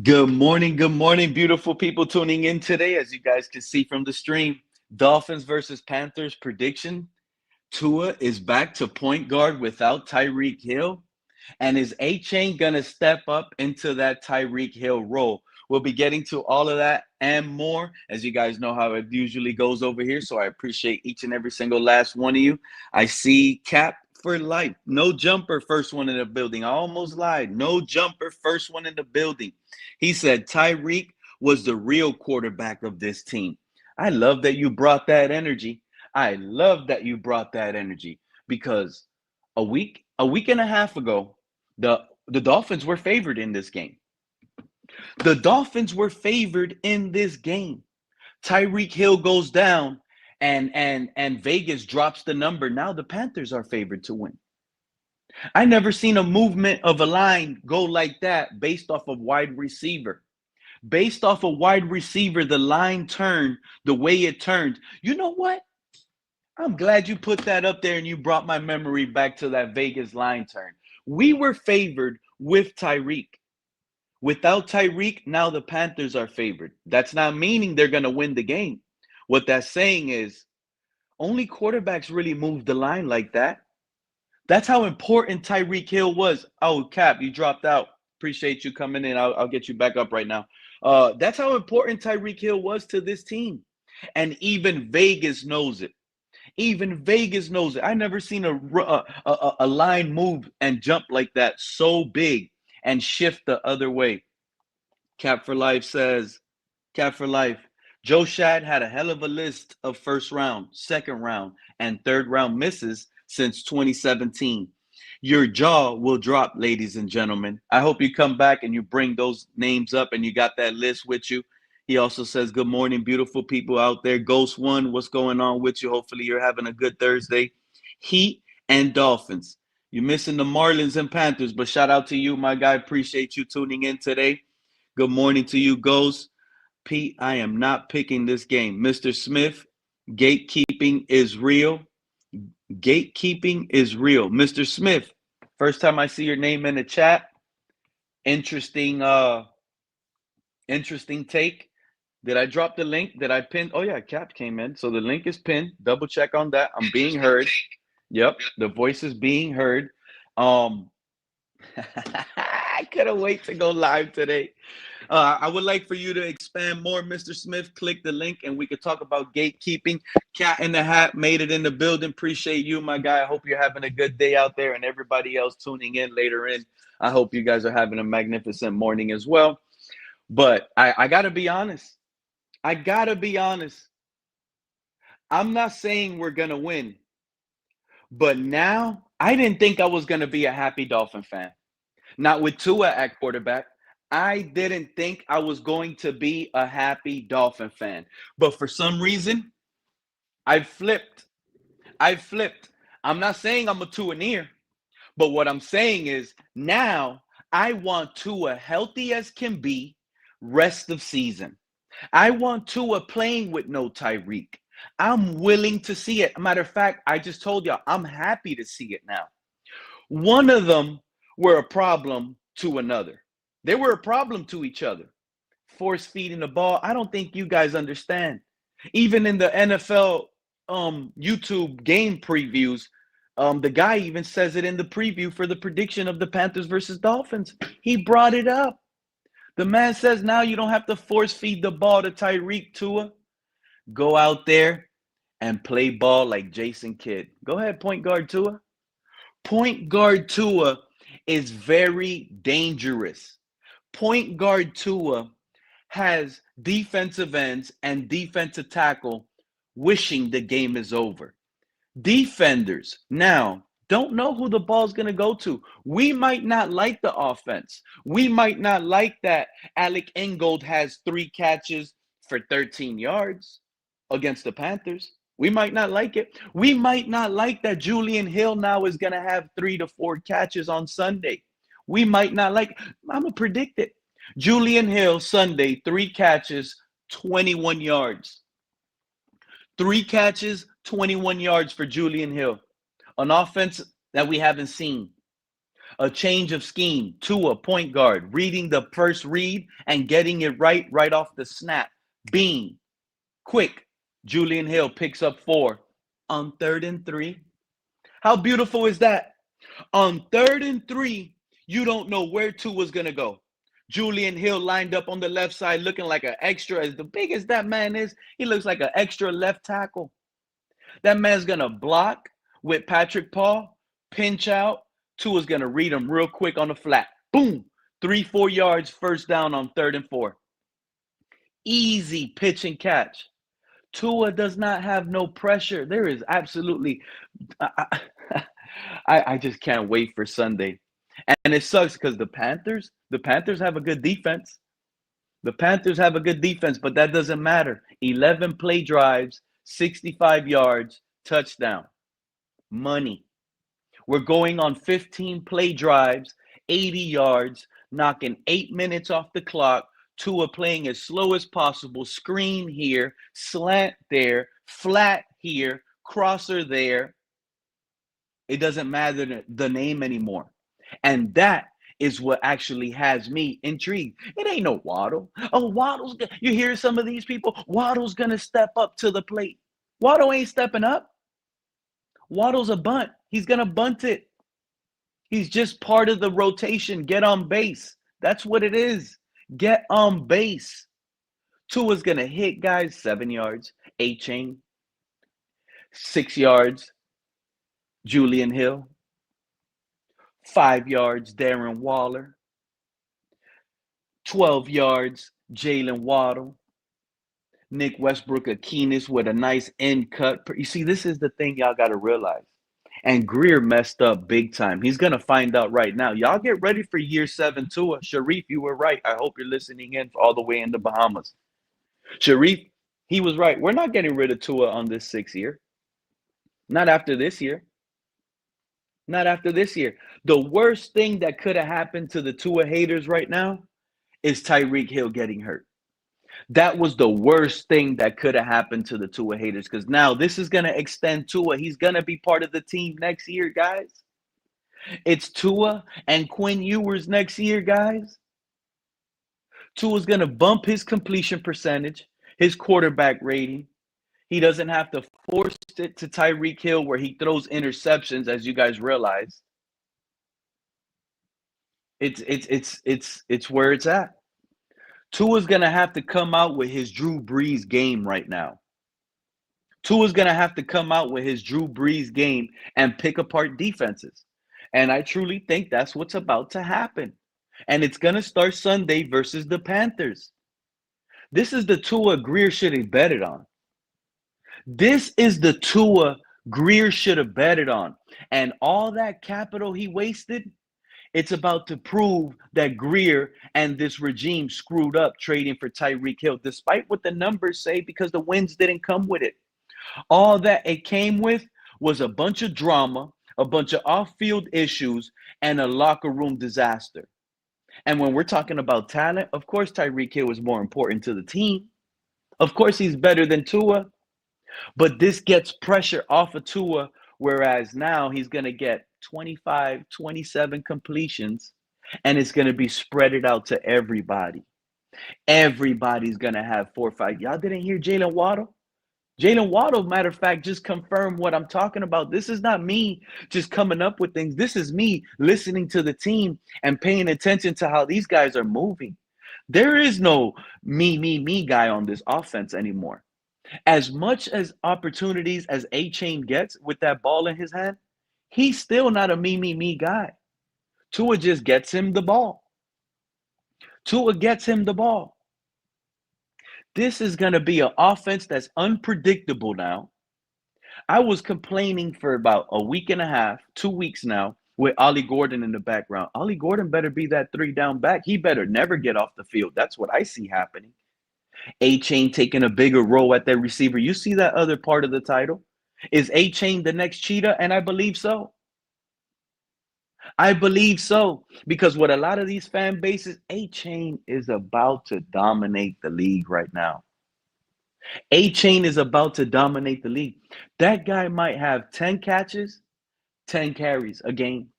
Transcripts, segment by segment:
Good morning, beautiful people tuning in today. As you guys can see from the stream, Dolphins versus Panthers prediction. Tua is back to point guard without Tyreek Hill. And is Achane going to step up into that Tyreek Hill role? We'll be getting to all of that and more. As you guys know how it usually goes over here. So I appreciate each and every single last one of you. I see Cap for life. No jumper, first one in the building. I almost lied. No jumper, first one in the building. He said Tyreek was the real quarterback of this team. I love that you brought that energy. I love that you brought that energy because a week and a half ago, the Dolphins were favored in this game. The Dolphins were favored in this game. Tyreek Hill goes down and Vegas drops the number. Now the Panthers are favored to win. I never seen a movement of a line go like that based off of wide receiver. Based off of wide receiver, the line turned the way it turned. You know what? I'm glad you put that up there and you brought my memory back to that Vegas line turn. We were favored with Tyreek. Without Tyreek, now the Panthers are favored. That's not meaning they're going to win the game. What that's saying is only quarterbacks really move the line like that. That's how important Tyreek Hill was. Oh, Cap, you dropped out. Appreciate you coming in. I'll get you back up right now. That's how important Tyreek Hill was to this team. And even Vegas knows it. Even Vegas knows it. I never seen a line move and jump like that so big and shift the other way. Cap for Life says, Cap for Life. Joe Shad had a hell of a list of first round, second round, and third round misses since 2017. Your jaw will drop, ladies and gentlemen. I hope you come back and you bring those names up and you got that list with you. He also says, good morning, beautiful people out there. Ghost One, what's going on with you? Hopefully you're having a good Thursday. Heat and Dolphins. You're missing the Marlins and Panthers, but shout out to you, my guy. Appreciate you tuning in today. Good morning to you, Ghost. Pete, I am not picking this game. Mr. Smith, gatekeeping is real. Gatekeeping is real. Mr. Smith, first time I see your name in the chat. Interesting take. Did I drop the link? Did I pin? Oh, yeah, Cap came in. So the link is pinned. Double check on that. I'm being heard. Yep, the voice is being heard. I couldn't wait to go live today. I would like for you to expand more, Mr. Smith. Click the link and we could talk about gatekeeping. Cat in the Hat made it in the building. Appreciate you, my guy. I hope you're having a good day out there and everybody else tuning in later in. I hope you guys are having a magnificent morning as well. But I got to be honest. I'm not saying we're going to win. But now, I didn't think I was going to be a happy Dolphin fan. Not with Tua at quarterback. I didn't think I was going to be a happy Dolphin fan. But for some reason, I flipped. I'm not saying I'm a Tua-neer. But what I'm saying is now I want Tua healthy as can be rest of season. I want Tua playing with no Tyreek. I'm willing to see it. Matter of fact, I just told y'all, I'm happy to see it now. One of them were a problem to another. They were a problem to each other. Force feeding the ball. I don't think you guys understand. Even in the NFL YouTube game previews, the guy even says it in the preview for the prediction of the Panthers versus Dolphins. He brought it up. The man says now you don't have to force feed the ball to Tyreek, Tua. Go out there and play ball like Jason Kidd. Go ahead, point guard Tua. Point guard Tua is very dangerous. Point guard Tua has defensive ends and defensive tackle wishing the game is over. Defenders now don't know who the ball's going to go to. We might not like the offense. We might not like that Alec Ingold has 3 catches for 13 yards against the Panthers. We might not like it. We might not like that Julian Hill now is going to have 3 to 4 catches on Sunday. We might not like it. I'm going to predict it. Julian Hill, Sunday, 3 catches, 21 yards. 3 catches, 21 yards for Julian Hill. An offense that we haven't seen. A change of scheme. Tua, point guard, reading the first read and getting it right off the snap. Beam. Quick. Julian Hill picks up 4 on 3rd and 3. How beautiful is that? On 3rd and 3, you don't know where Tua's going to go. Julian Hill lined up on the left side looking like an extra. As big as that man is, he looks like an extra left tackle. That man's going to block with Patrick Paul, pinch out. Tua's going to read him real quick on the flat. Boom. 3-4 yards, first down on 3rd and 4. Easy pitch and catch. Tua does not have no pressure. There is absolutely I just can't wait for Sunday. And it sucks because the Panthers have a good defense. The Panthers have a good defense, but that doesn't matter. 11 play drives, 65 yards, touchdown. Money. We're going on 15 play drives, 80 yards, knocking 8 minutes off the clock. Tua playing as slow as possible. Screen here, slant there, flat here, crosser there. It doesn't matter the name anymore. And that is what actually has me intrigued. It ain't no Waddle. Oh, Waddle's, you hear some of these people, Waddle's going to step up to the plate. Waddle ain't stepping up. Waddle's a bunt. He's going to bunt it. He's just part of the rotation. Get on base. That's what it is. Get on base. Tua's going to hit guys 7 yards. Achane. 6 yards. Julian Hill. 5 yards. Darren Waller. 12 yards. Jalen Waddle. Nick Westbrook, Achane with a nice end cut. You see, this is the thing y'all got to realize. And Greer messed up big time. He's going to find out right now. Y'all get ready for year 7 Tua. Sharif, you were right. I hope you're listening in all the way in the Bahamas. Sharif, he was right. We're not getting rid of Tua on this 6th year. Not after this year. Not after this year. The worst thing that could have happened to the Tua haters right now is Tyreek Hill getting hurt. That was the worst thing that could have happened to the Tua haters, because now this is going to extend Tua. He's going to be part of the team next year, guys. It's Tua and Quinn Ewers next year, guys. Tua's going to bump his completion percentage, his quarterback rating. He doesn't have to force it to Tyreek Hill where he throws interceptions, as you guys realize. It's where it's at. Tua's going to have to come out with his Drew Brees game right now. Tua's going to have to come out with his Drew Brees game and pick apart defenses. And I truly think that's what's about to happen. And it's going to start Sunday versus the Panthers. This is the Tua Greer should have betted on. This is the Tua Greer should have betted on. And all that capital he wasted, it's about to prove that Greer and this regime screwed up trading for Tyreek Hill, despite what the numbers say, because the wins didn't come with it. All that it came with was a bunch of drama, a bunch of off-field issues, and a locker room disaster. And when we're talking about talent, of course Tyreek Hill is more important to the team. Of course he's better than Tua. But this gets pressure off of Tua, whereas now he's going to get 25, 27 completions, and it's going to be spread out to everybody. Everybody's going to have 4 or 5. Y'all didn't hear Jalen Waddle? Jalen Waddle, matter of fact, just confirmed what I'm talking about. This is not me just coming up with things. This is me listening to the team and paying attention to how these guys are moving. There is no me guy on this offense anymore. As much as opportunities as Achane gets with that ball in his hand, he's still not a me guy. Tua just gets him the ball. Tua gets him the ball. This is going to be an offense that's unpredictable now. I was complaining for about a week and a half, 2 weeks now, with Ollie Gordon in the background. Ollie Gordon better be that 3-down back. He better never get off the field. That's what I see happening. Achane taking a bigger role at that receiver. You see that other part of the title? Is Achane the next Cheetah? And I believe so. I believe so. Because with a lot of these fan bases, Achane is about to dominate the league right now. Achane is about to dominate the league. That guy might have 10 catches, 10 carries a game.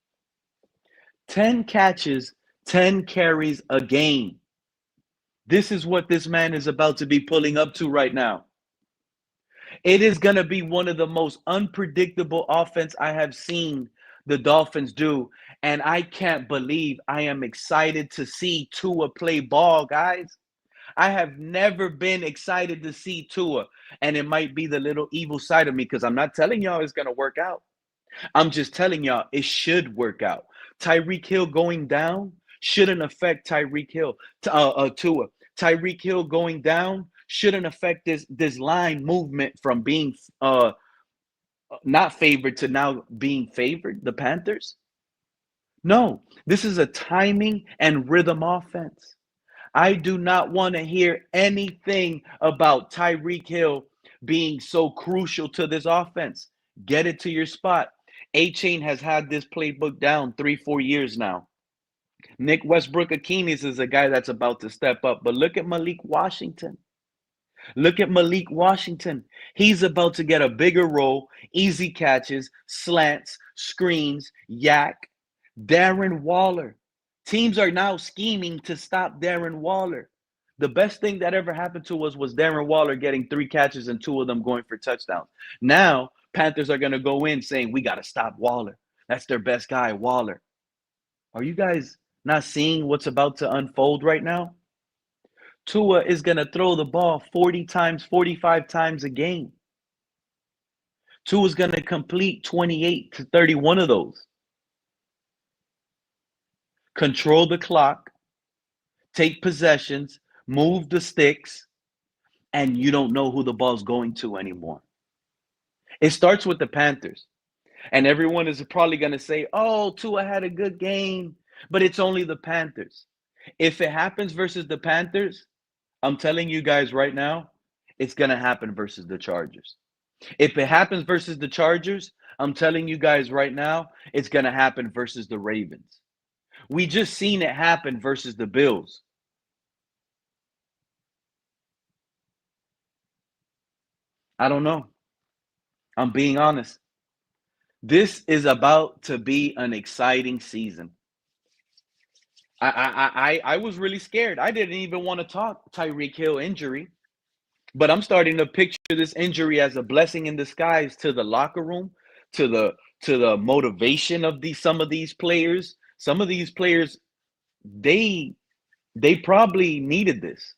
10 catches, 10 carries a game. This is what this man is about to be pulling up to right now. It is going to be one of the most unpredictable offense I have seen the Dolphins do. And I can't believe I am excited to see Tua play ball, guys. I have never been excited to see Tua. And it might be the little evil side of me because I'm not telling y'all it's going to work out. I'm just telling y'all it should work out. Tyreek Hill going down shouldn't affect Tua. Tyreek Hill going down shouldn't affect this line movement from being not favored to now being favored, the Panthers. No, this is a timing and rhythm offense. I do not want to hear anything about Tyreek Hill being so crucial to this offense. Get it to your spot. Achane has had this playbook down 3-4 years now. Nick Westbrook-Achane is a guy that's about to step up. But look at Malik Washington. Look at Malik Washington. He's about to get a bigger role, easy catches, slants, screens, yak. Darren Waller. Teams are now scheming to stop Darren Waller. The best thing that ever happened to us was Darren Waller getting 3 catches and 2 of them going for touchdowns. Now, Panthers are going to go in saying, we got to stop Waller. That's their best guy, Waller. Are you guys not seeing what's about to unfold right now? Tua is going to throw the ball 40 times, 45 times a game. Tua is going to complete 28 to 31 of those. Control the clock, take possessions, move the sticks, and you don't know who the ball's going to anymore. It starts with the Panthers. And everyone is probably going to say, oh, Tua had a good game, but it's only the Panthers. If it happens versus the Panthers, I'm telling you guys right now, it's going to happen versus the Chargers. If it happens versus the Chargers, I'm telling you guys right now, it's going to happen versus the Ravens. We just seen it happen versus the Bills. I don't know. I'm being honest. This is about to be an exciting season. I was really scared. I didn't even want to talk Tyreek Hill injury, but I'm starting to picture this injury as a blessing in disguise to the locker room, to the motivation of some of these players. Some of these players, they probably needed this,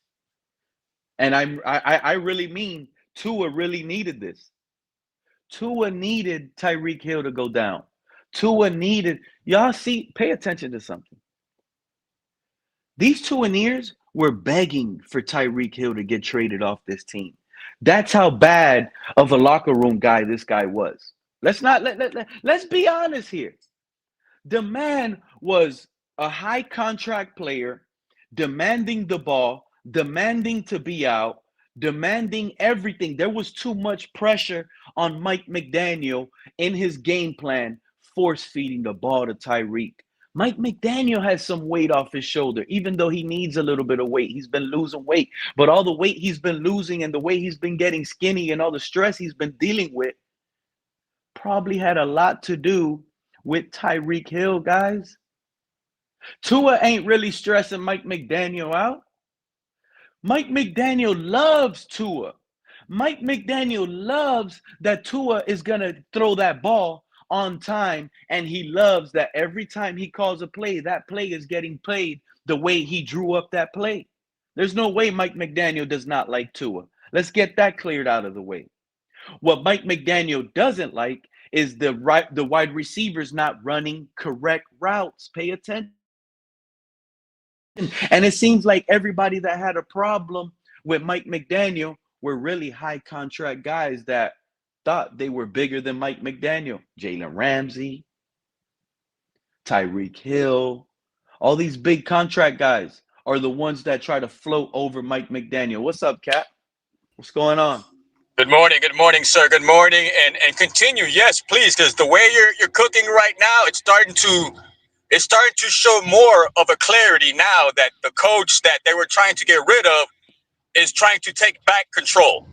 and I really mean Tua really needed this. Tua needed Tyreek Hill to go down. Tua needed, y'all see, pay attention to something. These Tuaneers were begging for Tyreek Hill to get traded off this team. That's how bad of a locker room guy this guy was. Let's be honest here. The man was a high contract player, demanding the ball, demanding to be out, demanding everything. There was too much pressure on Mike McDaniel in his game plan, force feeding the ball to Tyreek. Mike McDaniel has some weight off his shoulder, even though he needs a little bit of weight. He's been losing weight, but all the weight he's been losing and the way he's been getting skinny and all the stress he's been dealing with probably had a lot to do with Tyreek Hill, guys. Tua ain't really stressing Mike McDaniel out. Mike McDaniel loves Tua. Mike McDaniel loves that Tua is going to throw that ball on time, and he loves that every time he calls a play, that play is getting played the way he drew up that play. There's no way Mike McDaniel does not like Tua. Let's get that cleared out of the way. What Mike McDaniel doesn't like is the wide receivers not running correct routes. Pay attention. And it seems like everybody that had a problem with Mike McDaniel were really high contract guys that thought they were bigger than Mike McDaniel. Jalen Ramsey, Tyreek Hill, all these big contract guys are the ones that try to float over Mike McDaniel. What's up, Cap? What's going on? Good morning, sir. Good morning, and continue. Yes, please, because the way you're cooking right now, it's starting to show more of a clarity now that the coach that they were trying to get rid of is trying to take back control.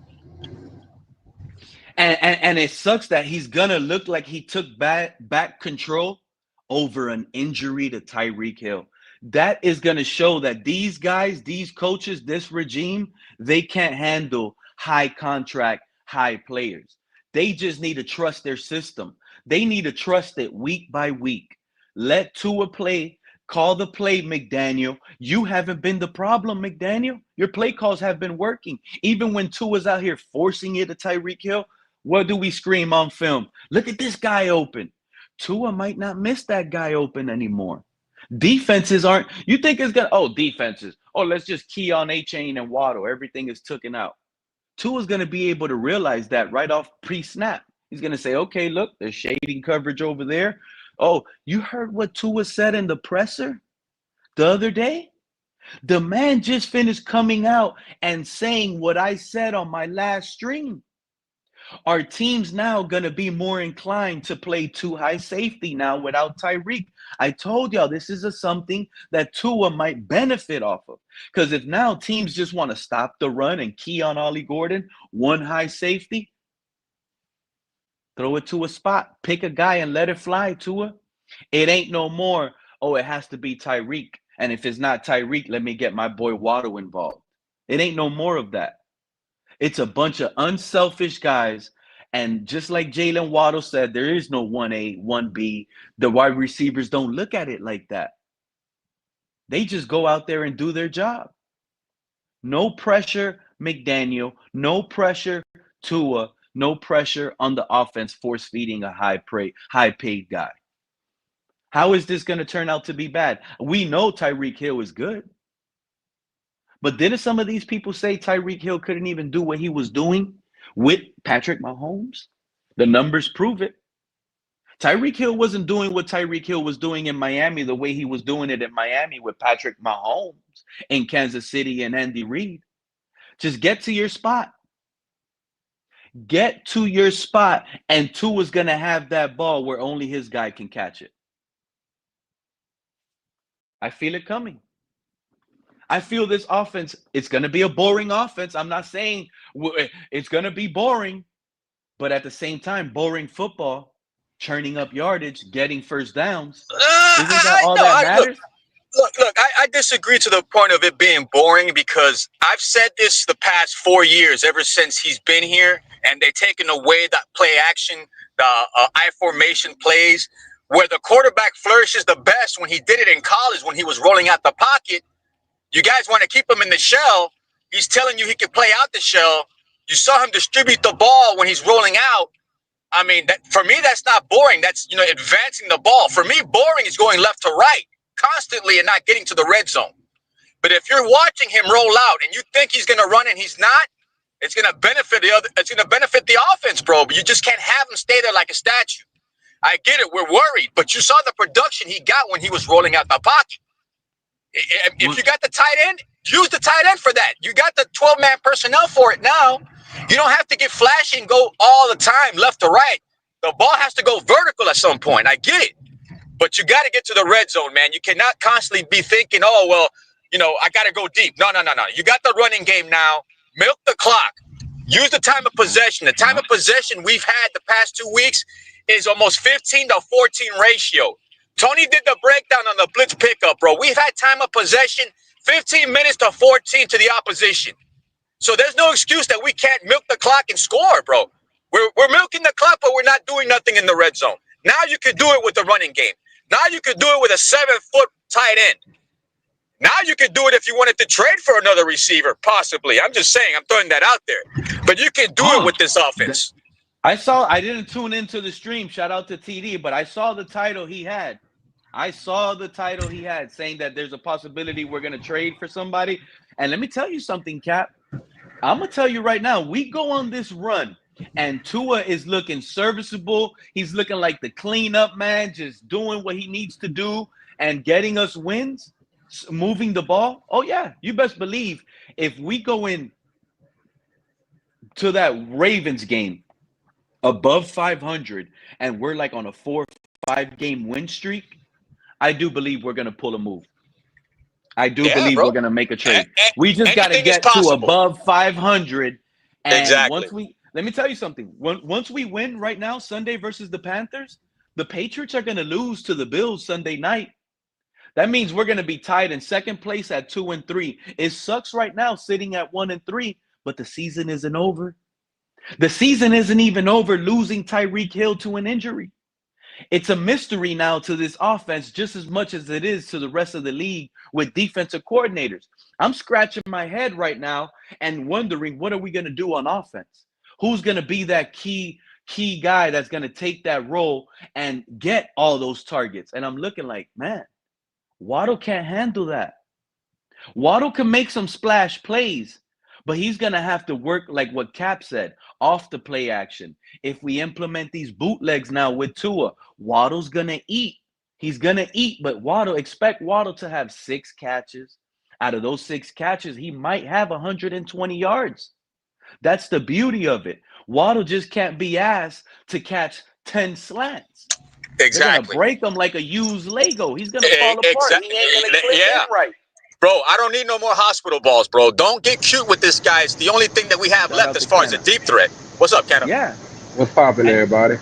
And it sucks that he's gonna look like he took back control over an injury to Tyreek Hill. That is going to show that these guys, these coaches, this regime, they can't handle high contract, high players. They just need to trust their system. They need to trust it week by week. Let Tua play. Call the play, McDaniel. You haven't been the problem, McDaniel. Your play calls have been working. Even when Tua's out here forcing it to Tyreek Hill, what do we scream on film? Look at this guy open. Tua might not miss that guy open anymore. Defenses aren't, you think it's going to, defenses. Let's just key on Achane and Waddle. Everything is taken out. Tua's going to be able to realize that right off pre-snap. He's going to say, okay, look, there's shading coverage over there. Oh, you heard what Tua said in the presser the other day? The man just finished coming out and saying what I said on my last stream. Our team's now going to be more inclined to play too high safety now without Tyreek. I told y'all this is something that Tua might benefit off of. Because if now teams just want to stop the run and key on Ollie Gordon, one high safety, throw it to a spot, pick a guy and let it fly, Tua. It ain't no more, it has to be Tyreek. And if it's not Tyreek, let me get my boy Waddle involved. It ain't no more of that. It's a bunch of unselfish guys. And just like Jalen Waddle said, there is no 1A, 1B. The wide receivers don't look at it like that. They just go out there and do their job. No pressure, McDaniel. No pressure, Tua. No pressure on the offense, force feeding a high-paid guy. How is this going to turn out to be bad? We know Tyreek Hill is good. But didn't some of these people say Tyreek Hill couldn't even do what he was doing with Patrick Mahomes? The numbers prove it. Tyreek Hill wasn't doing what Tyreek Hill was doing in Miami the way he was doing it in Miami with Patrick Mahomes in Kansas City and Andy Reid. Just get to your spot. Get to your spot, and Tua's going to have that ball where only his guy can catch it. I feel it coming. I feel this offense, it's going to be a boring offense. I'm not saying it's going to be boring, but at the same time, boring football, churning up yardage, getting first downs. Isn't that all that matters? Look, I disagree to the point of it being boring because I've said this the past 4 years, ever since he's been here, and they've taken away that play action, the I formation plays, where the quarterback flourishes the best when he did it in college when he was rolling out the pocket. You guys want to keep him in the shell. He's telling you he can play out the shell. You saw him distribute the ball when he's rolling out. I mean, for me, that's not boring. That's, advancing the ball. For me, boring is going left to right constantly and not getting to the red zone. But if you're watching him roll out and you think he's going to run and he's not, it's going to benefit the offense, bro. But you just can't have him stay there like a statue. I get it. We're worried, but you saw the production he got when he was rolling out the pocket. If you got the tight end, use the tight end for that. You got the 12-man personnel for it now. You don't have to get flashy and go all the time left to right. The ball has to go vertical at some point. I get it. But you got to get to the red zone, man. You cannot constantly be thinking, I got to go deep. No. You got the running game now. Milk the clock. Use the time of possession. The time of possession we've had the past 2 weeks is almost 15 to 14 ratio. Tony did the breakdown on the blitz pickup, bro. We've had time of possession 15 minutes to 14 to the opposition. So there's no excuse that we can't milk the clock and score, bro. We're milking the clock, but we're not doing nothing in the red zone. Now you could do it with the running game. Now you could do it with a 7-foot tight end. Now you could do it if you wanted to trade for another receiver, possibly. I'm just saying, I'm throwing that out there. But you can do it with this offense. I didn't tune into the stream. Shout out to TD, but I saw the title he had. Saying that there's a possibility we're going to trade for somebody. And let me tell you something, Cap. I'm going to tell you right now, we go on this run, and Tua is looking serviceable. He's looking like the cleanup man, just doing what he needs to do and getting us wins, moving the ball. Oh, yeah, you best believe if we go in to that Ravens game above 500 and we're like on a 4 or 5 game win streak, I do believe we're going to pull a move. I do believe we're going to make a trade. We just got to get to above 500. And exactly. let me tell you something. Once we win right now, Sunday versus the Panthers, The Patriots are going to lose to the Bills Sunday night. That means we're going to be tied in second place at 2-3. It sucks right now sitting at 1-3, but the season isn't over. The season isn't even over losing Tyreek Hill to an injury. It's a mystery now to this offense just as much as it is to the rest of the league with defensive coordinators. I'm scratching my head right now and wondering, what are we going to do on offense? Who's going to be that key guy that's going to take that role and get all those targets? And I'm looking like, man, Waddle can't handle that. Waddle can make some splash plays, but he's going to have to work like what Cap said, off the play action. If we implement these bootlegs now with Tua, Waddle's going to eat. He's going to eat, but expect Waddle to have 6 catches. Out of those 6 catches, he might have 120 yards. That's the beauty of it. Waddle just can't be asked to catch 10 slants. Exactly. They're going to break him like a used Lego. He's going to fall apart. Exactly. He ain't going to click in right. Bro, I don't need no more hospital balls, bro. Don't get cute with this, guy. It's the only thing that we have left as far as a deep threat. What's up, Canada? Yeah. What's poppin', everybody?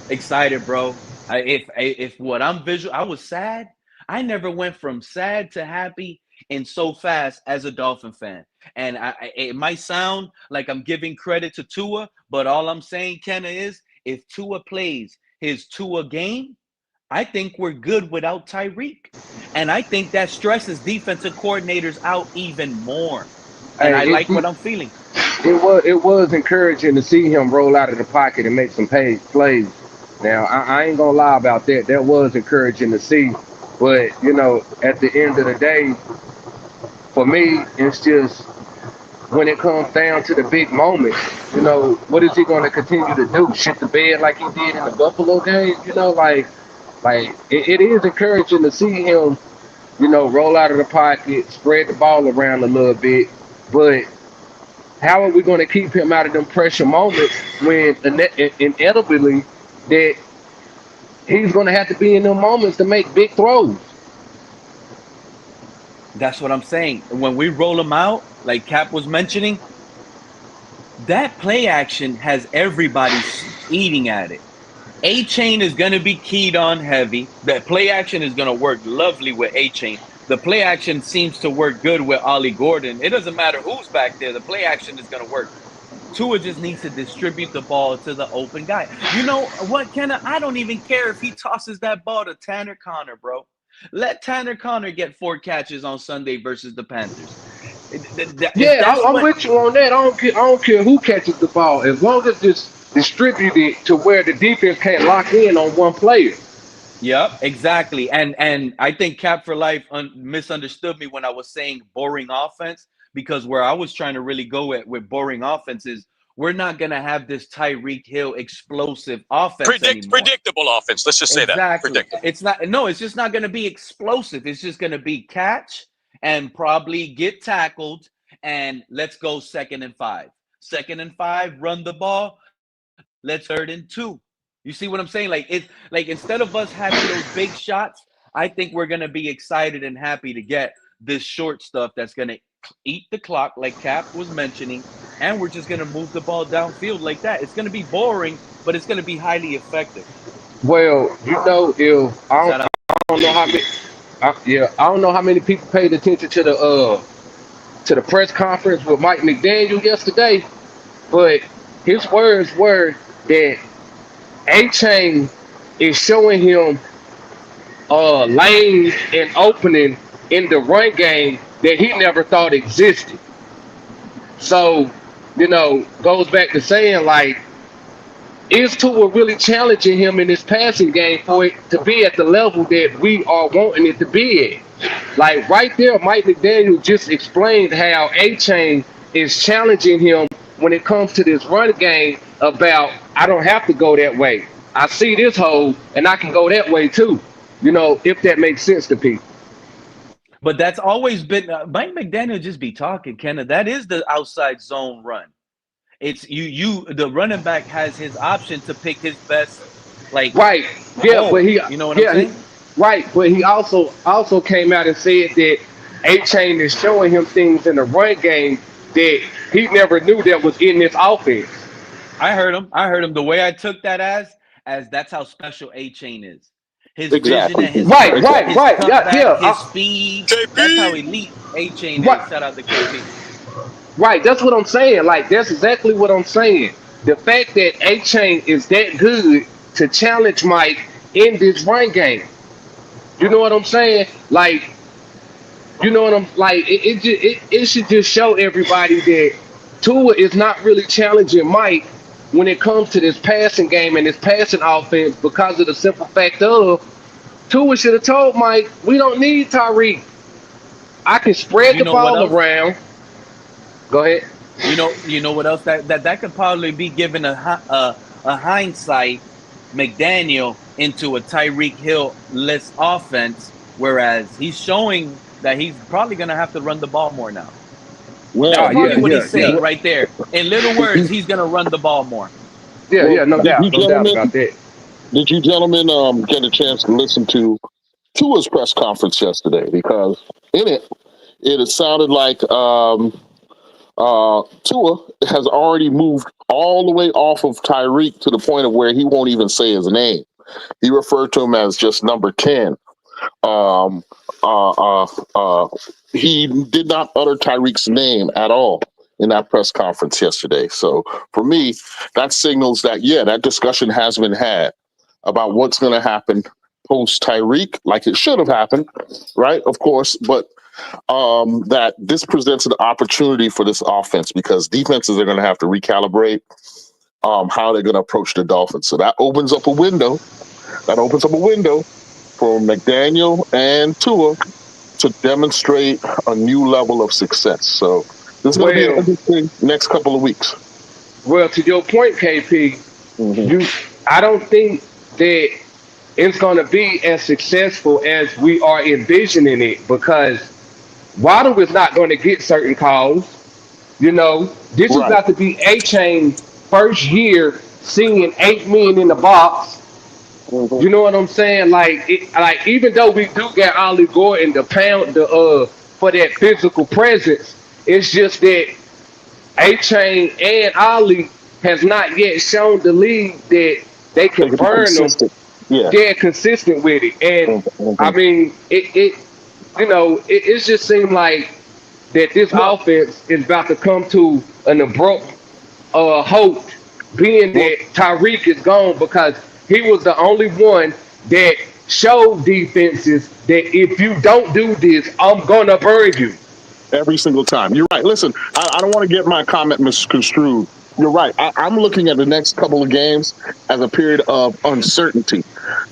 Excited, bro. If what I'm visual, I was sad. I never went from sad to happy and so fast as a Dolphin fan. And it might sound like I'm giving credit to Tua, but all I'm saying, Kenna, is if Tua plays his Tua game, I think we're good without Tyreek. And I think that stresses defensive coordinators out even more. And I like what I'm feeling. It was encouraging to see him roll out of the pocket and make some plays. Now, I ain't going to lie about that. That was encouraging to see. But, at the end of the day, for me, it's just when it comes down to the big moments, what is he going to continue to do? Shit the bed like he did in the Buffalo game? It is encouraging to see him, roll out of the pocket, spread the ball around a little bit. But how are we going to keep him out of them pressure moments when inevitably that he's going to have to be in them moments to make big throws? That's what I'm saying. When we roll him out, like Cap was mentioning, that play action has everybody eating at it. Achane is going to be keyed on heavy. That play action is going to work lovely with Achane. The play action seems to work good with Ollie Gordon. It doesn't matter who's back there. The play action is going to work. Tua just needs to distribute the ball to the open guy. You know what, Kenna? I don't even care if he tosses that ball to Tanner Conner, bro. Let Tanner Conner get 4 catches on Sunday versus the Panthers. I'm with you on that. I don't care who catches the ball, as long as it's distributed to where the defense can't lock in on one player. Yep, exactly. And I think Cap for Life misunderstood me when I was saying boring offense, because where I was trying to really go with boring offense is we're not going to have this Tyreek Hill explosive offense anymore. Predictable offense. Let's just say that. Predictable. It's just not going to be explosive. It's just going to be catch and probably get tackled and let's go 2nd and 5. 2nd and 5, run the ball. Let's 3rd and 2. You see what I'm saying? Like instead of us having those big shots, I think we're going to be excited and happy to get this short stuff that's going to eat the clock, like Cap was mentioning, and we're just going to move the ball downfield like that. It's going to be boring, but it's going to be highly effective. Well, if I don't know how many, I don't know how many people paid attention to the press conference with Mike McDaniel yesterday, but his words were that Achane is showing him lanes and opening in the run game that he never thought existed. So, goes back to saying, is Tua really challenging him in this passing game for it to be at the level that we are wanting it to be at? Right there, Mike McDaniel just explained how Achane is challenging him when it comes to this run game about, I don't have to go that way. I see this hole, and I can go that way too. If that makes sense to people. But that's always been Mike McDaniel just be talking, Kenna. That is the outside zone run. It's the running back has his option to pick his best, right. Yeah, but he, you know what I'm saying? Right, but he also came out and said that Achane is showing him things in the run game that he never knew that was in this offense. I heard him. The way I took that as that's how special Achane is. His vision Exactly. and his Right, quick, right, Exactly. his right. Yeah, cutback, yeah. his speed. That's how KP. elite Achane is. Right, Shout out to KP. right. That's what I'm saying. Like that's exactly what I'm saying. The fact that A Chain is that good to challenge Mike in this run game. You know what I'm saying? Like, you know what I'm like. It should just show everybody that Tua is not really challenging Mike when it comes to this passing game and this passing offense because of the simple fact of Tua should have told Mike, we don't need Tyreek. I can spread You the know what ball else? around. Go ahead. You know what else that could probably be given a hindsight McDaniel into a Tyreek Hill less offense, whereas he's showing that he's probably going to have to run the ball more now. That's Oh Well, probably yeah, what yeah, he's yeah, saying right there. In little did words, you, he's going to run the ball more. yeah, well, yeah. No did you doubt, no doubt gentlemen, about that. did you gentlemen get a chance to listen to Tua's press conference yesterday? Because in it, it sounded like Tua has already moved all the way off of Tyreek to the point of where he won't even say his name. He referred to him as just number 10. Um, uh, uh, uh, he did not utter Tyreek's name at all in that press conference yesterday. So for me, that signals that, yeah, that discussion has been had about what's going to happen post Tyreek, like it should have happened, right? Of course, but that this presents an opportunity for this offense because defenses are going to have to recalibrate how they're going to approach the Dolphins. So that opens up a window. That opens up a window for McDaniel and Tua to demonstrate a new level of success. So this is going to be an Well, interesting next couple of weeks. well, to your point, KP, Hmm. you, I don't think that it's going to be as successful as we are envisioning it because Waddle is not going to get certain calls. You know, this is Right. about to be A Chain first year seeing 8 million in the box. Hmm. You know what I'm saying? Like even though we do get Ollie Gordon the pound the for that physical presence, it's just that A Chain and Ollie has not yet shown the league that they They can can be burn them. consistent. Yeah. They're consistent with it, and I Hmm. mean it it just seemed like that this Well, offense is about to come to an abrupt halt, being well, that Tyreek is gone because he was the only one that showed defenses that if you don't do this, I'm gonna burn you. every single time. You're right. Listen, I don't want to get my comment misconstrued. You're right. I'm looking at the next couple of games as a period of uncertainty.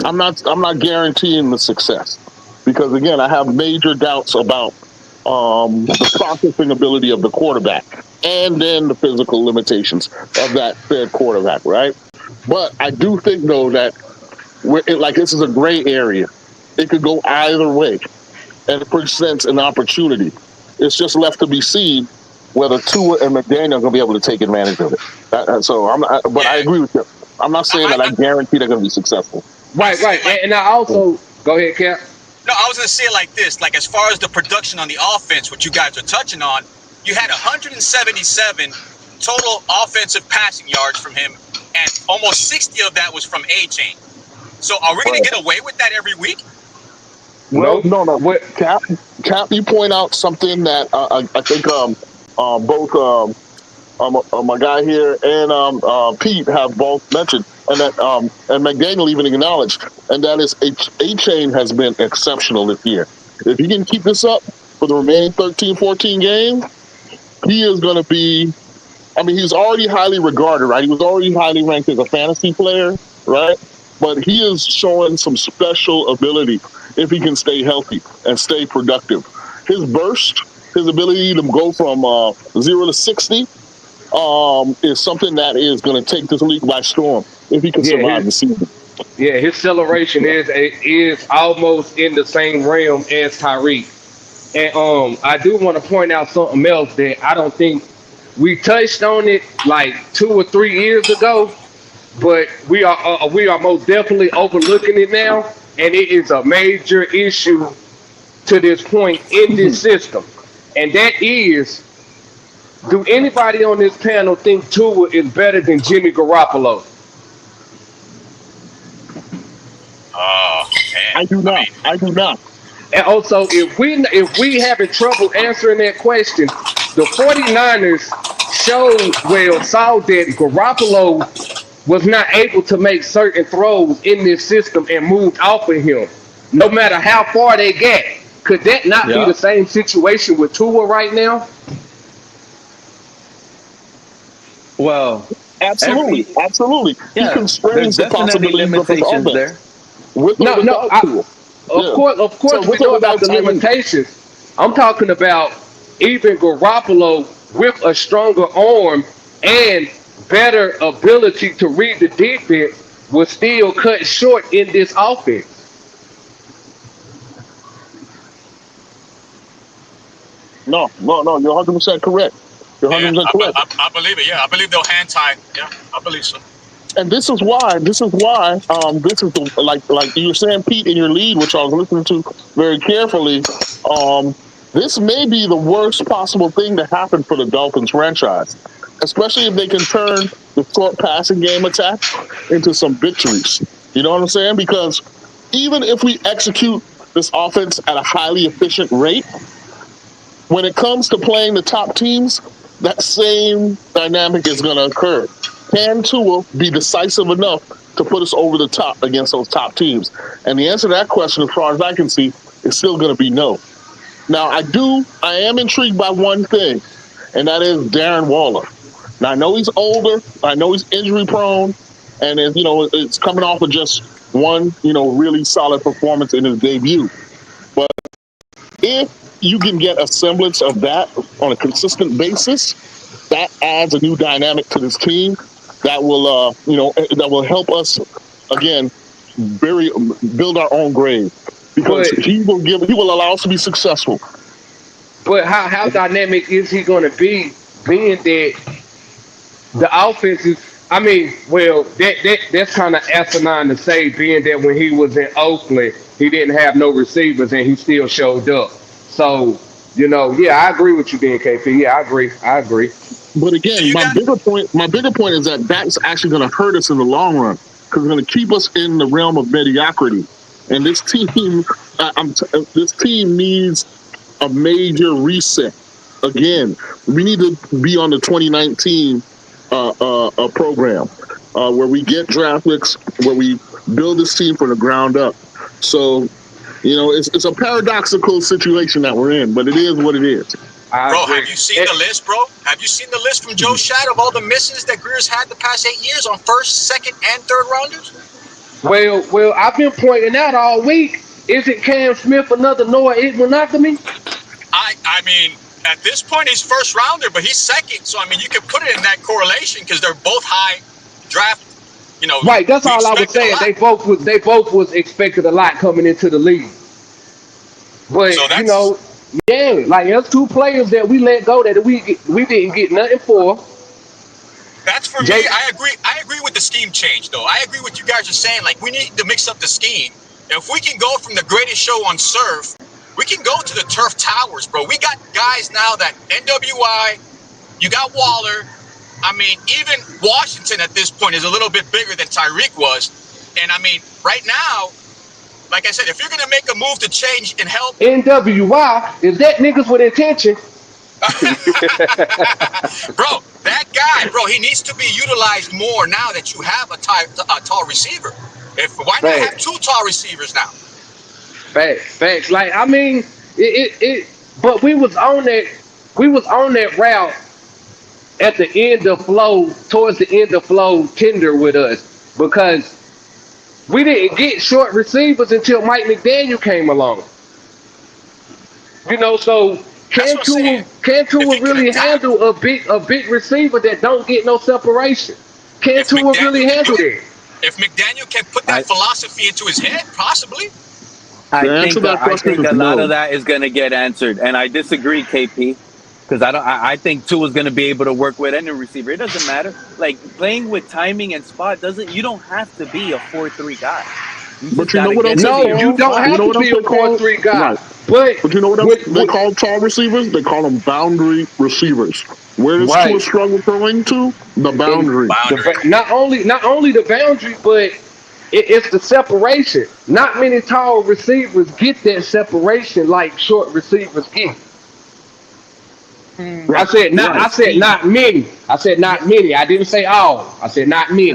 I'm not guaranteeing the success because again, I have major doubts about the processing ability of the quarterback and then the physical limitations of that said quarterback. Right. But I do think though that like this is a gray area. It could go either way and it presents an opportunity. It's just left to be seen whether Tua and McDaniel are going to be able to take advantage of it. So but I Yeah. agree with you. I'm not saying that I I guarantee they're going to be successful. Right, see right, it like and I also go ahead, Cap. no, I was gonna say it like this. Like as far as the production on the offense, what you guys are touching on, you had 177 total offensive passing yards from him, and almost 60 of that was from A Chain. So are we gonna Right. get away with that every week? Well, No, no. what? Cap, you point out something that I think both my guy here and Pete have both mentioned, and that and McDaniel even acknowledged, and that is A Chain has been exceptional this year. If he can keep this up for the remaining 13, 14 games, he is going to be. I mean, he's already highly regarded, right? He was already highly ranked as a fantasy player, right? But he is showing some special ability if he can stay healthy and stay productive. His burst, his ability to go from 0 to 60, is something that is going to take this league by storm if he can Yeah, survive his the season. his acceleration is almost in the same realm as Tyreek. And I do want to point out something else that I don't think we touched on it like 2 or 3 years ago, but we are most definitely overlooking it now, and it is a major issue to this point in this system, and that is, do anybody on this panel think Tua is better than Jimmy Garoppolo? Oh man, I do not. I do not. And also, if we having trouble answering that question, the 49ers saw that Garoppolo was not able to make certain throws in this system and moved off of him, no matter how far they get. Could that not be Yeah. the same situation with Tua right now? Well, Absolutely, every absolutely. He yeah, there's constrains the definitely possibilities of his limitations offense there. with or No, no. without Tua. Yeah. Of So course, we with or know about without the Tyreek. limitations. I'm talking about even Garoppolo with a stronger arm and better ability to read the defense was still cut short in this offense. No. You're 100% correct. You're yeah, 100% correct. I believe it. Yeah, I believe they'll hand tie. Yeah, I believe so. And this is why. This is the, like you were saying, Pete, in your lead, which I was listening to very carefully. Um, this may be the worst possible thing to happen for the Dolphins franchise, especially if they can turn the short passing game attack into some victories. You know what I'm saying? Because even if we execute this offense at a highly efficient rate, when it comes to playing the top teams, that same dynamic is going to occur. Can Tua be decisive enough to put us over the top against those top teams? And the answer to that question, as far as I can see, is still going to be no. Now, I am intrigued by one thing, and that is Darren Waller. Now, I know he's older, I know he's injury prone, and it's coming off of just one, really solid performance in his debut. But if you can get a semblance of that on a consistent basis, that adds a new dynamic to this team that will help us again build our own grave, because But he will allow us to be successful. how dynamic is he going to be, being that the offense is? I mean, well, that's kind of asinine to say, being that when he was in Oakland, he didn't have no receivers and he still showed up. So, yeah, I agree with you, then, KP. Yeah, I agree. But So again, you got my bigger point is that that's actually going to hurt us in the long run, because it's going to keep us in the realm of mediocrity. And this team, this team needs a major reset. Again, we need to be on the 2019 program, where we get draft picks, where we build this team from the ground up. So, it's a paradoxical situation that we're in, but it is what it is. I Bro, agree. have you seen the list, bro? Have you seen the list from Joe Shad of all the misses that Greer's had the past 8 years on first, second, and third rounders? Well, I've been pointing out all week. Isn't Cam Smith another Noah Igmanogamy? I mean, at this point, he's first rounder, but he's second. So, I mean, you can put it in that correlation because they're both high draft. Right, that's We all I was expected a saying. lot. They both was expected a lot coming into the league. But So that's yeah, like there's two players that we let go that we didn't get nothing for. for me. Jake, I agree with the scheme change, though. I agree with you guys are saying. Like, we need to mix up the scheme. If we can go from the greatest show on surf, we can go to the turf towers, bro. We got guys now that NWI. You got Waller. I mean, even Washington at this point is a little bit bigger than Tyreek was. And I mean, right now, like I said, if you're going to make a move to change and help, NWY is that niggas with intention. bro, that guy, bro, he needs to be utilized more now that you have a tall receiver. Why not have Facts, two tall receivers now? facts. Like I mean, but we was on that route at the end of flow, towards the end of flow tender with us, because we didn't get short receivers until Mike McDaniel came along. So That's what I'm saying. can If Tua you can really adapt, handle a big receiver that don't get no separation? Can if Tua really McDaniel can do handle it, that? if McDaniel can put that I philosophy into his head, possibly. The answer to that I question think is a lot no. of that is going to get answered, and I disagree, KP, because I think Tua's going to be able to work with any receiver. It doesn't matter. Like playing with timing and spot you don't have to be a 4-3 guy. You But just you got know to what else get they to No, the you open call? don't You spot. have know to what else be a they call? 4-3 guy. Right. But But you know what else they with call tall receivers? They call them boundary receivers. Where does Tua right, struggle throwing to? The in boundary. Boundary. not only the boundary, but It's the separation. Not many tall receivers get that separation like short receivers get. I Right, said not. right. I said not many. I said Yeah, not many. I didn't say all. I said not many.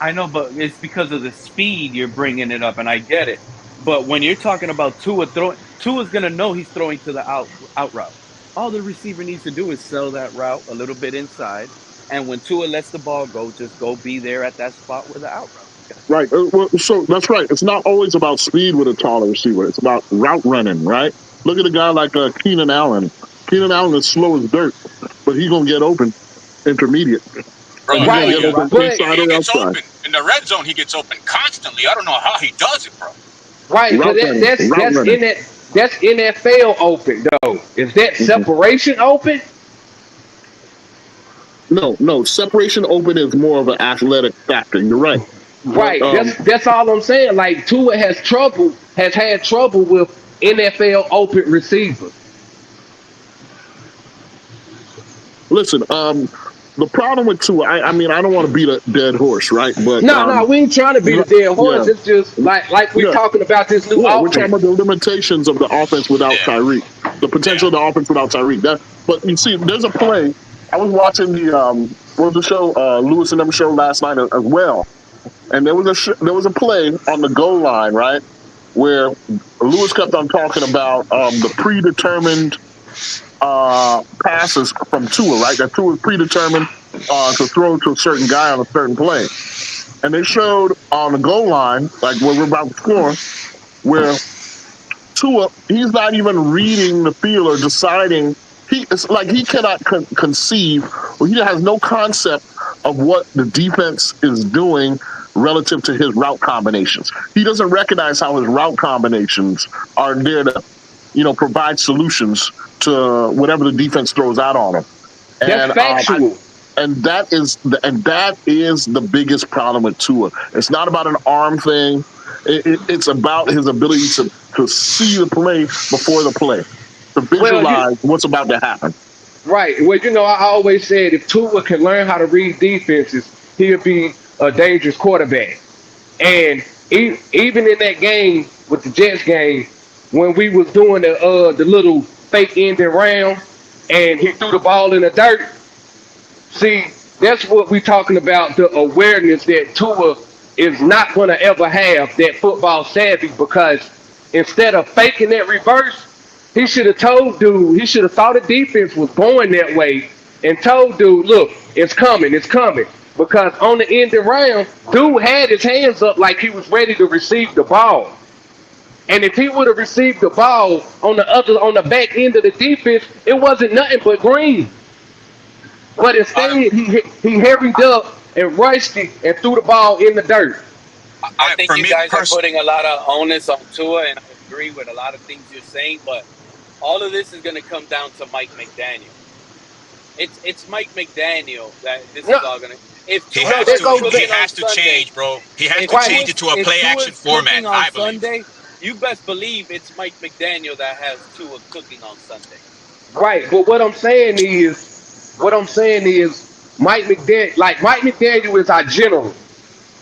I know, but it's because of the speed you're bringing it up, and I get it. But when you're talking about Tua throwing, Tua's gonna know he's throwing to the out route. All the receiver needs to do is sell that route a little bit inside, and when Tua lets the ball go, just go be there at that spot where the out route is gonna be. Right. Well, so that's right. It's not always about speed with a taller receiver. It's about route running, right? Look at a guy like Keenan Allen. Keenan Allen is slow as dirt, but he's gonna get open intermediate, Bro, and he's gonna Right, get open but inside he or gets outside. open in the red zone. He gets open constantly. I don't know how he does it, bro. right, but Route running, that's route running. in that that's NFL open though. Is that Mhm. separation open? No. Separation open is more of an athletic factor. You're right. But Right. That's all I'm saying. Like Tua has had trouble with NFL open receivers. listen, the problem with Tua, I mean, I don't want to beat a dead horse, right? But No, we ain't trying to beat a dead horse. yeah, It's just like we yeah. talking about this new Yeah, we're talking offense. about the limitations of the offense without Yeah, Tyreek, the potential of the offense without Tyreek. But you see, there's a play. I was watching the what was the show, Lewis and them show last night as well, and there was a play on the goal line, right, where Lewis kept on talking about the predetermined passes from Tua, right? That Tua was predetermined to throw to a certain guy on a certain play, and they showed on the goal line, like where we're about to score, where Tua, he's not even reading the field or deciding. It's like he cannot conceive, or he has no concept of what the defense is doing relative to his route combinations. He doesn't recognize how his route combinations are there to, provide solutions to whatever the defense throws out on him. That's And factual. that is the biggest problem with Tua. It's not about an arm thing. It's about his ability to see the play before the play, to Well, visualize what's about to happen. right. Well, I always said if Tua can learn how to read defenses, he'll be a dangerous quarterback. And even in that game with the Jets game, when we was doing the little fake ending round, and he threw the ball in the dirt. See, that's what we talking about, the awareness that Tua is not going to ever have, that football savvy, because instead of faking that reverse, he should have told dude, he should have thought the defense was going that way and told dude, look, it's coming, it's coming. Because on the end of the round, dude had his hands up like he was ready to receive the ball. And if he would have received the ball on the back end of the defense, it wasn't nothing but green. But instead, I, he hurried up and rushed it and threw the ball in the dirt. I think for you me guys are personally, putting a lot of onus on Tua, and I agree with a lot of things you're saying. But all of this is going to come down to Mike McDaniel. It's Mike McDaniel that this No, is all going to. If he Tua no, has that to is goes he to cooking on has to Sunday, change, bro. He has if to right, change Tua's it to a if play action Tua's format. cooking on I believe. Sunday, you best believe it's Mike McDaniel that has Tua cooking on Sunday. right. But what I'm saying is, Mike McDaniel is our general.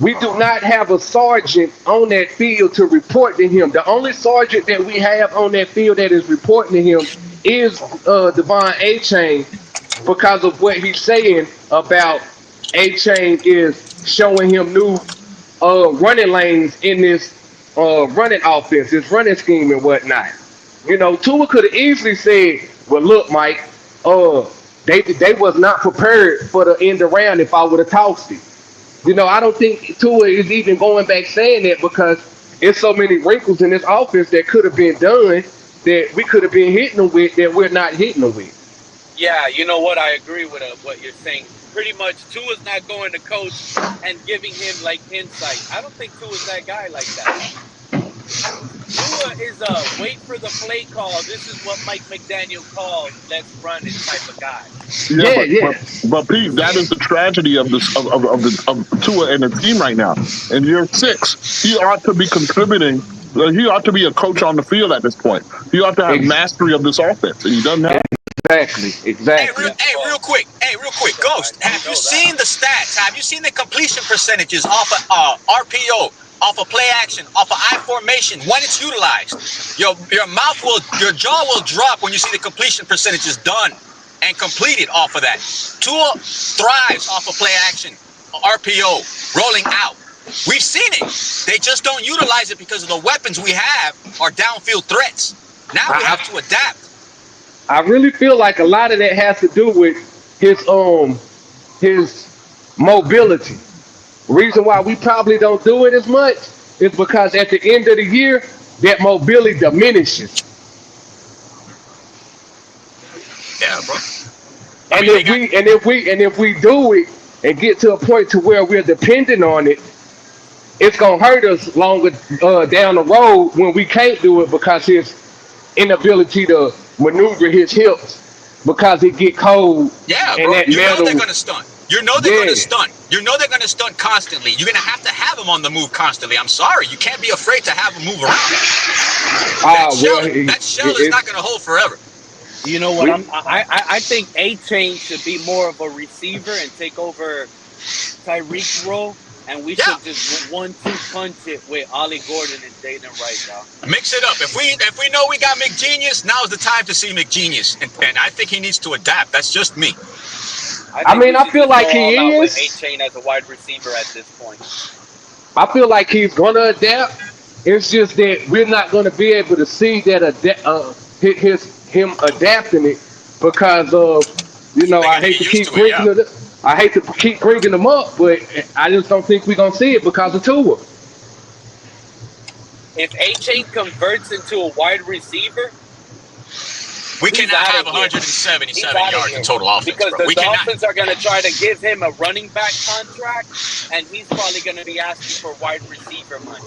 We do not have a sergeant on that field to report to him. The only sergeant that we have on that field that is reporting to him is Devon Achane, because of what he's saying about Achane is showing him new running lanes in this running offense, this running scheme and whatnot. Tua could have easily said, "Well, look, Mike, uh, they was not prepared for the end around if I would have tossed it." I don't think Tua is even going back saying that because it's so many wrinkles in this offense that could have been done that we could have been hitting them with that we're not hitting them with. Yeah, you know what? I agree with what you're saying. Pretty much, Tua's not going to coach and giving him like insight. I don't think Tua's that guy like that. Tua is a wait for the play call. This is what Mike McDaniel calls. Let's run it type of guy. Yeah, Yeah, but yeah. but, but Pete, that is the tragedy of this of Tua and the team right now. In year 6, he ought to be contributing. He ought to be a coach on the field at this point. He ought to have Ex- mastery of this offense, and he doesn't have. exactly, exactly. Yeah, well, Hey, real quick, I Ghost. Have you know seen that. the stats? Have you seen the completion percentages off of RPO off of play action, off of I formation, when it's utilized. Your jaw will drop when you see the completion percentage is done and completed off of that. Tua thrives off of play action, RPO, rolling out. We've seen it. They just don't utilize it because of the weapons we have are downfield threats. Now we have to adapt. I really feel like a lot of that has to do with his mobility. Reason why we probably don't do it as much is because at the end of the year, that mobility diminishes. Yeah, bro. And if we do it and get to a point to where we're dependent on it, it's gonna hurt us longer down the road when we can't do it because his inability to maneuver his hips because it get cold. Yeah, and bro. that You know metal, they're gonna stunt. You know they're gonna yeah. stunt. You know they're gonna stunt constantly. You're gonna have them on the move constantly. I'm sorry, you can't be afraid to have them move around. That shell is not gonna hold forever. You know what? I think Achane should be more of a receiver and take over Tyreek's role, and we should just 1-2 punch it with Ollie Gordon and Jaden Wright, y'all. Mix it up. If we know we got McGenius, now's the time to see McGenius, and I think he needs to adapt. That's just me. I feel like he is. Achane as a wide receiver at this point. I feel like he's gonna adapt. It's just that we're not gonna be able to see that him adapting it because of I hate to keep bringing them up, but I just don't think we're gonna see it because of Tua. If Achane converts into a wide receiver, we cannot have 177 yards in total offense, because bro. the Dolphins are going to try to give him a running back contract, and he's probably going to be asking for wide receiver money.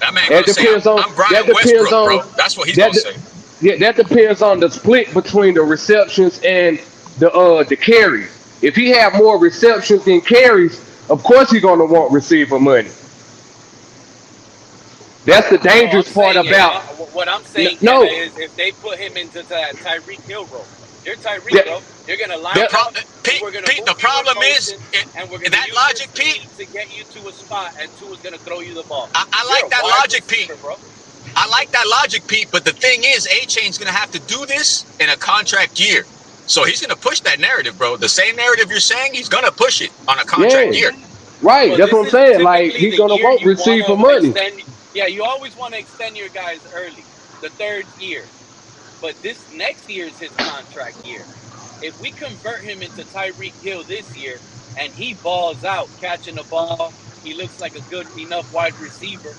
That man going to say, I'm Brian Westbrook, bro. That's what he's going to say. Yeah, that depends on the split between the receptions and the carries. If he have more receptions than carries, of course he's going to want receiver money. That's the dangerous part about. What I'm saying is, if they put him into that Tyreek Hill role, you're Tyreek, bro. You're gonna line up. Pete, the problem is, and we're gonna that use logic, Pete, to get you to a spot, and Tua's gonna throw you the ball. I like that logic, Pete. Bro. I like that logic, Pete. But the thing is, Achane's gonna have to do this in a contract year, so he's gonna push that narrative, bro. The same narrative you're saying, he's gonna push it on a contract year. Right. Well, that's what I'm saying. Like he's gonna want receiver money. Yeah, you always want to extend your guys early, the third year. But this next year is his contract year. If we convert him into Tyreek Hill this year and he balls out catching the ball, he looks like a good enough wide receiver,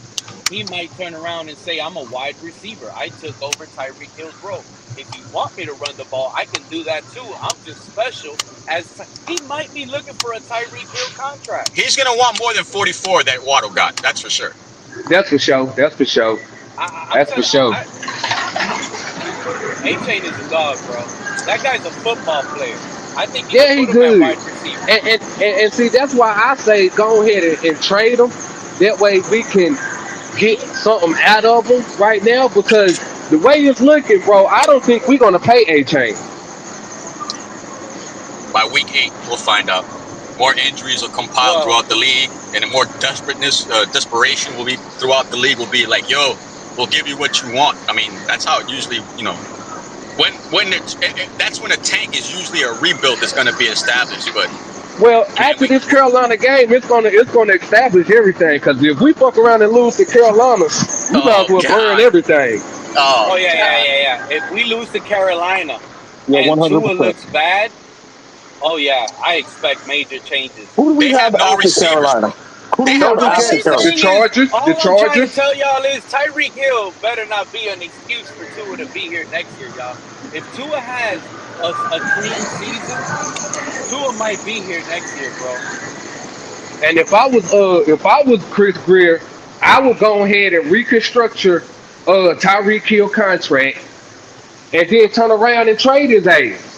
he might turn around and say, I'm a wide receiver. I took over Tyreek Hill's role. If you want me to run the ball, I can do that too. I'm just special. He might be looking for a Tyreek Hill contract. He's going to want more than 44 that Waddle got. That's for sure. That's for sure. That's for sure. Achane is a dog, bro. That guy's a football player. I think he's good. And see, that's why I say go ahead and trade him. That way we can get something out of him right now because the way it's looking, bro, I don't think we're gonna pay Achane. By week 8, we'll find out. More injuries will compile throughout the league, and more desperation will be throughout the league. Will be like, yo, we'll give you what you want. I mean, that's how it usually, that's when a tank is usually a rebuild that's going to be established. But after this Carolina game, it's gonna establish everything. Because if we fuck around and lose to Carolina, we might as well burn everything. Oh yeah. If we lose to Carolina, and 100%. Tua looks bad. Oh yeah, I expect major changes. Who do we have after Carolina? Who do we have after Carolina? The Chargers. All I'm trying to tell y'all is Tyreek Hill better not be an excuse for Tua to be here next year, y'all. If Tua has a clean season, Tua might be here next year, bro. And if I was Chris Greer, I would go ahead and reconstruct your Tyreek Hill contract, and then turn around and trade his ass.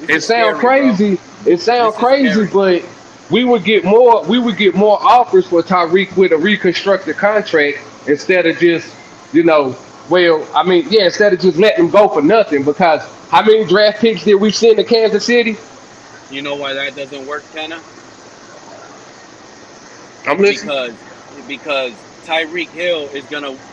It sounds crazy. But we would get more offers for Tyreek with a reconstructed contract instead of just, instead of just letting him go for nothing. Because how many draft picks did we send to Kansas City? You know why that doesn't work, Kenna? I'm listening. because Tyreek Hill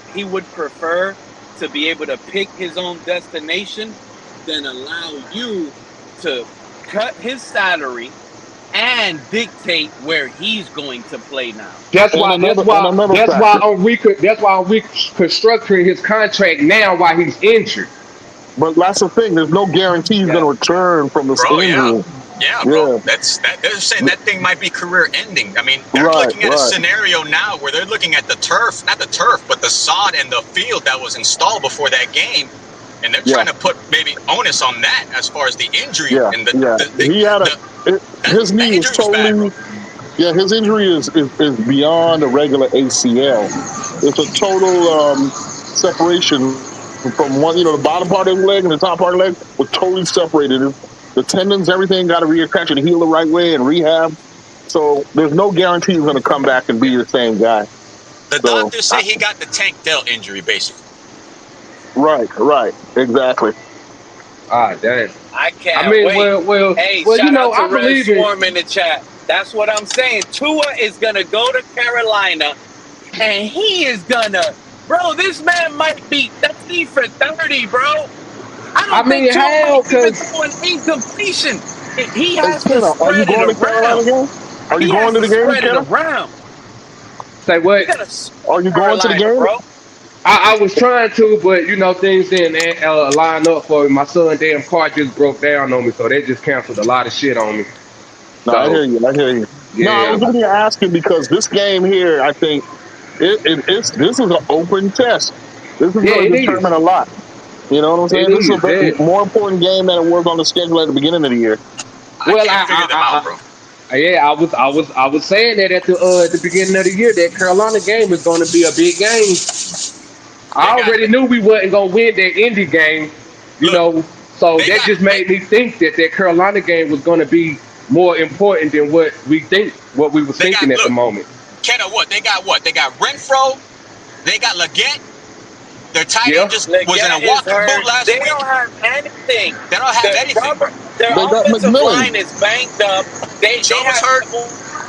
he would prefer to be able to pick his own destination than allow you to cut his salary and dictate where he's going to play now. That's And why. That's another and why. another That's why factor. I'm reconstructing his contract now while he's injured. But that's the thing. There's no guarantee he's going Yeah. to return from this Bro, yeah. injury. Yeah, bro. Yeah. They're saying that thing might be career ending. I mean, they're Right. looking at a scenario now where they're looking at the turf, not the turf, but the sod and the field that was installed before that game. And they're trying to put maybe onus on that as far as the injury. Yeah. And He had his knee is totally. Yeah, his injury is beyond a regular ACL. It's a total separation from one, the bottom part of his leg and the top part of the leg was totally separated. The tendons, everything got to reattach and heal the right way and rehab. So there's no guarantee he's going to come back and be the same guy. The doctors say he got the Tank Dell injury, basically. Right, exactly. Ah, damn. I can't I mean, wait. well, Hey, well, shout out to I Red believe it. Swarm in the chat. That's what I'm saying. Tua is gonna go to Carolina, and he is gonna, bro. This man might be 30 for 30, bro. I mean, think Tua how? might even 'Cause throw an incompletion. He Hey, has to Kenna, are you spread it going to Carolina around. game? Are you He going has to the game, spread it Kenna? around. say what? He's gonna Are you going to the Carolina, game? bro. I was trying to, but things didn't line up for me. My son damn car just broke down on me, so they just canceled a lot of shit on me. No, I So hear you. No, I yeah, was going to ask you because this game here, I think this is an open test. This is yeah, going it to is. determine a lot. You know what I'm saying? It This is is. a Yeah. more important game than it was on the schedule at the beginning of the year. Well, I can't figure them out, bro. yeah, I was saying that at the beginning of the year that Carolina game is going to be a big game. I already knew we wasn't going to win that Indy game, Look, so they that got just made me think that Carolina game was going to be more important than what we was thinking at the moment. Kenna, They got what? They got Renfro. They got Leggett. Their tight Yeah. end just was in a Leggett is walking boot hurt. last They week. don't have anything. They don't have anything, bro. Their They got offensive McMillan. line is banged up. They Joe was have hurt.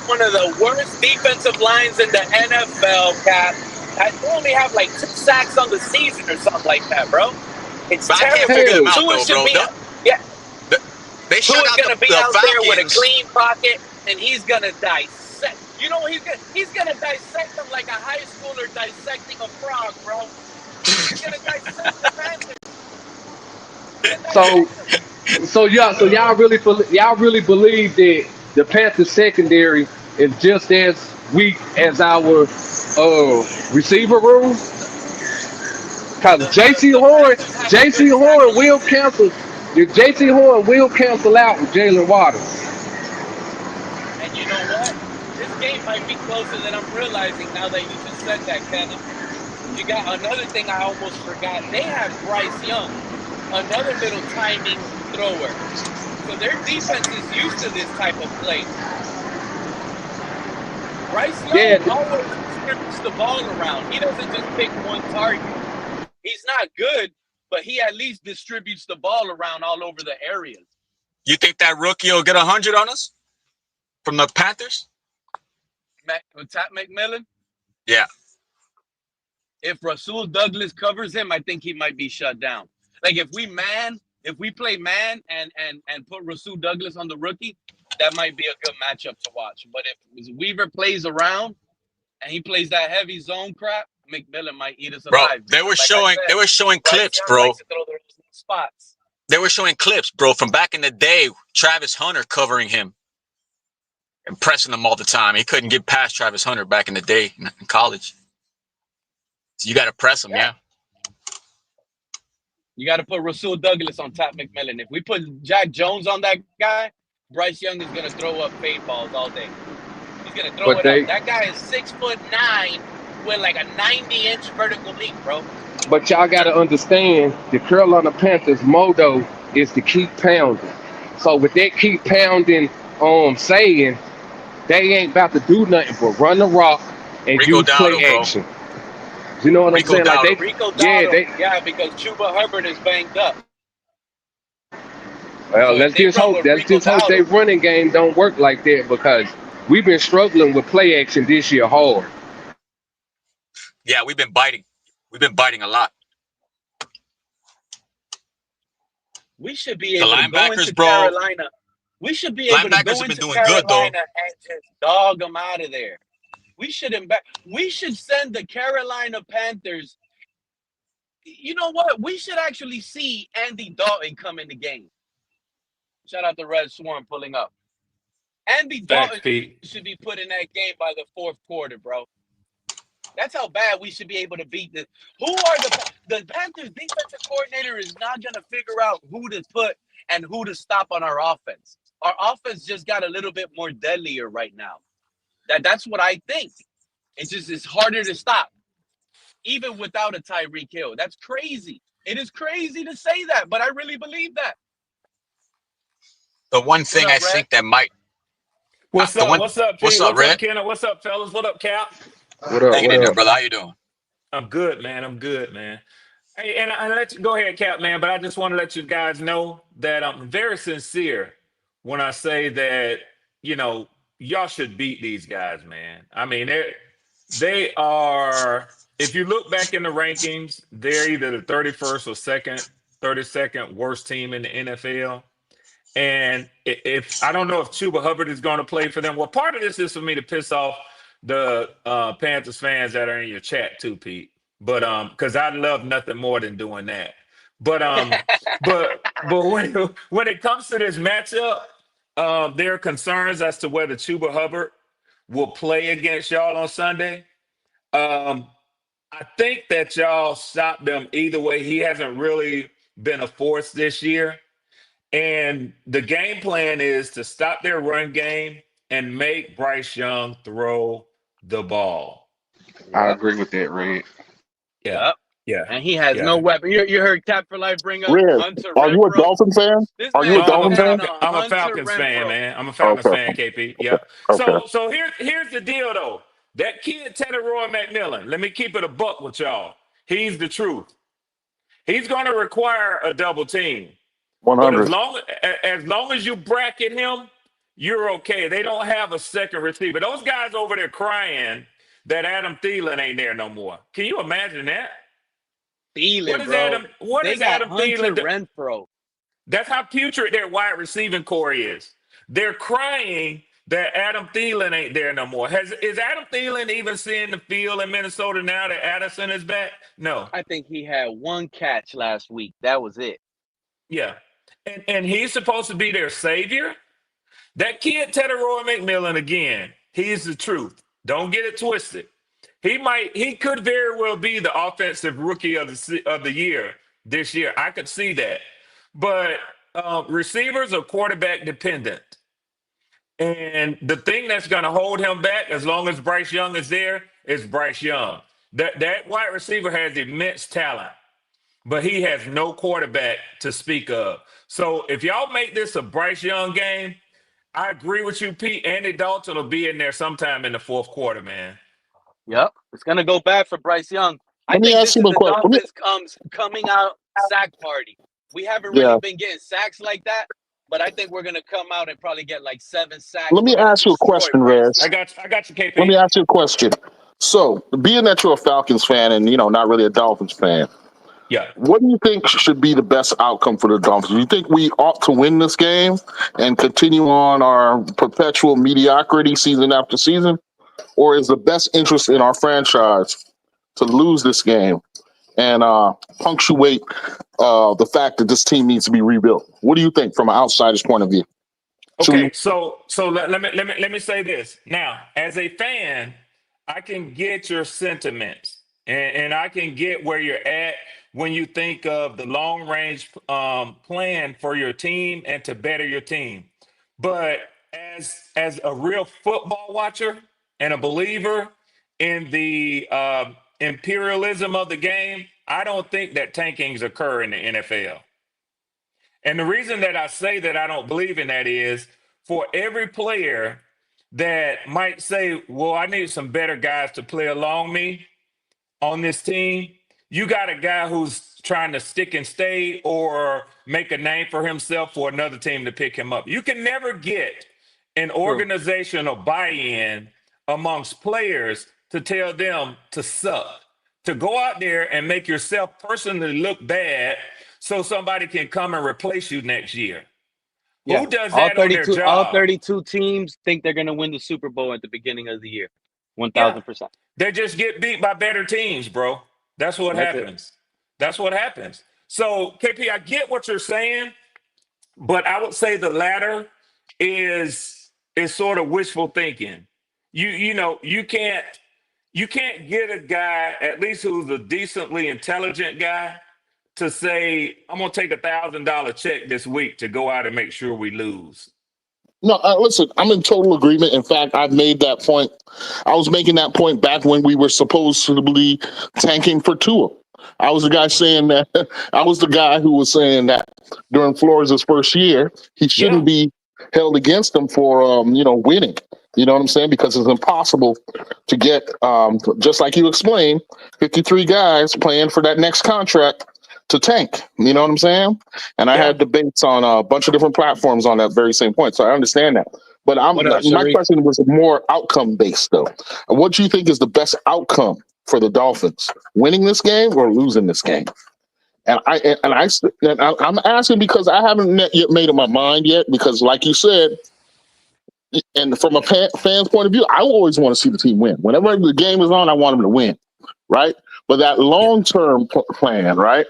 one of the worst defensive lines in the NFL, Cap. I only have like 2 sacks on the season or something like that, bro. It's But I can't terrible. figure them out, Tua though, should bro. be They shut Tua's out gonna be the out there with a Falcons. clean pocket, and he's gonna dissect. You know he's gonna dissect them like a high schooler dissecting a frog, bro. He's gonna dissect the Panthers. So y'all really believe that the Panthers secondary is just as weak as our receiver room? Because JC Horn will cancel. JC Horn will cancel out Jalen Waters. And you know what? This game might be closer than I'm realizing now that you just said that, Kevin. You got another thing I almost forgot. They have Bryce Young, another little timing thrower. So their defense is used to this type of play. Bryce Young always distributes the ball around. He doesn't just pick one target. He's not good, but he at least distributes the ball around all over the areas. You think that rookie will get 100 on us from the Panthers? Tap McMillan? Yeah. If Rasul Douglas covers him, I think he might be shut down. Like if we play man and put Rasul Douglas on the rookie, that might be a good matchup to watch. But if Weaver plays around and he plays that heavy zone crap, McMillan might eat us alive. Bro, they were showing clips, bro. Spots. They were showing clips, bro, from back in the day. Travis Hunter covering him and pressing him all the time. He couldn't get past Travis Hunter back in the day in college. So you got to press him, yeah. You got to put Rasul Douglas on top McMillan. If we put Jack Jones on that guy, Bryce Young is going to throw up fade balls all day. He's going to throw it up. That guy is 6'9" with like a 90-inch vertical leap, bro. But y'all got to understand, the Carolina Panthers' motto is to keep pounding. So with that keep pounding saying, they ain't about to do nothing but run the rock and use play action. You know what I'm saying? Like because Chuba Hubbard is banged up. Well, let's just hope their running game don't work like that because we've been struggling with play action this year hard. Yeah, we've been biting. We've been biting a lot. We should be The able to go linebackers, into bro. Carolina. We should be able to Linebackers go have been into doing good though. Carolina and just dog them out of there. We should send the Carolina Panthers. You know what? We should actually see Andy Dalton come in the game. Shout out to Red Swarm pulling up. Andy Thanks, Dalton Pete. should be put in that game by the fourth quarter, bro. That's how bad we should be able to beat this. Who are the Panthers defensive coordinator is not going to figure out who to put and who to stop on our offense. Our offense just got a little bit more deadlier right now. That's what I think. It's harder to stop, even without a Tyreek Hill. That's crazy. It is crazy to say that, but I really believe that. The one thing What I up, Red? think that might. What's up? What's up, Pete? What's up, Red? Kenneth? What's up, fellas? What up, Cap? What up? Hanging What in there, up? brother. How you doing? I'm good, man. I'm good, man. Hey, and I let you go ahead, Cap, man. But I just want to let you guys know that I'm very sincere when I say that, you know, y'all should beat these guys, man. I mean, they are. If you look back in the rankings, they're either the 31st or 32nd worst team in the NFL. And if I don't know if Chuba Hubbard is going to play for them, well, part of this is for me to piss off the Panthers fans that are in your chat too, Pete. But because I love nothing more than doing that. But but when it comes to this matchup, there are concerns as to whether Chuba Hubbard will play against y'all on Sunday. I think that y'all stopped him either way. He hasn't really been a force this year. And the game plan is to stop their run game and make Bryce Young throw the ball. I agree with that, Red. Yeah. Yep. Yeah. And he has Yeah. no weapon. You heard Cap for Life bring up Red, Hunter are you a Renfro. Dolphin fan? This Are you man a Dolphin fan? I'm a Hunter Falcons fan, Renfro. man. I'm a Falcons fan, KP. Yeah. Okay. So here's the deal, though. That kid, Roy McMillan, let me keep it a buck with y'all. He's the truth. He's going to require a double team. But 100. as long as you bracket him, you're okay. They don't have a second receiver. Those guys over there crying that Adam Thielen ain't there no more. Can you imagine that? Thielen, What they is got Adam Hunter Thielen? Renfro. That's how putrid their wide receiving core is. They're crying that Adam Thielen ain't there no more. Is Adam Thielen even seeing the field in Minnesota now that Addison is back? No. I think he had one catch last week. That was it. Yeah. And he's supposed to be their savior. That kid, Roy McMillan, again, he's the truth. Don't get it twisted. He could very well be the offensive rookie of the year this year. I could see that. But receivers are quarterback dependent. And the thing that's going to hold him back, as long as Bryce Young is there, is Bryce Young. That wide receiver has immense talent, but he has no quarterback to speak of. So if y'all make this a Bryce Young game, I agree with you, Pete. Andy Dalton will be in there sometime in the fourth quarter, man. Yep. It's going to go bad for Bryce Young. I Let me think ask this is you a the question. Dolphins coming out sack party. We haven't really been getting sacks like that, but I think we're going to come out and probably get like 7 sacks. Let me ask you a question, Rez. I got you, KP. Let me ask you a question. So, being that you're a Falcons fan and, not really a Dolphins fan, yeah, what do you think should be the best outcome for the Dolphins? Do you think we ought to win this game and continue on our perpetual mediocrity season after season? Or is the best interest in our franchise to lose this game and punctuate the fact that this team needs to be rebuilt? What do you think from an outsider's point of view? Okay, so let me say this. Now, as a fan, I can get your sentiments and I can get where you're at when you think of the long range plan for your team and to better your team. But as a real football watcher and a believer in the imperialism of the game, I don't think that tankings occur in the NFL. And the reason that I say that I don't believe in that is for every player that might say, well, I need some better guys to play along me on this team, you got a guy who's trying to stick and stay or make a name for himself for another team to pick him up. You can never get an organizational buy-in amongst players to tell them to suck, to go out there and make yourself personally look bad so somebody can come and replace you next year. Yeah. Who does All that on their 32, all job? 32 teams think they're going to win the Super Bowl at the beginning of the year. Yeah. 1,000%. They just get beat by better teams, bro. That's what That's it. happens. That's what happens. So, KP, I get what you're saying, but I would say the latter is sort of wishful thinking. You can't get a guy, at least who's a decently intelligent guy, to say, I'm gonna take $1,000 check this week to go out and make sure we lose. No, listen, I'm in total agreement. In fact, I've made that point. I was making that point back when we were supposedly tanking for Tua. I was the guy saying that. I was the guy who was saying that during Flores' first year, he shouldn't Yeah. be held against him for, winning. You know what I'm saying? Because it's impossible to get, just like you explained, 53 guys playing for that next contract to tank. You know what I'm saying? And I Yeah. had debates on a bunch of different platforms on that very same point. So I understand that. But What up, my Sharif? question was more outcome based, though. What do you think is the best outcome for the Dolphins? Winning this game or losing this game? And I'm asking because I haven't yet made up my mind yet. Because, like you said, and from a fan's point of view, I always want to see the team win. Whenever the game is on, I want them to win, right? But that long term plan, right?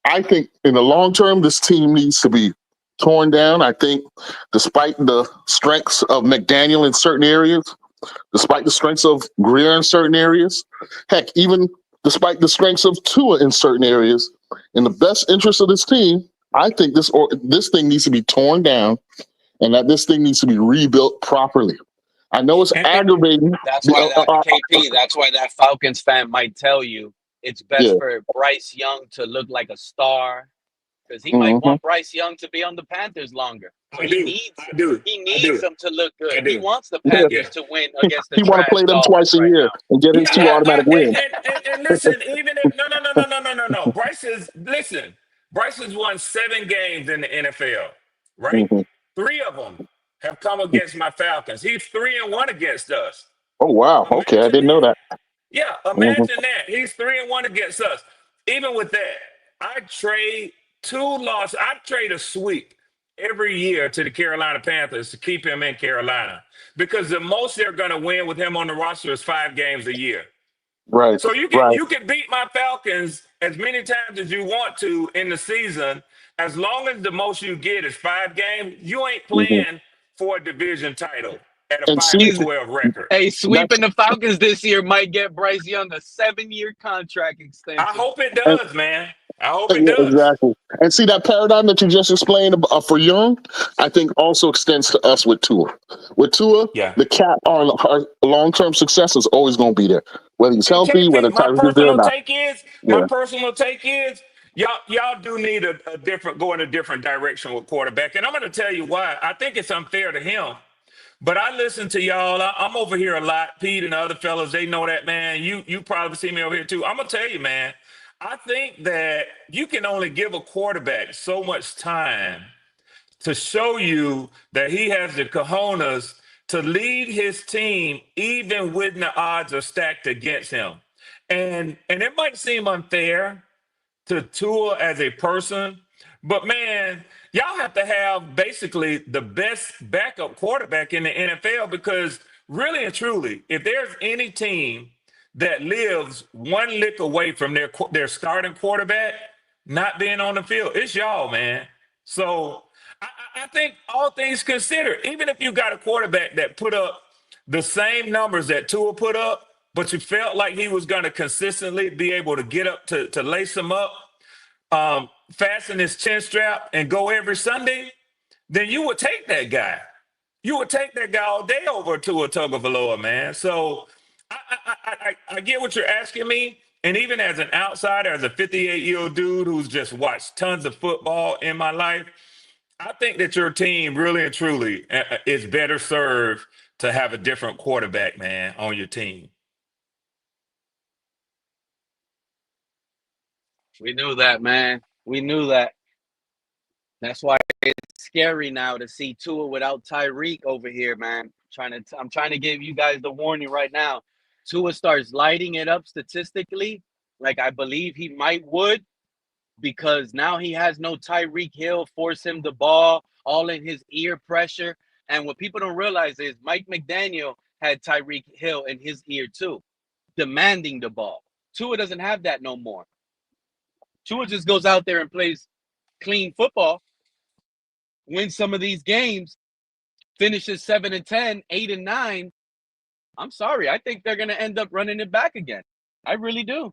I think in the long term, this team needs to be torn down. I think, despite the strengths of McDaniel in certain areas, despite the strengths of Greer in certain areas, heck, even despite the strengths of Tua in certain areas, in the best interest of this team, I think this thing needs to be torn down, and that this thing needs to be rebuilt properly. I know it's And aggravating. That's why that KP, that's why that Falcons fan might tell you it's Yeah. best for Bryce Young to look like a star because he might Mm-hmm. want Bryce Young to be on the Panthers longer. So I do. I do. he I needs do. them to look I good. He do. wants the Yeah. Yeah. Panthers to win against the He want to trash play them twice Dolphins a right year now. and get his Yeah, two automatic wins. and listen, even if no. Bryce has won 7 games in the NFL, right? Mm-hmm. 3 of them have come against my Falcons. He's 3-1 against us. Oh wow! Okay, I Imagine didn't know that. that. Yeah, Mm-hmm. imagine that. He's 3-1 against us. Even with that, I'd trade 2 losses. I'd trade a sweep every year to the Carolina Panthers to keep him in Carolina because the most they're going to win with him on the roster is 5 games a year. Right, So you right. can beat my Falcons as many times as you want to in the season, as long as the most you get is 5 games. You ain't Mm-hmm. playing for a division title at a And see, 5-12 record. Hey, that's sweeping the Falcons this year might get Bryce Young a 7-year contract I extension. hope it and, does, man. I hope it yeah, does. exactly. And see that paradigm that you just explained for Young, I think also extends to us with Tua. With Tua, Yeah. the cap our long term success is always going to be there, whether he's And healthy, whether KP, Tyreek is there or not. my Yeah. personal take is y'all do need go in a different direction with quarterback. And I'm gonna tell you why. I think it's unfair to him. But I listen to y'all. I'm over here a lot. Pete and the other fellas, they know that, man. You probably see me over here too. I'm gonna tell you, man. I think that you can only give a quarterback so much time to show you that he has the cojones to lead his team even when the odds are stacked against him. And it might seem unfair to Tua as a person, but man, y'all have to have basically the best backup quarterback in the NFL because really and truly, if there's any team that lives one lick away from their starting quarterback not being on the field, it's y'all, man. So I think all things considered, even if you got a quarterback that put up the same numbers that Tua put up, but you felt like he was going to consistently be able to get up to lace him up, fasten his chin strap, and go every Sunday, then you would take that guy. You would take that guy all day over to a Tagovailoa, man. So I get what you're asking me. And even as an outsider, as a 58-year-old dude who's just watched tons of football in my life, I think that your team really and truly is better served to have a different quarterback, man, on your team. We knew that, man. We knew that. That's why it's scary now to see Tua without Tyreek over here, man. I'm trying to give you guys the warning right now. Tua starts lighting it up statistically, like I believe he would, because now he has no Tyreek Hill force him the ball all in his ear pressure. And what people don't realize is Mike McDaniel had Tyreek Hill in his ear too, demanding the ball. Tua doesn't have that no more. Tua just goes out there and plays clean football, wins some of these games, finishes 7-10, 8-9. I'm sorry. I think they're going to end up running it back again. I really do.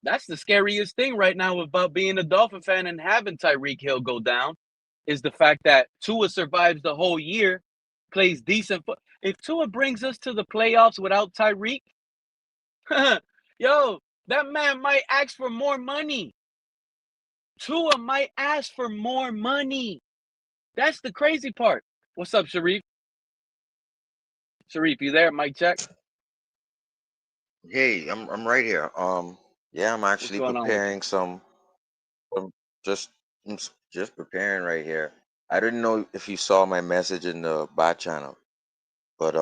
That's the scariest thing right now about being a Dolphin fan and having Tyreek Hill go down, is the fact that Tua survives the whole year, plays decent. If Tua brings us to the playoffs without Tyreek, yo, that man might ask for more money. Tua might ask for more money. That's the crazy part. What's up, Sharif? Sharif, you there? Mic check. Hey, I'm right here. Yeah, I'm What's actually going on with you? preparing some just just preparing right here. I didn't know if you saw my message in the bot channel, but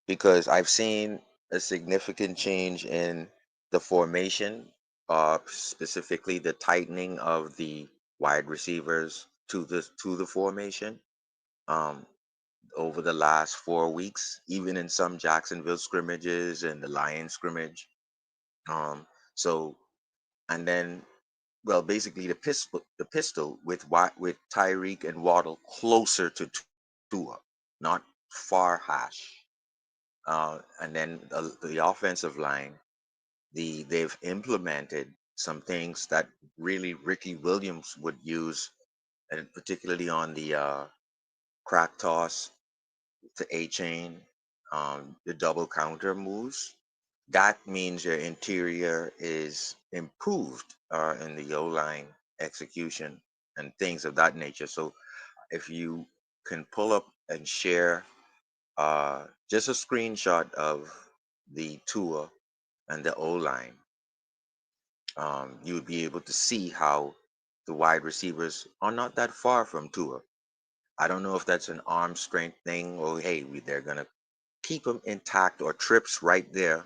because I've seen a significant change in the formation, specifically the tightening of the wide receivers to the formation, um, over the last 4 weeks, even in some Jacksonville scrimmages and the Lions scrimmage. Um, so and then, well, basically the pistol with with Tyreek and Waddle closer to Tua, not far hash. And then the offensive line, they've implemented some things that really Ricky Williams would use, and particularly on the crack toss to Achane, the double counter moves. That means your interior is improved in the O line execution and things of that nature. So if you can pull up and share just a screenshot of the Tua and the O line, you would be able to see how the wide receivers are not that far from Tua. I don't know if that's an arm strength thing or hey, they're gonna keep them intact or trips right there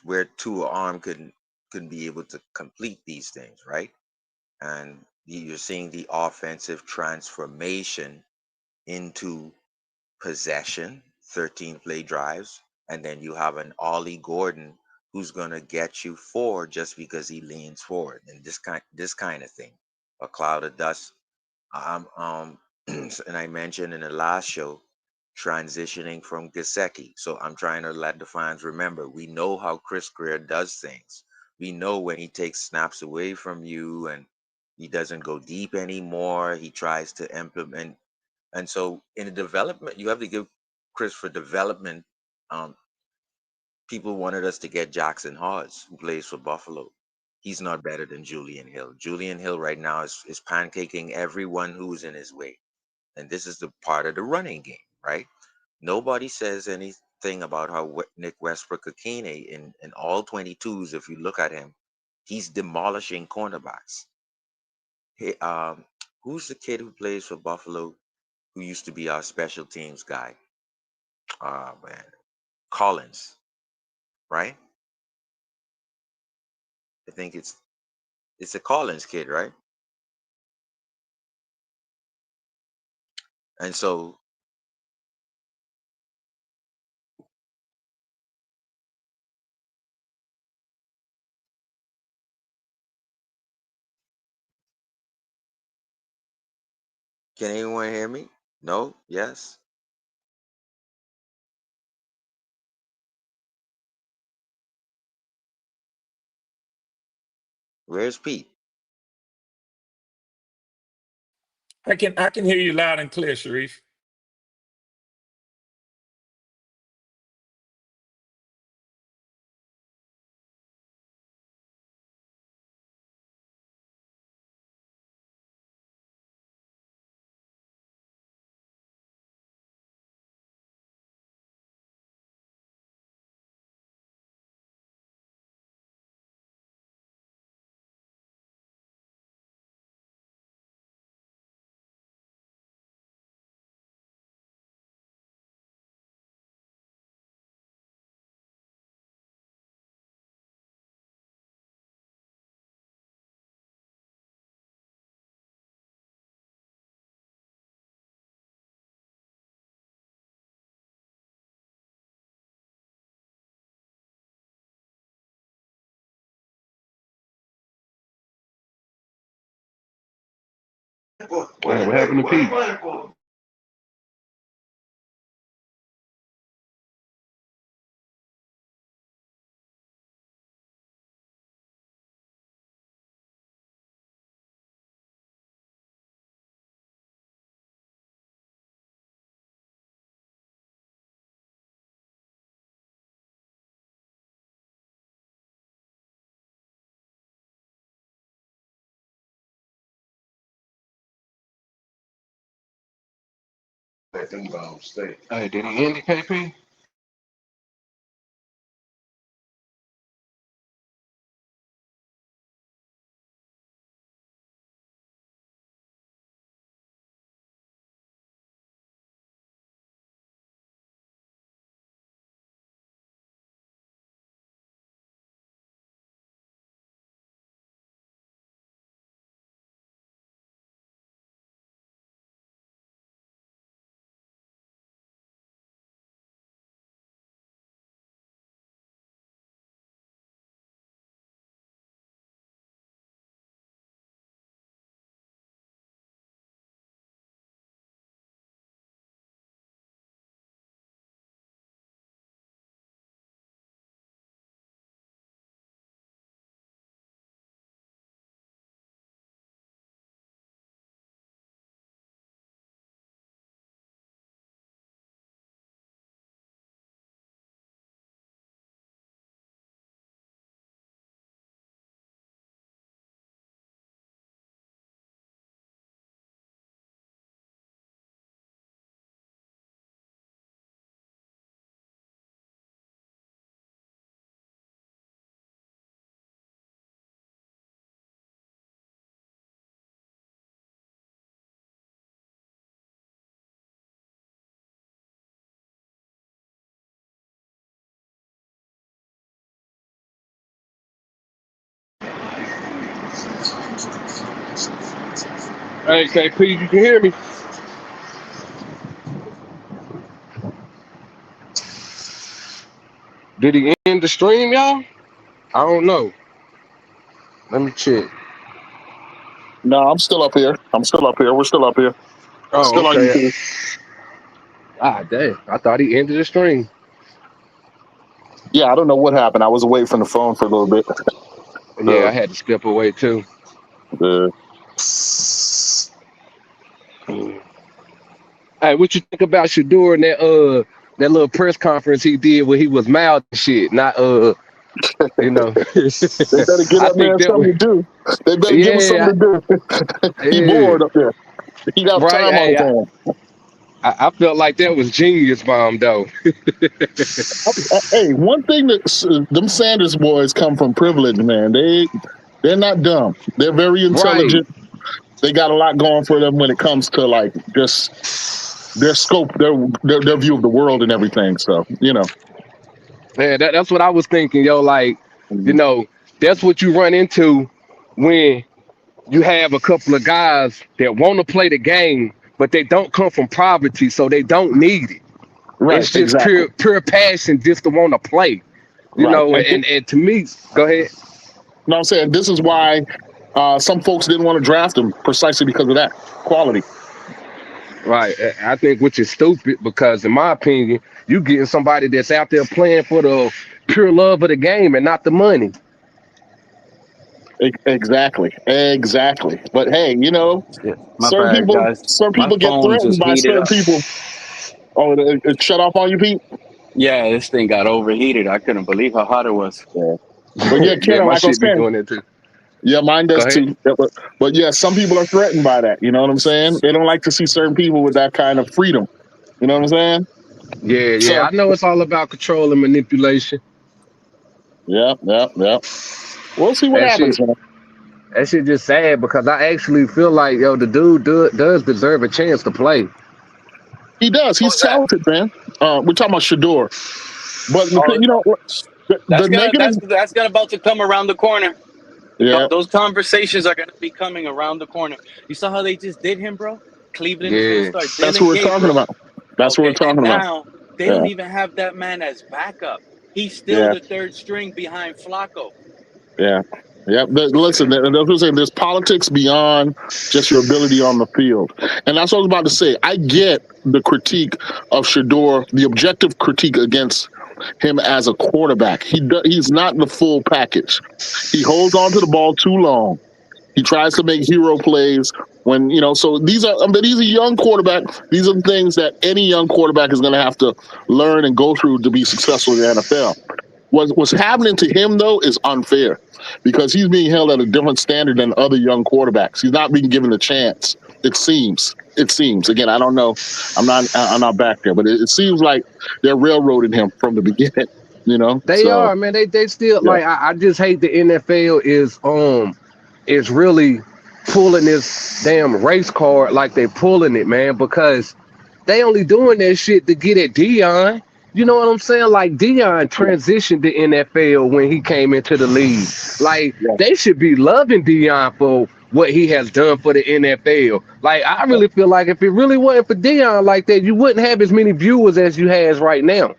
where two arm couldn't be able to complete these things, right? And you're seeing the offensive transformation into possession, 13 play drives, and then you have an Ollie Gordon who's gonna get you four just because he leans forward, and this kind of thing, a cloud of dust. And I mentioned in the last show transitioning from Gasecki. So I'm trying to let the fans remember we know how Chris Greer does things. We know when he takes snaps away from you and he doesn't go deep anymore. He tries to implement. And so in the development, you have to give Chris for development. Um, People wanted us to get Jackson Hawes, who plays for Buffalo. He's not better than Julian Hill. Julian Hill right now is pancaking everyone who's in his way. And this is the part of the running game, right? Nobody says anything about how Nick Westbrook Akine in all 22s, if you look at him, he's demolishing cornerbacks. Hey, who's the kid who plays for Buffalo who used to be our special teams guy? Man, Collins, right? I think it's a Collins kid, right? And so, can anyone hear me? No? Yes? Where's Pete? I can hear you loud and clear, Sharif. What happened to Pete? Hey, did he end it, KP? Hey, KP, you can hear me? Did he end the stream, y'all? I don't know. Let me check. No, I'm still up here. I'm still up here. We're still up here. Oh, Still on okay. YouTube. Ah, damn. I thought he ended the stream. Yeah, I don't know what happened. I was away from the phone for a little bit. Yeah, I had to step away too. Uh, Hey, what you think about Shador and that little press conference he did where he was mouthing shit, not you know. they better get I that think man that was something to do. They better give him yeah, something to do. He yeah, bored up there. He got right. time on Hey, his hands. I felt like that was genius bomb though. Hey, one thing that them Sanders boys come from privilege, man. They're not dumb. They're very Right. intelligent. They got a lot going for them when it comes to like just their scope, their view of the world and everything. So Yeah, that's what I was thinking, yo. Like, you Mhm. know, that's what you run into when you have a couple of guys that want to play the game, but they don't come from poverty, so they don't need it. Right, It's just exactly, pure passion just to want to play, you right. know. And to me, go ahead. No, I'm saying this is why some folks didn't want to draft him precisely because of that quality. Right. I think which is stupid because, in my opinion, you getting somebody that's out there playing for the pure love of the game and not the money. Exactly, exactly. But hey, Yeah, my bad, guys. certain My people get phone threatened just by heated certain up. people. Oh, it shut off on you, Pete. Yeah, this thing got overheated. I couldn't believe how hot it was. Yeah. But yeah, Yeah, Kenna, my like I was shit be saying, doing that too. yeah, mine Go does ahead. too. Yeah, but yeah, some people are threatened by that. You know what I'm saying? They don't like to see certain people with that kind of freedom. You know what I'm saying? Yeah, yeah. So I know it's all about control and manipulation. yeah. We'll see what That shit, happens, man. that shit just sad because I actually feel like yo, the dude does deserve a chance to play. He does. He's Who's that? talented, man. We're talking about Shador, but Oh, the negative. that's gonna about to come around the corner. Yeah, Those conversations are gonna be coming around the corner. You saw how they just did him, bro? Cleveland is gonna Yeah, start that's what Dylan we're talking Gabriel. about. That's what we're Okay, and talking about. now they Yeah, don't even have that man as backup. He's still yeah, the third string behind Flacco. yeah, Yeah, listen, that's what I'm saying. There's politics beyond just your ability on the field, and that's what I was about to say. I get the critique of Shador, the objective critique against him as a quarterback. He's not the full package. He holds on to the ball too long. He tries to make hero plays when So these are young quarterbacks. These are the things that any young quarterback is going to have to learn and go through to be successful in the NFL. What's happening to him though is unfair because he's being held at a different standard than other young quarterbacks. He's not being given a chance. It seems. Again, I don't know. I'm not back there, but it seems like they're railroading him from the beginning. They are, man. They still yeah. like. I just hate the NFL is really pulling this damn race card like they pulling it, man, because they only doing that shit to get at Dion. You know what I'm saying? Like Dion transitioned to NFL when he came into the league. Like Yeah. they should be loving Dion for what he has done for the NFL. Like I really feel like if it really wasn't for Dion like that, you wouldn't have as many viewers as you has right now.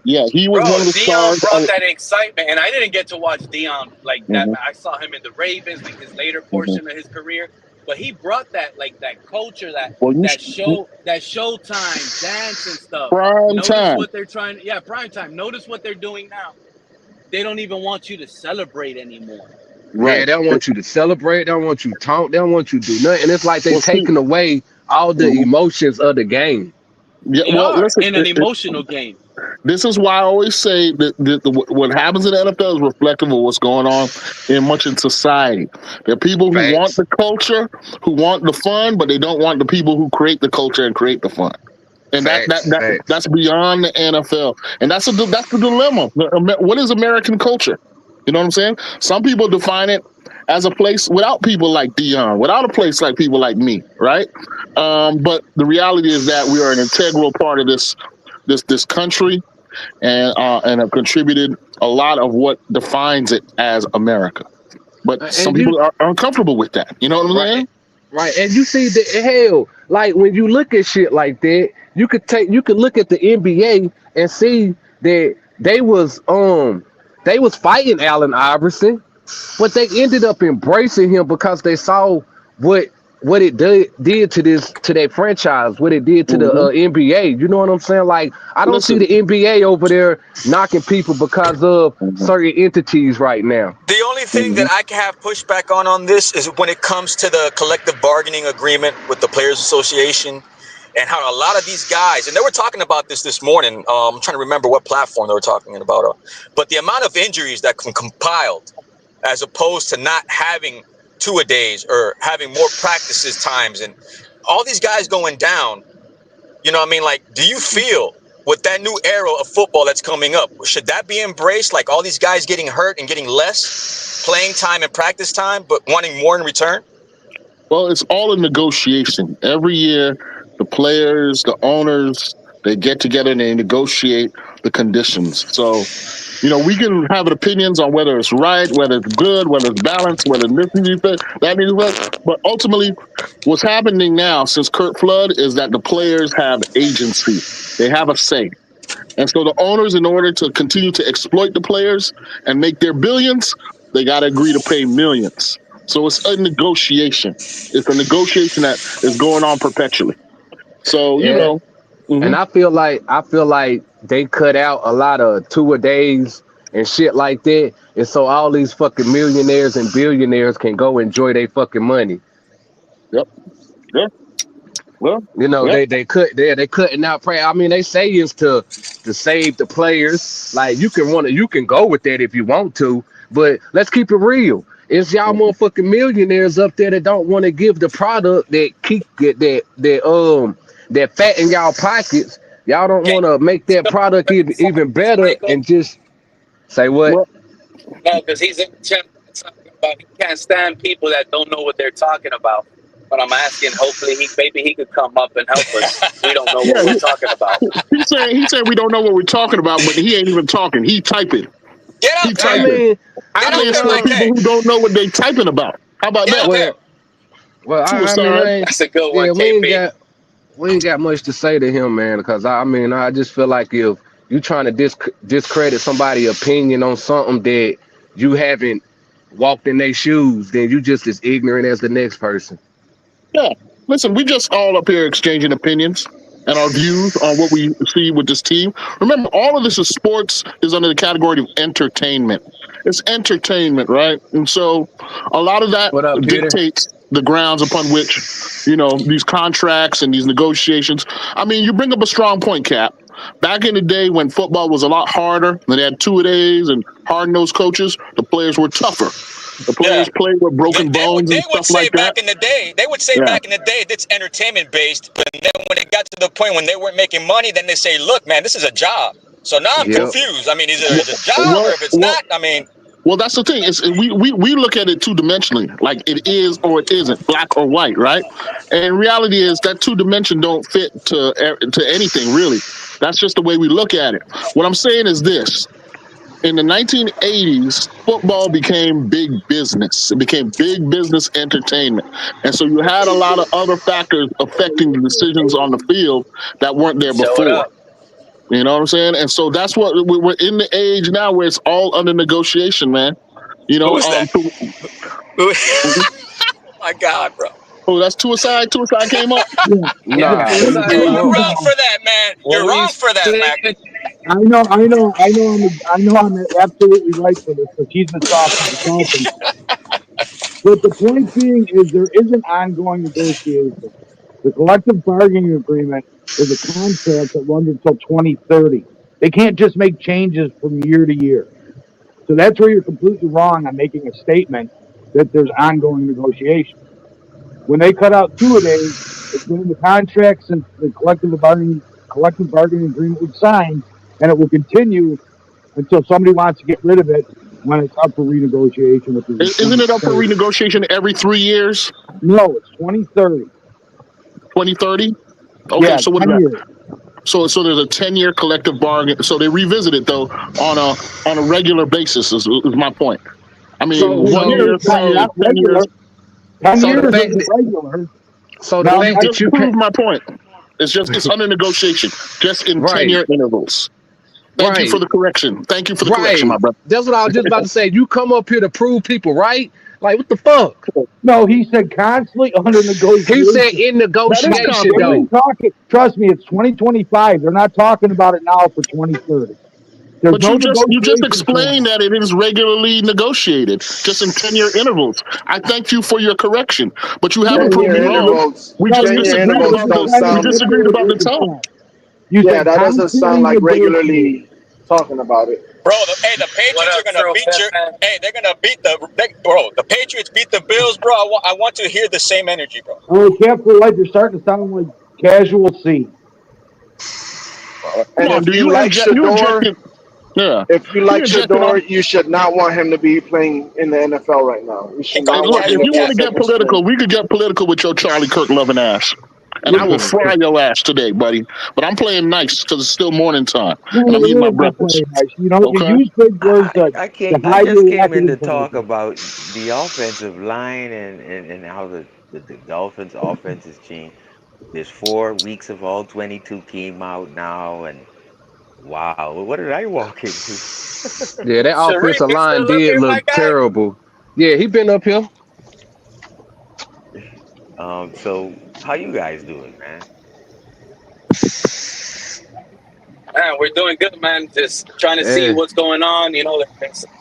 Yeah, he was Bro, one of the Dion stars. brought that excitement, and I didn't get to watch Dion like that. Mhm. I saw him in the Ravens, like his later portion of his career. But he brought that culture, Well, that showtime dance and stuff. prime Notice time. what they're trying. Yeah, prime time. Notice what they're doing now. They don't even want you to celebrate anymore. Yeah, Right. they don't want you to celebrate. They don't want you to talk. They don't want you to do nothing. It's like they Well, see- taking away all the Mhm. emotions of the game. Yeah, They well, are listen, in an emotional game. this is why I always say that what happens in the NFL is reflective of what's going on in society. There are people who want Facts. the culture, who want the fun, but they don't want the people who create the culture and create the fun. And Facts. that's beyond the NFL, and that's the dilemma. What is American culture? You know what I'm saying? Some people define it as a place without people like Dion, without a place like people like me, right? But the reality is that we are an integral part of this country, and have contributed a lot of what defines it as America. But some And you people are uncomfortable with that. You know what I'm right, saying? right. And you see the hell, like when you look at shit like that, you could look at the NBA and see that they was fighting Allen Iverson, but they ended up embracing him because they saw what it did to their franchise, what it did to the Mhm. NBA. You know what I'm saying? Like I don't see Listen. the NBA over there knocking people because of Mhm. certain entities right now. The only thing Mhm. that I can have pushback on this is when it comes to the collective bargaining agreement with the Players Association and how a lot of these guys, and they were talking about this morning. I'm trying to remember what platform they were talking about, but the amount of injuries that compiled as opposed to not having two-a-days or having more practices times and all these guys going down. You know what I mean? Like, do you feel with that new era of football that's coming up, should that be embraced? Like all these guys getting hurt and getting less playing time and practice time, but wanting more in return? Well, it's all a negotiation. Every year, the players, the owners, they get together and they negotiate the conditions. So, we can have opinions on whether it's right, whether it's good, whether it's balanced, whether this needs to be fixed, that needs to be fixed. But ultimately, what's happening now since Kurt Flood is that the players have agency. They have a say. And so the owners, in order to continue to exploit the players and make their billions, they got to agree to pay millions. So it's a negotiation. It's a negotiation that is going on perpetually. So, Yeah. And mhm. I feel like they cut out a lot of two-a-days and shit like that. And so all these fucking millionaires and billionaires can go enjoy their fucking money. Yep. Yeah. Well, You know, yeah. they cutting out prayer. I mean, they say it's to save the players. Like you can go with that if you want to, but let's keep it real. It's y'all motherfucking millionaires up there that don't want to give the product that keep that fat in y'all pockets. Y'all don't want to make that product even better and just say what? Well, No, because he's in the chat talking about he can't stand people that don't know what they're talking about. But I'm asking, hopefully, maybe he could come up and help us. We don't know what we're talking about. he said we don't know what we're talking about, but he ain't even talking. He typing. Get He up I there. typing. mean, I I Get up can't there, don't stand Mike. know. people who don't know what they typing about. How about Get that? up there. I mean, Suicide. I ain't, That's a good yeah, one, KP. we ain't got much to say to him, man. Because I mean, I just feel like if you trying to discredit somebody's opinion on something that you haven't walked in their shoes, then you just as ignorant as the next person. Yeah. Listen, we just all up here exchanging opinions and our views on what we see with this team. Remember, all of this is sports is under the category of entertainment. It's entertainment, right? And so a lot of that What up, Peter? dictates the grounds upon which, these contracts and these negotiations. I mean, you bring up a strong point, Cap. Back in the day when football was a lot harder, and they had two-a-days and hard-nosed coaches, the players were tougher. The Yeah. players played with broken bones They and would stuff say like that. back in the day, Yeah. it's entertainment based, but then when it got to the point when they weren't making money, then they say, look, man, this is a job. So now I'm Yep. confused. I mean, either it's a job or Well, if it's not, I mean, well, that's the thing. We look at it two-dimensionally, like it is or it isn't, black or white, right? And reality is that two-dimension don't fit to anything really. That's just the way we look at it. What I'm saying is this. In the 1980s, football became big business. It became big business entertainment. And so you had a lot of other factors affecting the decisions on the field that weren't there Show it before. up. You know what I'm saying? And so that's what we're in the age now where it's all under negotiation, man. who's that? My God, bro. Oh, that's Suicide. Suicide came up. Nah, Hey, he Suicide, came you're what up. up? wrong for that, man. What You're were you wrong for that, saying? Mac. I know I'm absolutely right for this because he's the soft of the Dolphins. But the point being is there is an ongoing negotiation. The collective bargaining agreement is a contract that runs until 2030. They can't just make changes from year to year. So that's where you're completely wrong on making a statement that there's ongoing negotiation. When they cut out two-a-days, it's been in the contract since the collective bargaining agreement was signed, and it will continue until somebody wants to get rid of it when it's up for renegotiation, which is Isn't it up for 2030. renegotiation every 3 years? No, it's 2030. 2030? Okay, Yeah, so what is 10 that? years. So there's a 10-year collective bargain. So they revisit it though on a regular basis is my point. I mean, So 1 so year, Not 3 years, not 10 regular. years. 10 so the years fact isn't that regular. so the Now, fact that Just you prove can my point. It's under negotiation, just in right, 10-year intervals. Thank you for right, the correction. Thank you for the correction, right. my brother. That's what I was just about to say. You come up here to prove people right? Like what the fuck? no, he said constantly under He said negotiation. in That is Now, negotiation they've confident. been though. talking. Trust me, it's 2025. They're not talking about it now for 2030. There's But no you just negotiations going explained on. that it is regularly negotiated, just in 10-year intervals. I thank you for your correction, but you haven't proved 10 me 10-year years. wrong. intervals. We No, just you 10-year disagreed intervals about don't the we sound. disagreed about the the tone. fact. You Yeah, said that doesn't sound constantly like negotiate. regularly talking about it. Bro, the What Patriots are up, gonna Tro beat your. Fan? Hey, they're gonna beat the Patriots beat the Bills, bro. I want to hear the same energy, bro. Oh, careful, like you're starting to sound like casual C. Come And on, if dude, you like you Shador, injected, yeah, if you you like injected all. Shador, you should not want him to be playing in the NFL right now. You should Hey, not want look, him if to you be a want to get second string. political, we could get political with your Charlie Kirk loving ass, and I will Listen, fry your ass today, buddy. But I'm playing nice because it's still morning time, no, and I'm eating my you're not breakfast. playing nice. You know, you Okay. use big words I to came. I hide just your came lack of in to talk intelligence. about the offensive line and how the Dolphins offense has changed. There's 4 weeks of all 22 came out now, and wow, what did I walk into? Yeah, that Shareek, offensive you line still up did here, my look guy? terrible. Yeah, he been up here. So how you guys doing, man? Man, we're doing good, man. Just trying to see Yeah. what's going on. You know,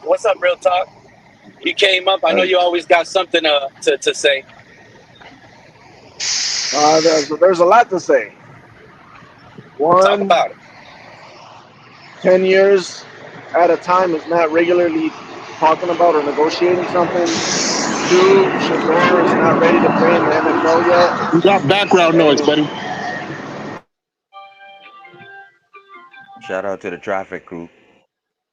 what's up, Real Talk? You came up. I know Uh, you always got something to say. There's a lot to say. Talk One, about it. 10 years at a time is not regularly talking about or negotiating something. Two, Shador is not ready to play in the NFL yet. You got background noise, And buddy. Shout out to the traffic crew,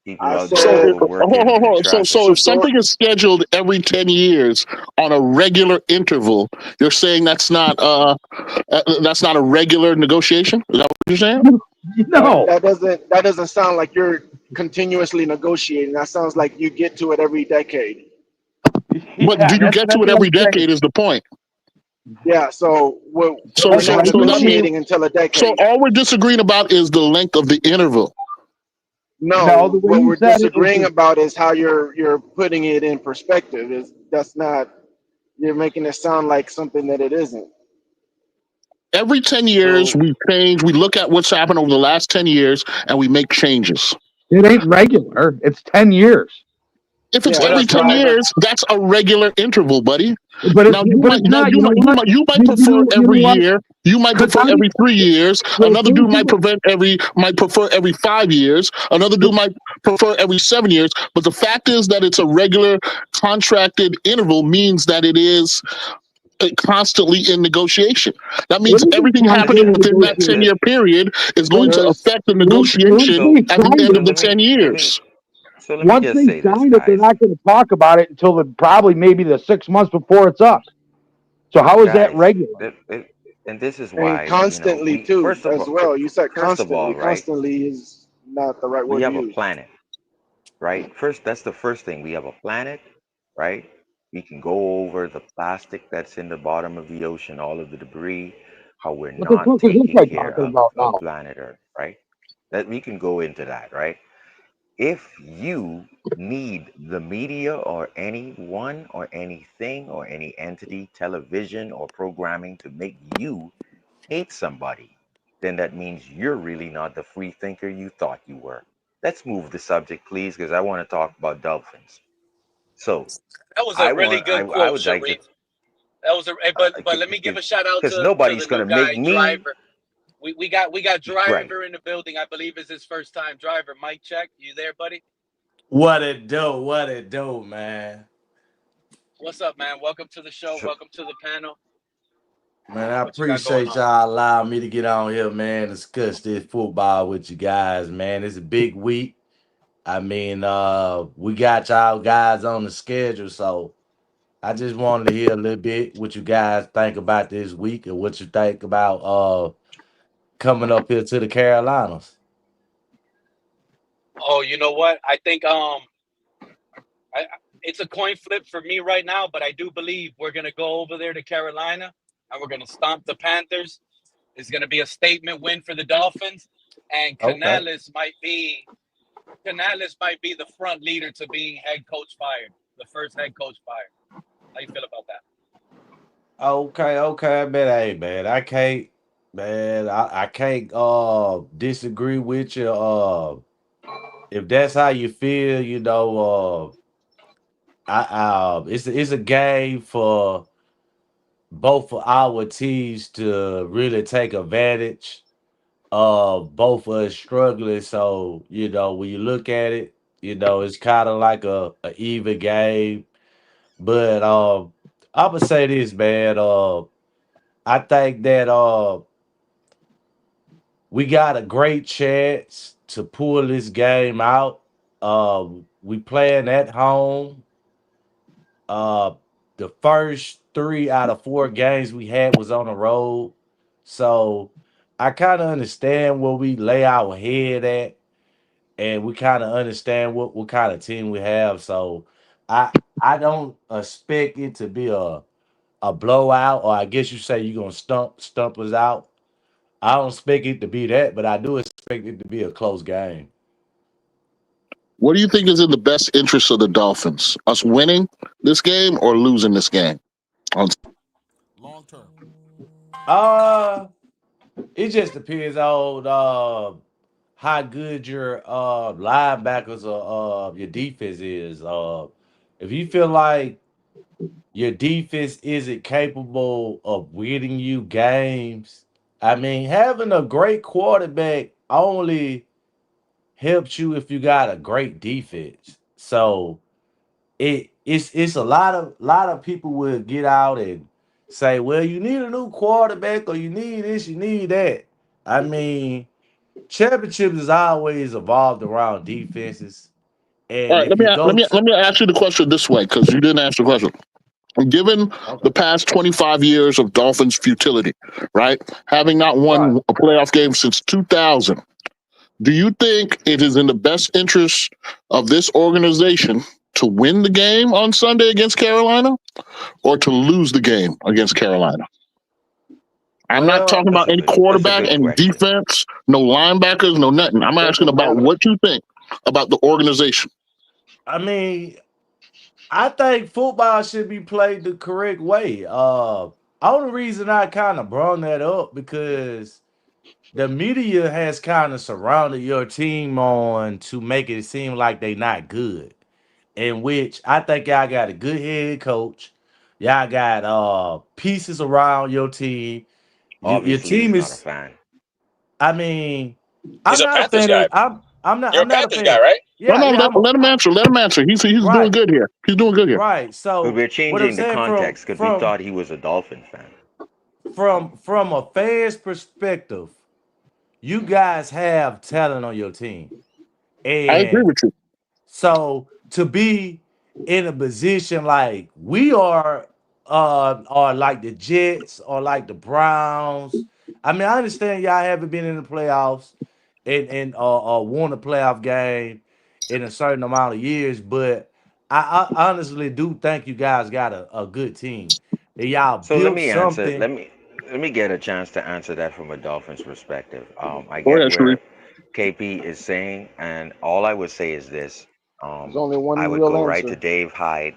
people I out So, there said who are working in traffic. so if Shador, something is scheduled every 10 years on a regular interval, you're saying that's not a regular negotiation? Is that what you're saying? No, that doesn't sound like you're continuously negotiating. That sounds like you get to it every decade. But do yeah, you get that's to it what every I'm saying. decade? Is the point? Yeah, so So we're That's so not what I so that mean. means negotiating until a so decade. all we're disagreeing about is the length of the interval. No, the No, way what you we're said it is disagreeing about is how you're putting it in perspective. Is that's not you're making it sound like something that it isn't. Every 10 years, So we change. We look at what's happened over the last 10 years and we make changes. it ain't regular. It's 10 years. If it's Yeah, What every up, that's 10 why. driver? years, that's a regular interval, buddy. But it's not. You know what? You might prefer You know every what? year. You might Because prefer how do every 3 years. well Another some dude people might prefer every 5 years. Another dude might prefer every 7 years. But the fact is that it's a regular contracted interval means that it is constantly in negotiation. That it means isn't everything happening constantly within that negotiated. 10-year period is going to There's affect the Once negotiation they so at the signed end so of it, the let me 10 let me years. so let me once just they say this, signed it, they're guys. not going to talk about it until probably maybe the 6 months before it's up. So how is that Guys, regular? and this is and why, constantly we too as well. You said first of all, constantly. right? Constantly is not the right We word to have a use. planet, right? First, that's the first thing. We have a planet, right? We can go over the plastic that's in the bottom of the ocean, all of the debris, how we're What the not fuck is this taking guy care talking about of now? planet Earth, right? That we can go into that, right? If you need the media or anyone or anything or any entity, television or programming to make you hate somebody, then that means you're really not the free thinker you thought you were. Let's move the subject, please, because I want to talk about dolphins. So That was a really good I quote, would like to, Sharif. That was but let me give a shout out because to the nobody's new gonna make guy, me driver. We got right. driver in the building. I believe is his first time. Driver, mic check. You there, buddy? What it do? What it do, man? What's up, man? Welcome to the show. So Welcome to the panel. Man, I What you got going appreciate on? y'all allowing me to get on here, man, discuss this football with you guys, man. It's a big week. I mean, we got y'all guys on the schedule, so I just wanted to hear a little bit what you guys think about this week and what you think about coming up here to the Carolinas. Oh, you know what? I think it's a coin flip for me right now, but I do believe we're gonna go over there to Carolina and we're gonna stomp the Panthers. It's gonna be a statement win for the Dolphins, and Okay. Canales might be the front leader to being head coach fired, the first head coach fired. How you feel about that? Okay, man. Hey, man, I can't disagree with you. If that's how you feel, it's a game for both of our teams to really take advantage of both of us struggling. So, when you look at it, it's kind of like a even game. But I'm gonna say this, man. I think that we got a great chance to pull this game out. We playing at home. Uh, the first 3 out of 4 games we had was on the road, so I kind of understand where we lay our head at, and we kind of understand what kind of team we have. So I I don't expect it to be a blowout, or I guess you say you're gonna stump us out. I don't expect it to be that, but I do expect it to be a close game. What do you think is in the best interest of the Dolphins? Us winning this game or losing this game? On Uh it just depends on how good your linebackers or your defense is. If you feel like your defense isn't capable of winning you games, I mean, having a great quarterback only helps you if you got a great defense. So it's a lot of people will get out and say, well, you need a new quarterback or you need this, you need that. I mean, championships is always evolved around defenses. All And right, if you go to let me ask you the question this way because you didn't ask the question. Given okay, the past 25 years of Dolphins futility, right? Having not right. won a playoff game since 2000, do you think it is in the best interest of this organization to win the game on Sunday against Carolina or to lose the game against Carolina? I'm not Well, talking about any That's a quarterback, good any question. defense, no linebackers, no nothing. I'm Doesn't asking about matter. what you think. about the organization? I mean, I think football should be played the correct way. Only reason I kind of brought that up because the media has kind of surrounded your team on to make it seem like they not good. In which I think y'all got a good head coach. Y'all got pieces around your team. Your Obviously, he's team not a is. fan. I mean, He's I'm a not a Panthers fan guy. of. I'm not. You're I'm a not a Panthers guy, fan. right? No, Yeah, no, yeah. let him answer. Let him answer. He's doing Right, good here. He's doing good here. right. But So we're what I'm changing the saying from context because we from thought he was a Dolphin fan. from a fan's perspective, you guys have talent on your team, I agree and with you. so to be in a position like we are like the Jets or like the Browns. I mean, I understand y'all haven't been in the playoffs and won a playoff game in a certain amount of years, but I honestly do think you guys got a good team. And y'all So let built me answer. something. Let me get a chance to answer that from a Dolphins perspective. I Go get ahead, Sharif. where KP is saying, and all I would say is this: There's only I one would real go right to answer. Dave Hyde.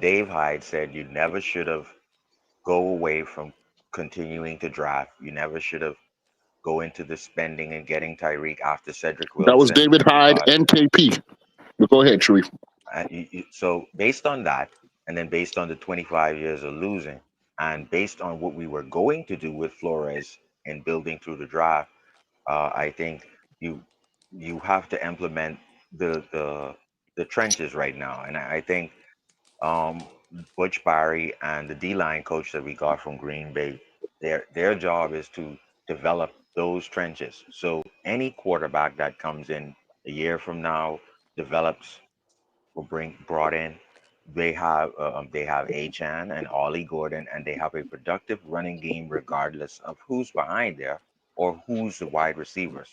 Dave Hyde said you never should have go away from continuing to draft. You never should have go into the spending and getting Tyreek after Cedric That was Wilson. David Hyde and KP. But go ahead, Sharif. So based on that, and then based on the 25 years of losing, and based on what we were going to do with Flores and building through the draft, I think you have to implement the trenches right now. And I think um, Butch Barry and the D line coach that we got from Green Bay, their job is to develop those trenches. So any quarterback that comes in a year from now develops were brought in. They have Achan and Ollie Gordon, and they have a productive running game regardless of who's behind there or who's the wide receivers.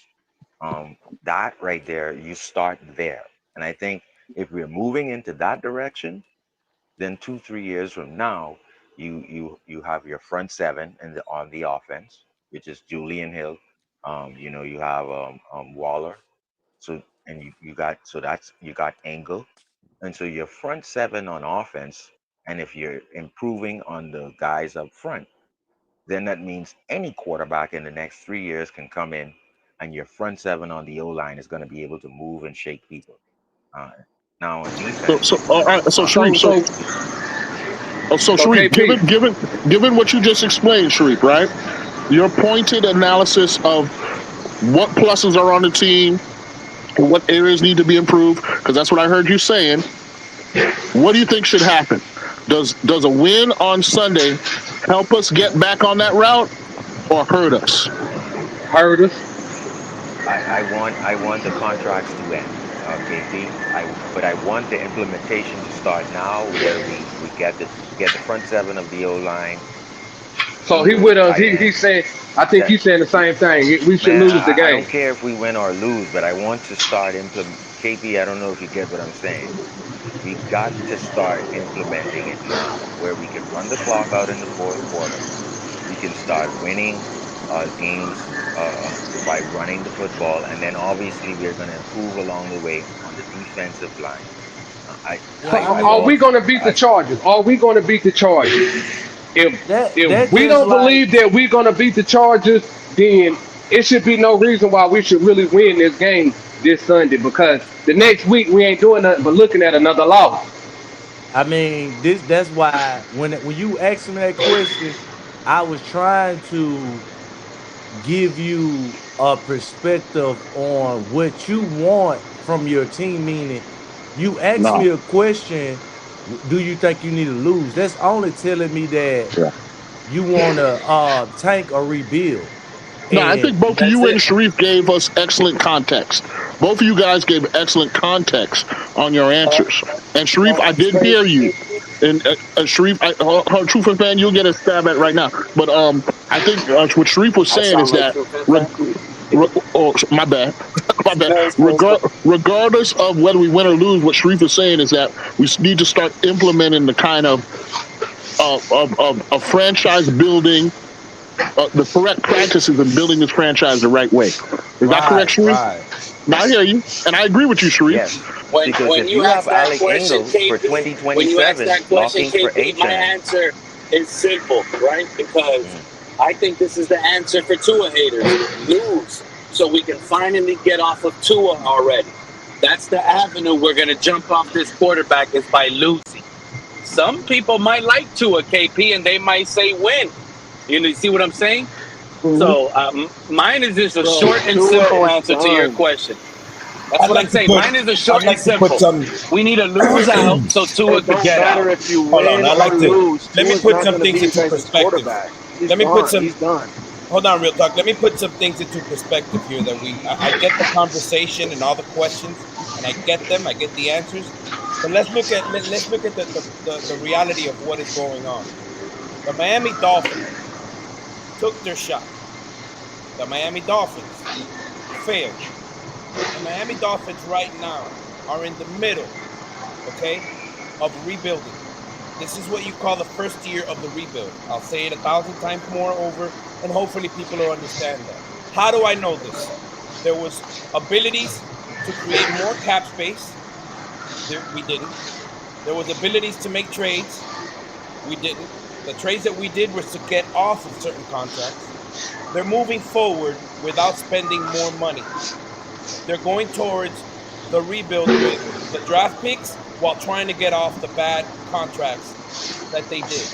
That right there, you start there, and I think if we're moving into that direction, then 2 3 years from now, you have your front seven and on the offense, which is Julian Hill. You have Waller. So and you got so that's you got Engel, and so your front seven on offense, and if you're improving on the guys up front, then that means any quarterback in the next 3 years can come in, and your front seven on the O line is going to be able to move and shake people. Uh, Now on So, defense, all right. So, uh, Sharif. So so So, so Sharif, KP. given what you just explained, Sharif, right? Your pointed analysis of what pluses are on the team, what areas need to be improved, because that's what I heard you saying. What do you think should happen? Does a win on Sunday help us get back on that route or hurt us? Heard us. I want the contracts to end, KP. But I want the implementation to start now, where we get the front seven of the O line, So he Engel, with us. tight He end. said. I think That he's saying the same thing. We should Man, lose the I game. don't care if we win or lose, but I want to start implement. KP, I don't know if you get what I'm saying. We got to start implementing it now, where we can run the clock out in the fourth quarter. We can start winning games by running the football, and then obviously we're going to improve along the way on the defensive line. Uh, I Well, I I I Are we mean lost. going to beat the I Chargers? Are we going to beat the Chargers? If that we just don't like believe that we're going to beat the Chargers, then it should be no reason why we should really win this game this Sunday, because the next week we ain't doing nothing but looking at another loss. I mean, that's why when you asked me that question, I was trying to give you a perspective on what you want from your team. Meaning, you asked No. me a question, do you think you need to lose? That's only telling me that Yeah. you want to tank or rebuild. No, I think And both that's you and it. Sharif gave us excellent context. Both of you guys gave excellent context on your answers. And Sharif, I did hear you. And Sharif, Truth and Fan, you'll get a stab at right now. But I think what Sharif was I saying sound is like that, True Fan. reg- oh, my bad, my bad. No, it's cool. Regardless of whether we win or lose, what Sharif is saying is that we need to start implementing the kind of franchise building, the correct practices in building this franchise the right way. Is that correct, Right, Sharif? right. No, I hear you, and I agree with you, Sharif. Yes, because When if you you ask have that Alec question, Ingold for KP, when you ask 2027 that question, locking for KP, my Achane, answer is simple, right? Because I think this is the answer for Tua haters. Lose, so we can finally get off of Tua already. That's the avenue we're going to jump off this quarterback is by losing. Some people might like Tua, KP, and they might say win. You see what I'm saying? So mine is just a Bro, short and Tua simple is answer to your done. question. That's I'd what I'm like to saying. put. Mine is a I'd short and like to put simple. some. We need to lose out so Tua It could don't get matter out. if you Hold on. win I'd or like to. lose. Let me Tua's put not some going to be things your into guys' perspective. quarterback. He's Let me put gone. some. He's done. Hold on, real talk. Let me put some things into perspective here. That I get the conversation and all the questions, and I get them. I get the answers. But let's look at the reality of what is going on. The Miami Dolphins took their shot. The Miami Dolphins failed. The Miami Dolphins right now are in the middle, okay, of rebuilding. This is what you call the first year of the rebuild. I'll say it 1,000 times more over, and hopefully people will understand that. How do I know this? There was abilities to create more cap space. We didn't. There was abilities to make trades. We didn't. The trades that we did was to get off of certain contracts. They're moving forward without spending more money. They're going towards the rebuild with the draft picks while trying to get off the bad contracts that they did.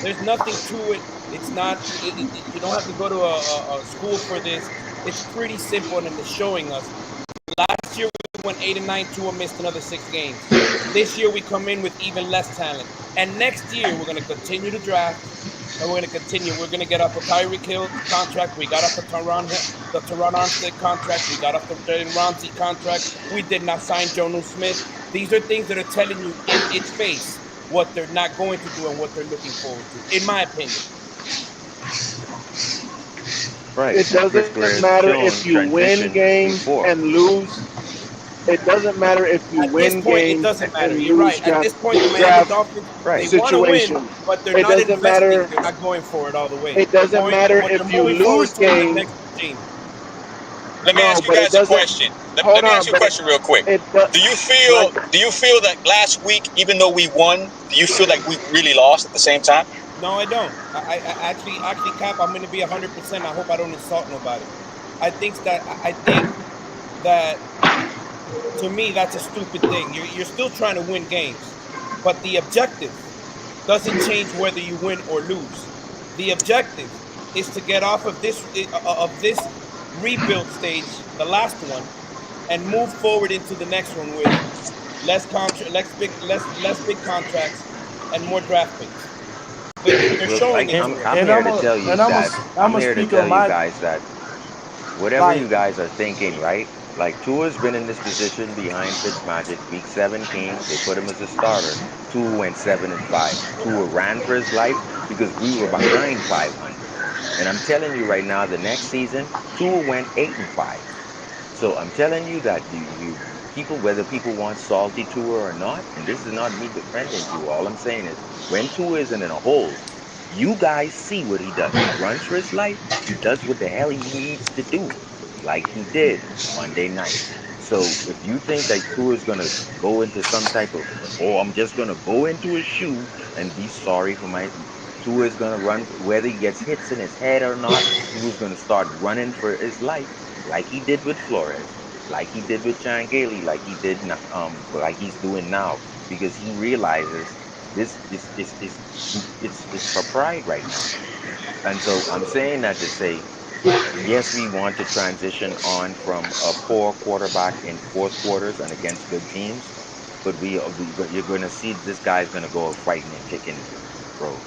There's nothing to it. It's not. You don't have to go to a school for this. It's pretty simple, and it's showing us. Last year we went 8-9. Tua missed another 6 games. This year we come in with even less talent, and next year we're going to continue to draft, and we're going to continue. We're going to get off the Tyreek Hill contract. We got off the Teron Armstead contract. We got off the Jalen Ramsey contract. We did not sign Jonnu Smith. These are things that are telling you in its face what they're not going to do and what they're looking forward to, in my opinion. right? It This doesn't player's matter shown if you win transition games before. and lose. It doesn't matter if you At this win point, it games doesn't matter. and You're lose right. At this point, the Miami draft Dolphins, they Right. want to win, situation. but they're It not doesn't investing. matter. They're not going for it all the way. It doesn't matter What they're if you moving forward lose to is the games. next regime. Let me No, ask you but it guys a doesn't. question. Let Hold me ask on, you a but question real quick. it does. Do you Like, feel that last week, even though we won, do you feel like we really lost at the same time? No, I don't. I actually, Cap, I'm going to be 100%. I hope I don't insult nobody. I think that to me, that's a stupid thing. You're still trying to win games, but the objective doesn't change whether you win or lose. The objective is to get off of this rebuild stage, the last one, and move forward into the next one with less big contracts, and more draft picks. They're Look, showing it And to I'm us. and here I'm to a tell you and I'm a that I'm I'm gonna here to speak on tell you my guys that whatever you like. guys are thinking, right? Like Tua's been in this position behind Fitzmagic. Week 7 came, they put him as a starter. Tua went 7-5. Tua ran for his life because we were behind 500. And I'm telling you right now, the next season, Tua went 8-5. So I'm telling you that people, whether people want salty Tua or not, and this is not me defending Tua. All I'm saying is when Tua isn't in a hole, you guys see what he does. He runs for his life. He does what the hell he needs to do, like he did Monday night. So if you think that Tua is gonna go into some type of, oh, I'm just gonna go into his shoe and be sorry for my, Tua is gonna run whether he gets hits in his head or not. Tua's gonna start running for his life like he did with Flores, like he did with Chan Gailey, like he's doing now, because he realizes this it's for pride right now. And so I'm saying that to say, yes, we want to transition on from a poor quarterback in fourth quarters and against good teams, but you're going to see this guy's going to go fighting and kicking, bro.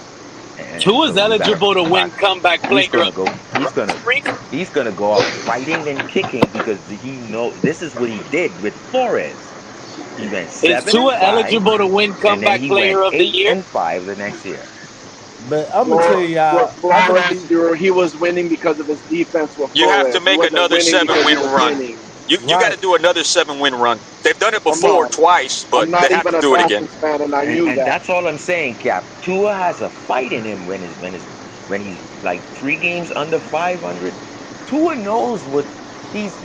And Tua's so you got to eligible to come win back. comeback He's player gonna of the go. year, right, Freak? He's gonna go out fighting and kicking because he know this is what he did with Flores. He went Is seven and Tua five, eligible to win and then comeback he went player of the eight year? and five the next year. But I'm gonna tell well, with y'all, I'm gonna Flores, be he was winning because of his defense with You have to Flores. He make wasn't another winning because he 7-win was run. winning. You got to right. do another 7-win run. They've done it Come before on. twice, but I'm they not have even to a do it again. Dolphins fan, and I And knew and that. that's all I'm saying, Cap. Tua has a fight in him when he's like 3 games under 500. Tua knows what he's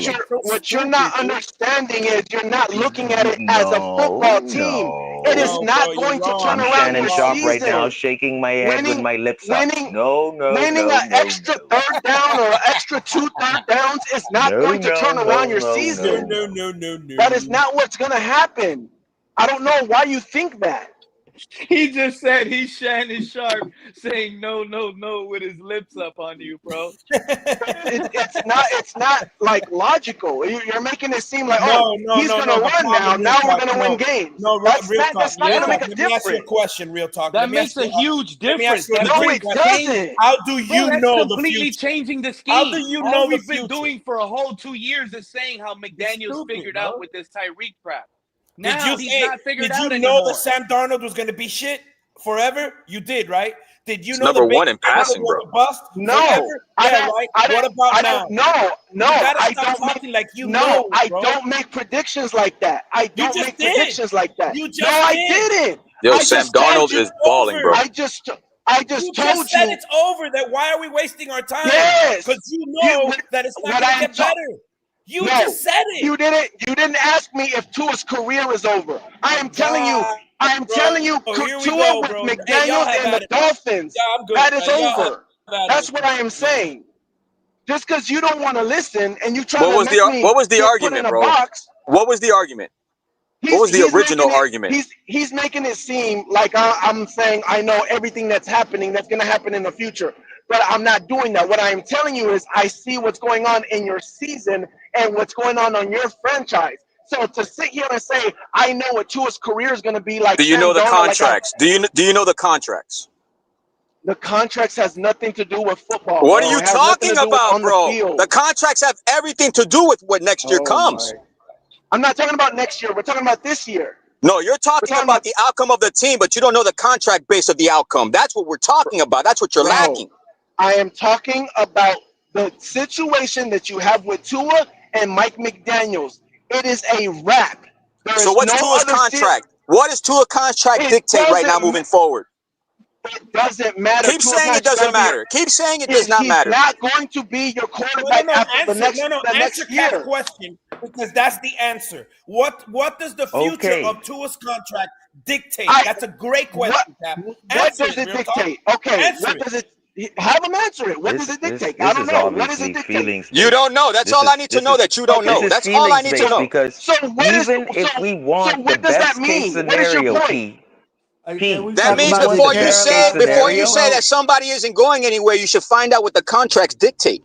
you're not understanding is you're not looking at it as a football team. It is No, not bro, you're going to wrong. turn I'm around Shannon your Sharp right now, season. shaking my head with Winning, my lips up. winning, No, no, winning no, an no, extra no. third down or an extra 2 third downs is not No, going to no, turn around no, your no, season. no, No, no. no. That is not what's going to happen. I don't know why you think that. He just said he's Shannon Sharp saying no, no, no with his lips up on you, bro. It's not like logical. You're making it seem like, oh, No. he's going to But run now. problem, real Now we're talk. going to No, win games. no, real talk. That's not Real going to talk. make a Let me ask you a difference. question. Real talk. That Let me makes ask a you. huge Let me ask difference. you a That No, legit it brings question. change. doesn't. How do Bro, you that's know the completely future? changing the How do scheme. you All know the we've been future? doing for a whole 2 years is saying how You're McDaniel's stupid, figured bro. out with this Tyreek crap. Did Now you he's not figured did you out know that anymore. Sam Darnold was going to be shit forever? You did, right? Did you It's know the number one Baker in Mayfield passing, was bro. a bust No, forever? Yeah, right. What about now? no, You gotta I stop don't make, talking like you no, know, I bro. don't make predictions like that. I You don't just make did. predictions like that. You No, just I did. didn't. Yo, I Sam just told Darnold you. is balling, bro. I just You told just said you. it's over. That why are we wasting our time? Yes. Because you know You, that it's not what going I to am get talking. better. You No, just said it. you didn't ask me if Tua's career is over. I am telling you, Here we Tua go, with bro. Hey, y'all McDaniels have and at the it, man. Dolphins, Yeah, I'm good. that is Y'all have over. at That's it, what I am man. saying. Just because you don't want to listen and you trying What to was make me the get put in argument, a bro? box, What was the argument? What was the original argument? He's making it seem like I'm saying I know everything that's happening that's going to happen in the future, but I'm not doing that. What I am telling you is I see what's going on in your season and what's going on your franchise. So to sit here and say I know what Tua's career is going to be like Do you know Sam the Darnold, contracts? Do you know the contracts? the contracts has nothing to do with football, What are bro. you It has nothing to talking do with about, on the bro? The field. contracts have everything to do with what next year Oh comes. my! I'm not talking about next year. We're talking about this year. No, you're We're talking talking about about, the outcome of the team, but you don't know the contract base of the outcome. That's what we're talking about. That's what you're bro. lacking. I am talking about the situation that you have with Tua and Mike McDaniels. It is a wrap. There So is what's no Tua's other contract? What does Tua contract It dictate right now doesn't. moving forward? It doesn't matter. Keep Tua's saying not it doesn't going to be. matter. Keep saying it does not He's matter. not going to be your quarterback after the Answer next Cap's year. question because that's the answer. What does the future Okay. of Tua's contract dictate? I- That's a great question, Cap. What Answer does it real talk. dictate? Okay, Answer what it. does it? Have him answer it. What does it dictate? I This don't is know. What does it obviously dictate? feelings You based. don't know. That's all I need to know that you don't Okay. This know. is That's all I feelings need to based know. because So what is even if we want the what does that best case mean? What is your scenario, point? Can we That talk if we means about want this the best case before you Carolina say scenario, that somebody isn't going anywhere, you should find out what the contracts dictate.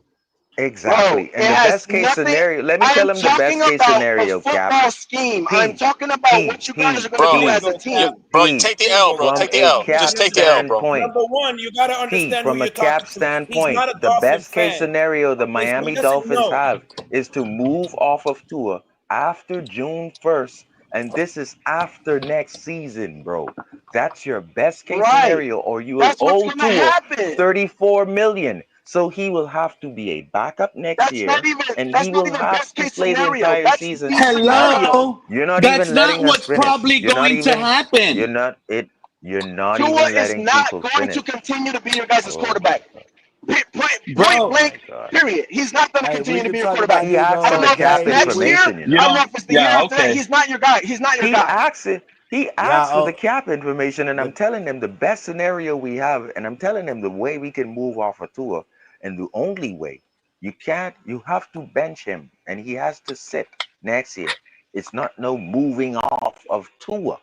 Bro, exactly. it And the has best case nothing. scenario, let me I'm tell him the talking best case about the scenario, Cap. football scheme. I'm P, talking about what you guys are going to do Bro, as a Bingo, Cap. team. bro, P, take the L, bro. from Take the a L. Bingo, Just cap take the bingo. L, bro. standpoint, Number one, you got to P, understand who from a you're talking cap to. He's standpoint, not a the Dolphin best case fan. scenario the Okay, so he Miami doesn't Dolphins know. have is to move off of Tua after June 1st. And this is after next season, bro. That's your best case Right. scenario, or you will That's what's owe going to Tua happen. $34 million. So he will have to be a backup next That's not year, even. and That's he not will even have best to case play the scenario. entire That's season. the scenario. Hello? You're not That's even not letting us what's finish. probably You're not going to even. happen. You're not Tua even is letting not people going to finish. continue to be your guys' Oh quarterback. my god. Point Oh Bro, my blank. god. Period. He's not going to Hey, we continue to could be your talk quarterback. about He this. asks I for don't the know if it's cap Hey, next year. information, you I don't know, know if it's the year yeah, after that. okay. He's not your guy. He's not your He guy. asks it. He asks for the cap information, and I'm telling him the best scenario we have, and I'm telling him the way we can move off a tour, and the only way you have to bench him, and he has to sit next year. It's not no moving off of Tua.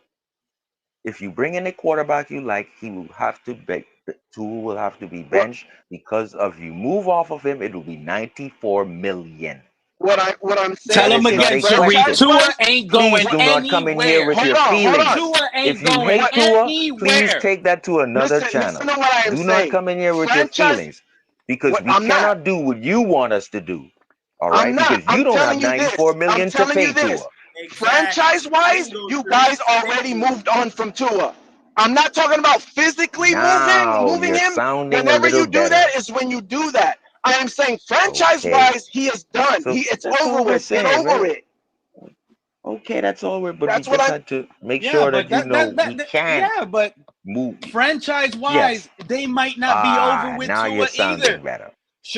If you bring in a quarterback you like, he will have to be Tua will have to be What benched because of you move off of him, it will be $94 million. what I'm Tell saying him It's is not again, a Sharif. question. franchise Tua wise. ain't Please going do not come in here with anywhere. your Hold on. feelings. Tua If ain't you going hate Tua, please anywhere. take that to another Listen channel. to what I am Do not saying. come in here with your Franchise. feelings because What we I'm not. cannot do what you want us to do. All I'm right? not. Because you I'm don't have telling you this. $94 I'm million to telling you pay Tua. this. Exactly. Franchise wise, Bingo, you Sharif. guys already Thank you. moved on from Tua. I'm not talking about physically Now moving you're him. sounding a Whenever little you do that better. is when you do that. I am saying franchise Okay. wise, he is done. So It's that's over all we're with. Get saying, over right? it. Okay, that's all but we That's what just I'm. had to make Yeah, sure but that you know we can yeah, but move. franchise Yes. wise, they might not be over with Now you're Tua either. sounding better.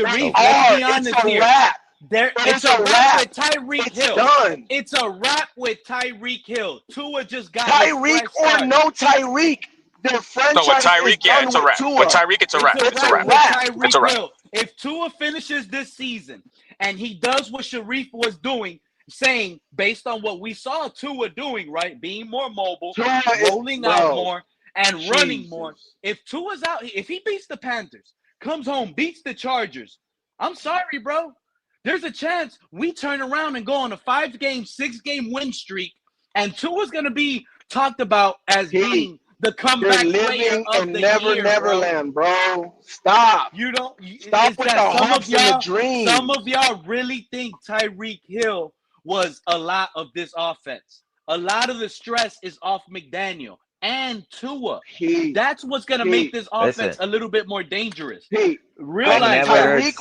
They Sharif, Okay. let's are. be It's honest a here. wrap. It's a wrap with Tyreek It's Hill. done. It's a wrap with Tyreek Hill. Tua just got Tyreek or no Tyreek, their franchise So with Tyreek, is done it's a with wrap. Tua. With Tyreek, it's a wrap. It's a wrap with It's a Tyreek wrap. Hill. If Tua finishes this season and he does what Sharif was doing, saying based on what we saw Tua doing, right, being more mobile, rolling out more, and running more. If Tua's out, if he beats the Panthers, comes home, beats the Chargers, I'm sorry, bro. There's a chance we turn around and go on a 5-game, 6-game win streak, and Tua's going to be talked about as being the comeback player of the year, Neverland, bro. Stop. You don't stop with the hopes and the dreams. Some of y'all really think Tyreek Hill was a lot of this offense. A lot of the stress is off McDaniel and Tua. That's what's going to make this offense a little bit more dangerous. Realize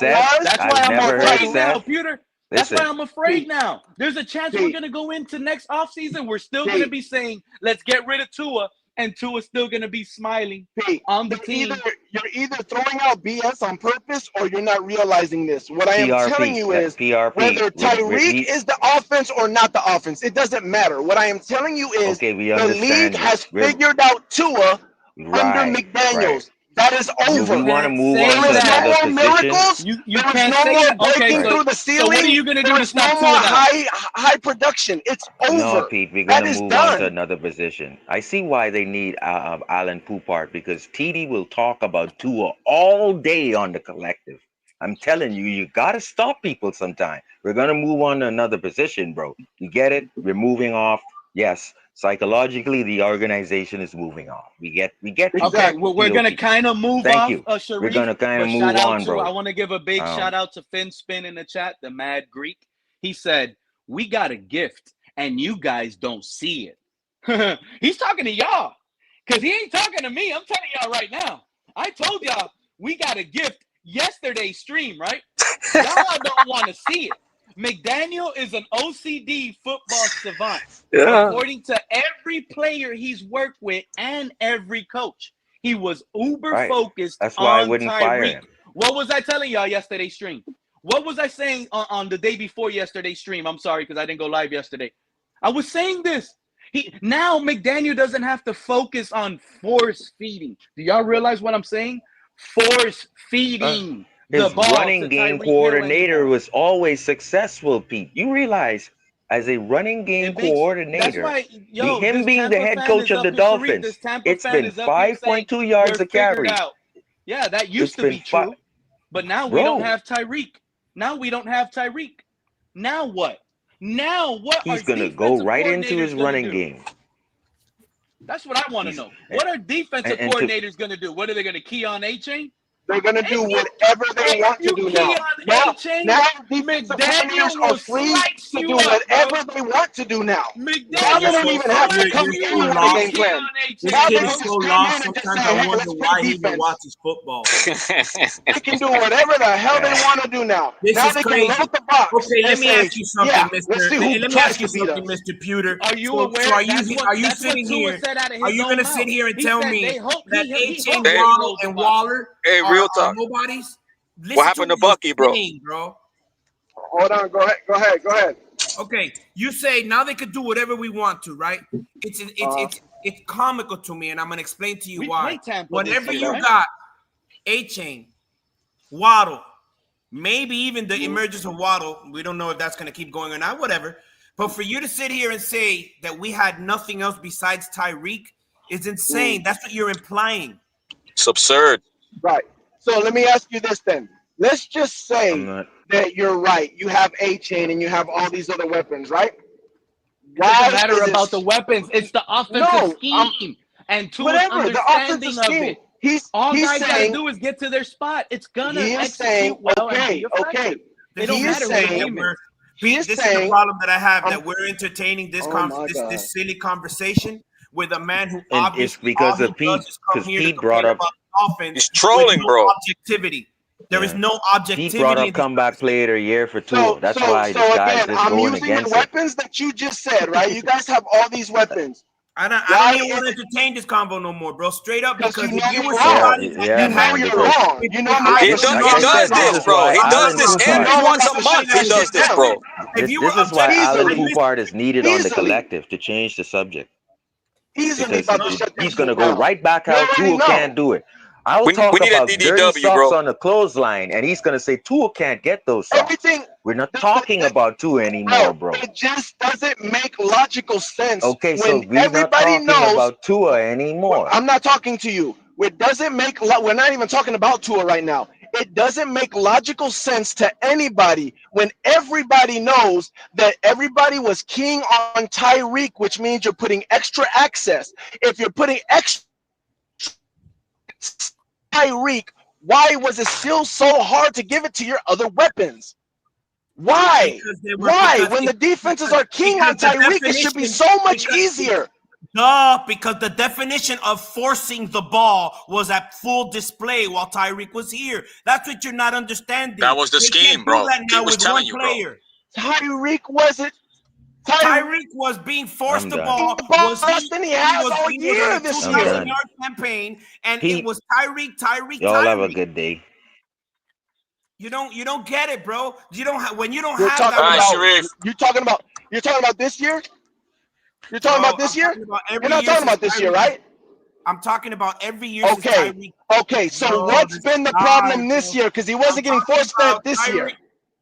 that's why I'm afraid now, Peter. That's why I'm afraid now. There's a chance we're going to go into next offseason. We're still going to be saying, let's get rid of Tua, and Tua's still going to be smiling on the team. You're either throwing out BS on purpose or you're not realizing this. What I am telling you is whether Tyreek is the offense or not the offense, it doesn't matter. What I am telling you is the league has figured out Tua under McDaniels. That is over. We want to move on to There is no another more position. miracles. You there can't is no say more that. breaking Okay, through the ceiling. So what are you going to do there to is stop no Tua more now? high production. It's over. No, Pete, we're going to move on to another position. I see why they need Alan Poupart, because TD will talk about Tua all day on the collective. I'm telling you, you got to stop people sometime. We're going to move on to another position, bro. You get it? We're moving off. Yes, psychologically, the organization is moving off. We get. Okay, well, we're gonna kind of move off. Sharif, we're gonna kind of move on, bro. I want to give a big shout out to Finn Spin in the chat, the Mad Greek. He said, "We got a gift, and you guys don't see it." He's talking to y'all, cause he ain't talking to me. I'm telling y'all right now. I told y'all we got a gift yesterday's stream, right? Y'all don't want to see it. McDaniel is an OCD football savant, according to every player he's worked with and every coach. He was uber focused That's why on I wouldn't fire Tyreek. him. What was I telling y'all yesterday's stream? What was I saying on the day before yesterday's stream? I'm sorry because I didn't go live yesterday. I was saying this. Now McDaniel doesn't have to focus on force feeding. Do y'all realize what I'm saying? Force feeding. His running game coordinator was always successful, Pete. You realize, as a running game coordinator, him being the head coach of the Dolphins, it's been 5.2 yards a carry. Yeah, that used to be true. But now we don't have Tyreek. Now what? Now what? He's going to go right into his running game. That's what I want to know. What are defensive coordinators going to do? What are they going to key on Achane? They're going to do whatever they want to do now. Now defensive coordinators are free to do whatever they want to do now. Now they don't even have to come in with a game plan. This kid is so lost, sometimes I wonder why he even watches football. They can do whatever the hell they want to do now. Now they can load the box. Okay, let me ask you something, Mr. Pewter. Are you aware? So are you sitting here? Are you going to sit here and tell me that Achane, Waddle, and Waller real talk. Nobodies? What happened to Bucky, bro? Hold on. Go ahead. Okay, you say now they could do whatever we want to, right? It's comical to me, and I'm gonna explain to you why. Whenever you got Achane, Waddle, maybe even the emergence of Waddle, we don't know if that's gonna keep going or not, whatever. But for you to sit here and say that we had nothing else besides Tyreek is insane. That's what you're implying. It's absurd. Right. So let me ask you this then. Let's just say that you're right. You have Achane and you have all these other weapons, right? It doesn't matter about the weapons. It's the offensive scheme. And Tua's understanding of it. All guys got to do is get to their spot. It's going to execute well. Okay. They don't matter this is the problem that I have, that we're entertaining this silly conversation with a man who obviously it's because of Pete. Because Pete brought up offense. He's trolling, bro. Objectivity. There is no objectivity. He brought up comeback player of the year for Tua. That's why this guy is just going against it. I'm using the weapons that you just said, right? You guys have all these weapons. I don't even want to entertain this convo no more, bro. Straight up, because you know if you you're were wrong. somebody You know you're wrong. You know me. He does this, bro. He does this You every know once I'm a gonna month. shut He that does shit this, down. bro. This is why Alan Easily. Poupart is needed on the Easily. collective to change the subject. Easily Because about to shut that he's shit going to go down. right back You out. already Tua know. can't do it. I'll We talk need a about dirty DDW, socks bro. on the clothesline, and he's going to say Tua can't get those socks. Everything. We're not talking about Tua anymore, bro. It just doesn't make logical sense. Okay, so when we're not everybody talking knows about Tua anymore. I'm not talking to you. It doesn't make. We're not even talking about Tua right now. It doesn't make logical sense to anybody when everybody knows that everybody was keying on Tyreek, which means you're putting extra access. If you're putting extra Tyreek, why was it still so hard to give it to your other weapons? Why? Why? When the defenses are keying on Tyreek, it should be so much easier. Because the definition of forcing the ball was at full display while Tyreek was here. That's what you're not understanding. That was the scheme, bro. He was telling you, bro. Tyreek wasn't. Tyreek was being forced the ball. He has all year this year. 2,000-yard campaign, and it was Tyreek. Y'all have a good day. You don't get it, bro. You don't have when you don't You're have talking that. about. You're talking about this year. You're talking about this year. You're not talking about this year, right? I'm talking about every year. Okay. So what's been the problem this year? Because he wasn't getting force fed this year.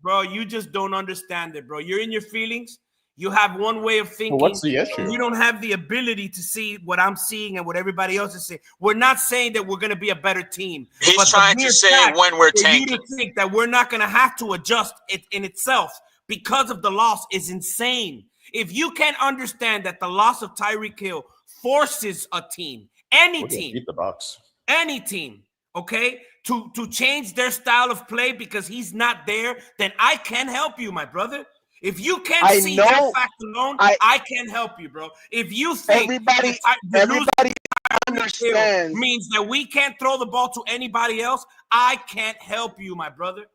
Bro, you just don't understand it, bro. You're in your feelings. You have one way of thinking. What's the issue? You don't have the ability to see what I'm seeing and what everybody else is seeing. We're not saying that we're going to be a better team. He's trying to say when we're tanking. You to think that we're not going to have to adjust it in itself because of the loss is insane. If you can't understand that the loss of Tyreek Hill forces a team, any team, okay, to change their style of play because he's not there, then I can help you, my brother. If you can't see that fact alone, I can help you, bro. If you think everybody understands means that we can't throw the ball to anybody else, I can't help you, my brother.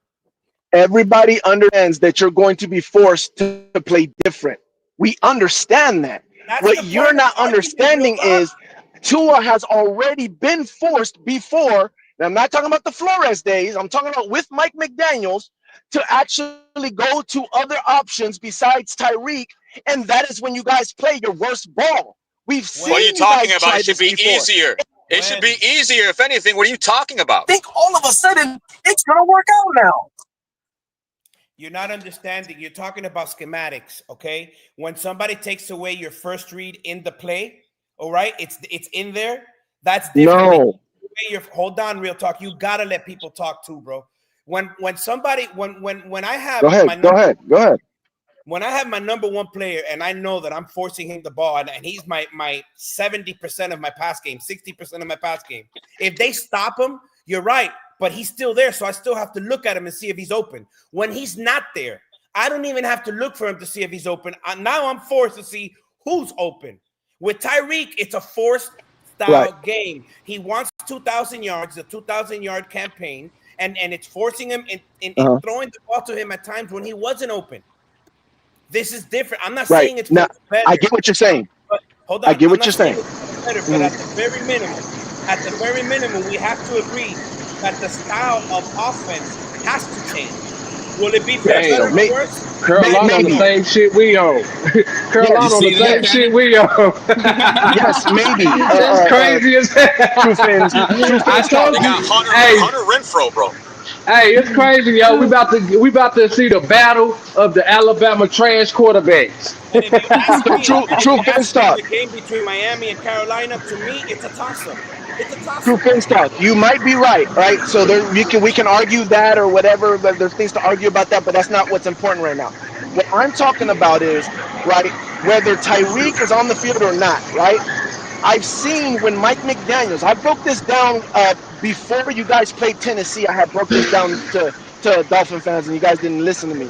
Everybody understands that you're going to be forced to play different. We understand that. What you're not understanding is Tua has already been forced before. And I'm not talking about the Flores days. I'm talking about with Mike McDaniels to actually go to other options besides Tyreek. And that is when you guys play your worst ball. We've seen. What are you talking about? It should be easier. It should be easier. If anything, what are you talking about? I think all of a sudden it's going to work out now. You're not understanding. You're talking about schematics, okay? When somebody takes away your first read in the play, all right, it's in there. That's different. No. Hold on, real talk. You gotta let people talk too, bro. When somebody when I have go ahead. When I have my number one player and I know that I'm forcing him the ball and he's my 70% of my pass game, 60% of my pass game. If they stop him, you're right. But he's still there, so I still have to look at him and see if he's open. When he's not there, I don't even have to look for him to see if he's open. Now I'm forced to see who's open. With Tyreek, it's a forced style game. He wants 2,000 yards, a 2,000-yard campaign, and it's forcing him in throwing the ball to him at times when he wasn't open. This is different. I'm not saying it's better. I get what you're saying. But hold on. I get what you're saying. Better, but at the very minimum, we have to agree that the style of offense has to change. Will it be for better or worse? Carolina on the same shit we on. Carolina on the same shit we on. Yes, maybe. It's crazy as hell. I told you. Hunter Renfrow, bro. Hey, it's crazy, yo. We about to see the battle of the Alabama trash quarterbacks. True Finstock. The game between Miami and Carolina, to me, it's a toss-up. True Finstock. You might be right? So we can argue that or whatever. But there's things to argue about that, but that's not what's important right now. What I'm talking about is whether Tyreek is on the field or not. I've seen when Mike McDaniels. I broke this down before you guys played Tennessee. I had broke this down to Dolphin fans, and you guys didn't listen to me.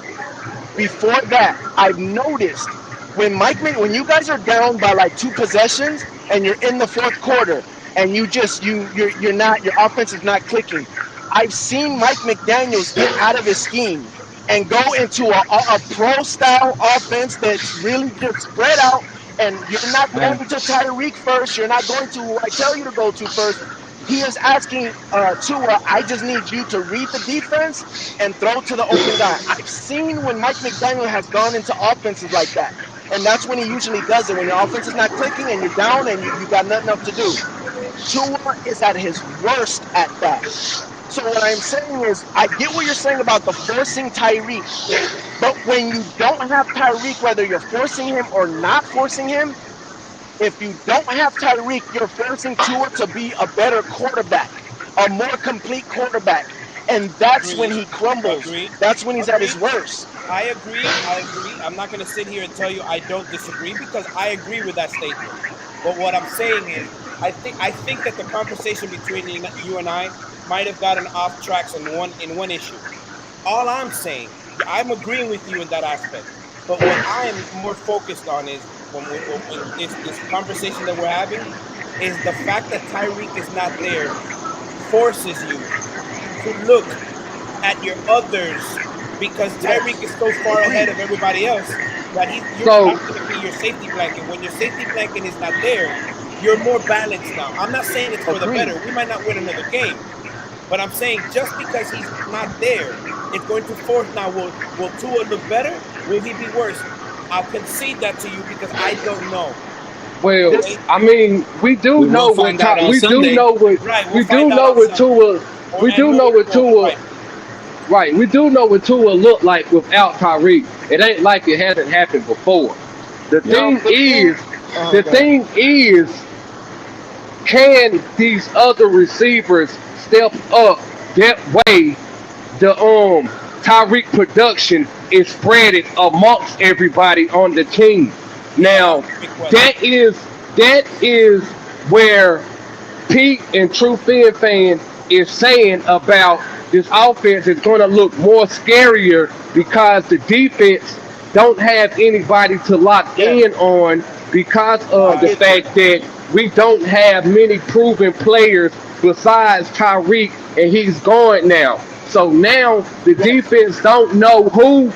Before that, I've noticed when you guys are down by like 2 possessions and you're in the fourth quarter and your offense is not clicking. I've seen Mike McDaniels get out of his scheme and go into a pro style offense that's really just spread out And you're not Man, going to Tyreek first. You're not going to who I tell you to go to first. He is asking Tua, I just need you to read the defense and throw to the open guy. I've seen when Mike McDaniel has gone into offenses like that. And that's when he usually does it. When your offense is not clicking and you're down and you got nothing else to do. Tua is at his worst at that. So what I'm saying is, I get what you're saying about the forcing Tyreek, but when you don't have Tyreek, whether you're forcing him or not forcing him, if you don't have Tyreek, you're forcing Tua to be a better quarterback, a more complete quarterback, and that's when Agreed. he crumbles. Agreed. That's when he's at his Agreed. worst. I agree. I agree. I'm not going to sit here and tell you I don't disagree because I agree with that statement. But what I'm saying is, I think that the conversation between you and I might have gotten off tracks in one issue. All I'm saying, I'm agreeing with you in that aspect. But what I'm more focused on is when this conversation that we're having is the fact that Tyreek is not there forces you to look at your others because Tyreek Yes, is so far ahead agreed, of everybody else that so that's going to be your safety blanket. When your safety blanket is not there, you're more balanced now. I'm not saying it's for the agreed. better. We might not win another game, but I'm saying just because he's not there, it's going to force. Now, will Tua look better? Will he be worse? I'll concede that to you because I don't know. well, This Okay, I mean, we do We will know what find out on we do Sunday. know what right? We'll we do find out know on what Sunday, Tua or we and do know moving what forward, Tua right? right. We do know what Tua looked like without Tyreek. It ain't like it hasn't happened before. The no, thing is, the go ahead. thing is, can these other receivers step up that way? The Tyreek production is spread it amongst everybody on the team. Yeah, Now that's a big question. that is where Pete and True Fin Fan is saying about this offense is going to look more scarier because the defense don't have anybody to lock Yes, in on because I of the Right. get you. fact that we don't have many proven players besides Tyreek and he's gone now. So now the Yes, defense don't know who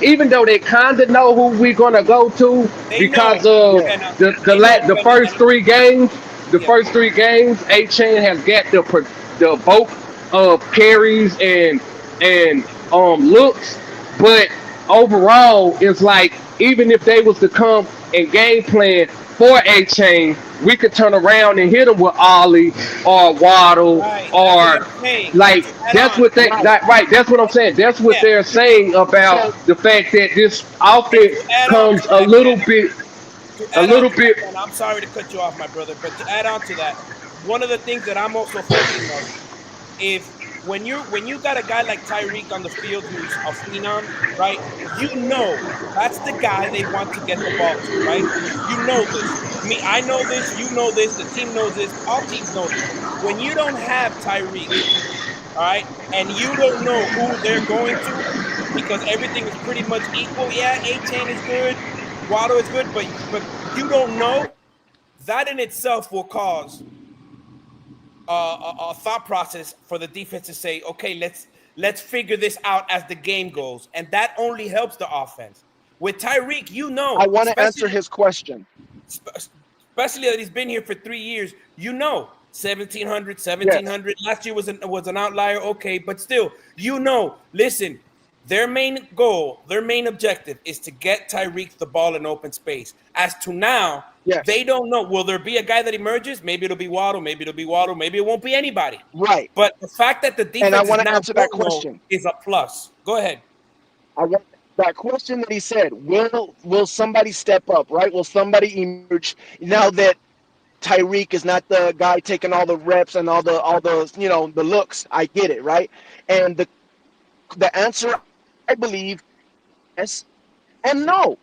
even though they kind of know who we're gonna go to They because know, of yes, McKenna. the They know, the but first three games. The yeah, first three games, Achane has got the bulk of carries and looks, but overall, it's like even if they was to come and game plan for Achane, we could turn around and hit them with Ollie or Waddle right. That's what or I'm saying. But like to add that's on, what they right. that, right. That's what I'm saying. That's what yeah. they're saying about So the fact that this And offense to add on comes to that, Kenna, to a add on little to that, bit. Kenna, I'm sorry to cut you off, my brother, but to add on to that, one of the things that I'm also thinking of, if when you got a guy like Tyreek on the field who's a phenom, right? That's the guy they want to get the ball to, right? You know this. I know this. You know this. The team knows this. All teams know this. When you don't have Tyreek, all right, and you don't know who they're going to, because everything is pretty much equal. Yeah, A-Chain is good, Waddle is good, but you don't know. That in itself will cause a thought process for the defense to say, okay, let's figure this out as the game goes, and that only helps the offense. With Tyreek, I want to answer his question. especially that he's been here for 3 years. 1700, Yes, 1700. Last year was an outlier, okay, but still, listen, their main goal, their main objective is to get Tyreek the ball in open space. As to now, yes, they don't know. Will there be a guy that emerges? Maybe it'll be Waddle. Maybe it'll be Waddle. Maybe it won't be anybody. right. But the fact that the And I defenses want to now answer that don't know question. is a plus. Go ahead. I want that question that he said. Will somebody step up? Right? Will somebody emerge now that Tyreek is not the guy taking all the reps and all the the looks? I get it, right? And the answer I believe yes and no.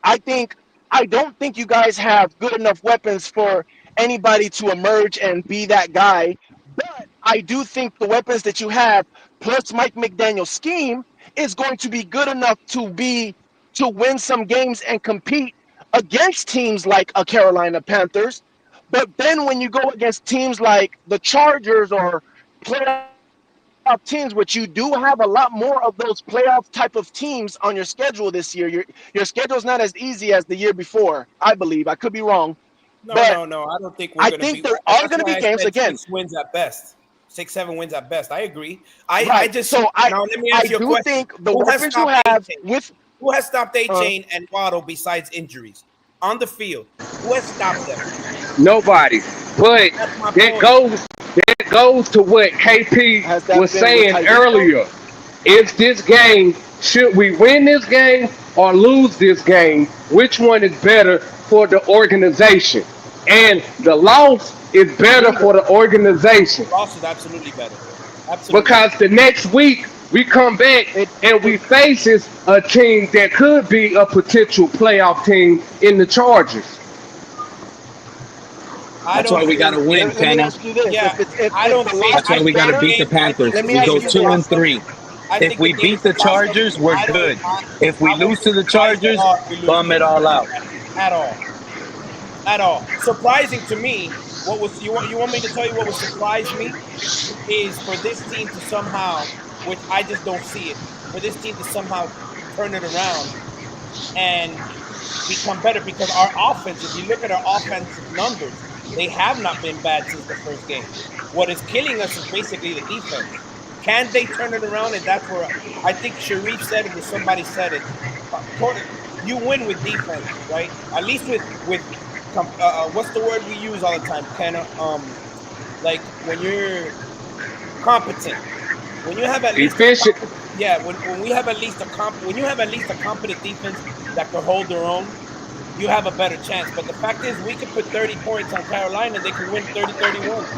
I think I don't think you guys have good enough weapons for anybody to emerge and be that guy. But I do think the weapons that you have, plus Mike McDaniel's scheme, is going to be good enough to win some games and compete against teams like a Carolina Panthers. But then when you go against teams like the Chargers or playoff playoff teams, which you do have a lot more of those playoff type of teams on your schedule this year. Your schedule's not as easy as the year before, I believe. I could be wrong, No, but no, no. I don't think we're I going to think be. there are That's going to be why I games said again. 6 wins at best, 6, 7 wins at best. I agree. I Right. just So now let me I ask you a do question. think the Who has weapons you stopped A have Chain? with Who has stopped A uh, Chain and Waddle besides injuries on the field? Who has stopped them? Nobody. But That's my that point. goes to what KP has that was been with saying Tyreek though? earlier. Is this game, should we win this game or lose this game? Which one is better for the organization? And the loss is better for Neither. the organization Loss is absolutely better. Absolutely. because the next week we come back It and we it faces a team that could be a potential playoff team in the Chargers. I That's why don't we got to think win, let me Kenna. ask you this: Yeah, I if don't the think. loss That's why I is we got think to the better, beat the game. I think Panthers. the let me We game ask go is you a two this. and toss up. three. I If think the we game beat is a the toss up. Chargers, we're I don't. good. If we I won't lose be to the surprised at Chargers, all if we lose bum to it all the out. Panthers at all. At all. Surprising to me. What was you want me to tell you what would surprise me is for this team to somehow, which I just don't see it, for this team to somehow turn it around and become better because our offense, if you look at our offensive numbers, they have not been bad since the first game. What is killing us is basically the defense. Can they turn it around? And that's where I think Sharif said it or somebody said it. You win with defenses, right? At least with what's the word we use all the time? Kind of like when you're competent. When you have at least a Efficient. yeah, when we have at least when you have at least a competent defense that can hold their own, you have a better chance. But the fact is we could put 30 points on Carolina and they can win 30-31.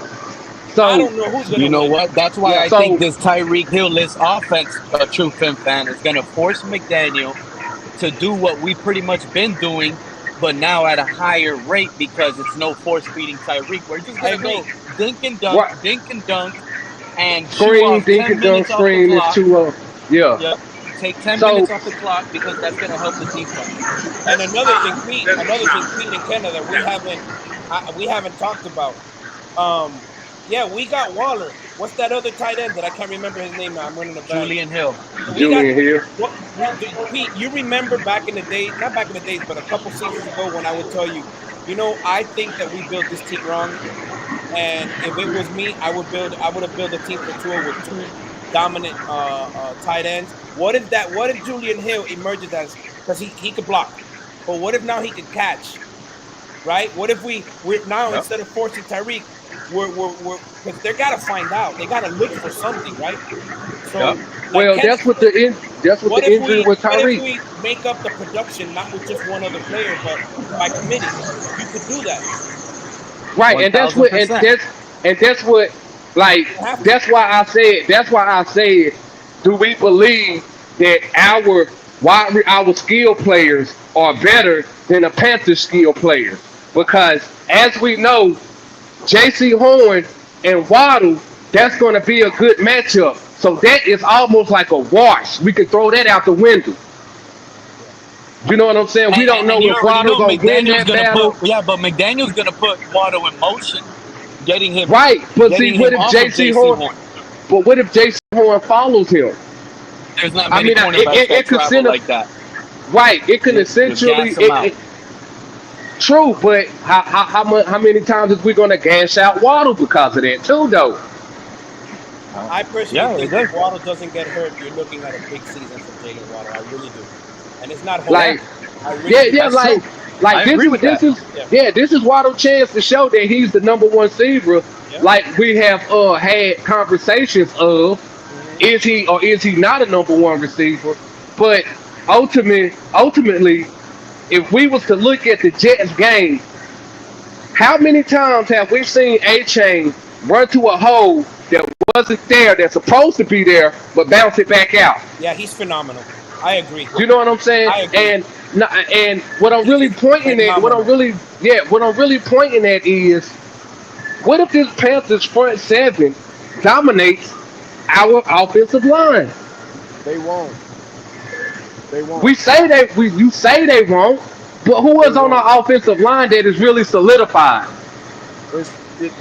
I So, don't know who's You gonna know win. what? That's why Yeah. I think so this Tyreek Hill-less offense, a true Fim fan, is going to force McDaniel to do what we pretty much been doing, but now at a higher rate because it's no force feeding Tyreek. We're just I gonna make agree. dunk, what dink and dunk, and chew screen, off dink 10 and dunk minutes off the screen is clock. too yeah. Yep. Take 10 So minutes off the clock because that's gonna help the defense. And another thing, Pete and Kenna, that we haven't talked about. Um, yeah, we got Waller. What's that other tight end that I can't remember his name now? I'm running a blank. Julian Hill. We got Julian here. what Pete, you remember back in the day, not back in the days, but a couple seasons ago when I would tell you, I think that we built this team wrong. And if it was me, I would have built a team for Tua with two dominant tight ends. What if Julian Hill emerges as, because he could block, but what if now he could catch, right? What if we're now, Yep. instead of forcing Tyreek, we're because they gotta find out. They gotta look for something, right? Yep. So like Well, Ken said, that's what the injury with what if Tyreek. we make up the production not with just one other player, but by committee? You could do that. Right, One and that's thousand what and percent. that's what like You have to. that's why I said do we believe that our skill players are better than the Panthers skill players? Because as we know, JC Horn and Waddle, that's going to be a good matchup. So that is almost like a wash. We can throw that out the window. Yeah. You know what I'm saying? We don't And know you if already Waddle know gonna win McDaniel's that gonna put battle. but McDaniel's gonna put Waddle in motion, getting him Right, but see, getting what him if off of JC JC Horn? Horn. But what if JC Horn follows him? There's not I many mean, cornerbacks that it could travel send a like that. right. It can Just essentially gas him out. true, but how many times is we gonna gash out Waddle because of that too, though? I personally Yeah, it think if does. Waddle doesn't get hurt, you're looking at a big season from Jalen Waddle. I really do, and it's not hope. Yeah, Like, I really yeah, do. yeah, that's true. I like agree with that. Yeah, this is Waddle chance to show that he's the number one receiver. yeah. Like we have had conversations of, Hmm. is he or is he not a number one receiver? But ultimately, if we was to look at the Jets game, how many times have we seen Achane run to a hole that wasn't there, that's supposed to be there, but bounce it back out? Yeah, he's phenomenal. I agree. You know what I'm saying? I agree. And what I'm He really is pointing at, phenomenal. what I'm really pointing at is, what if this Panthers front seven dominates our offensive line? They won't. They won't. You say they won't, but who They is on won't. our offensive line that is really solidified? It's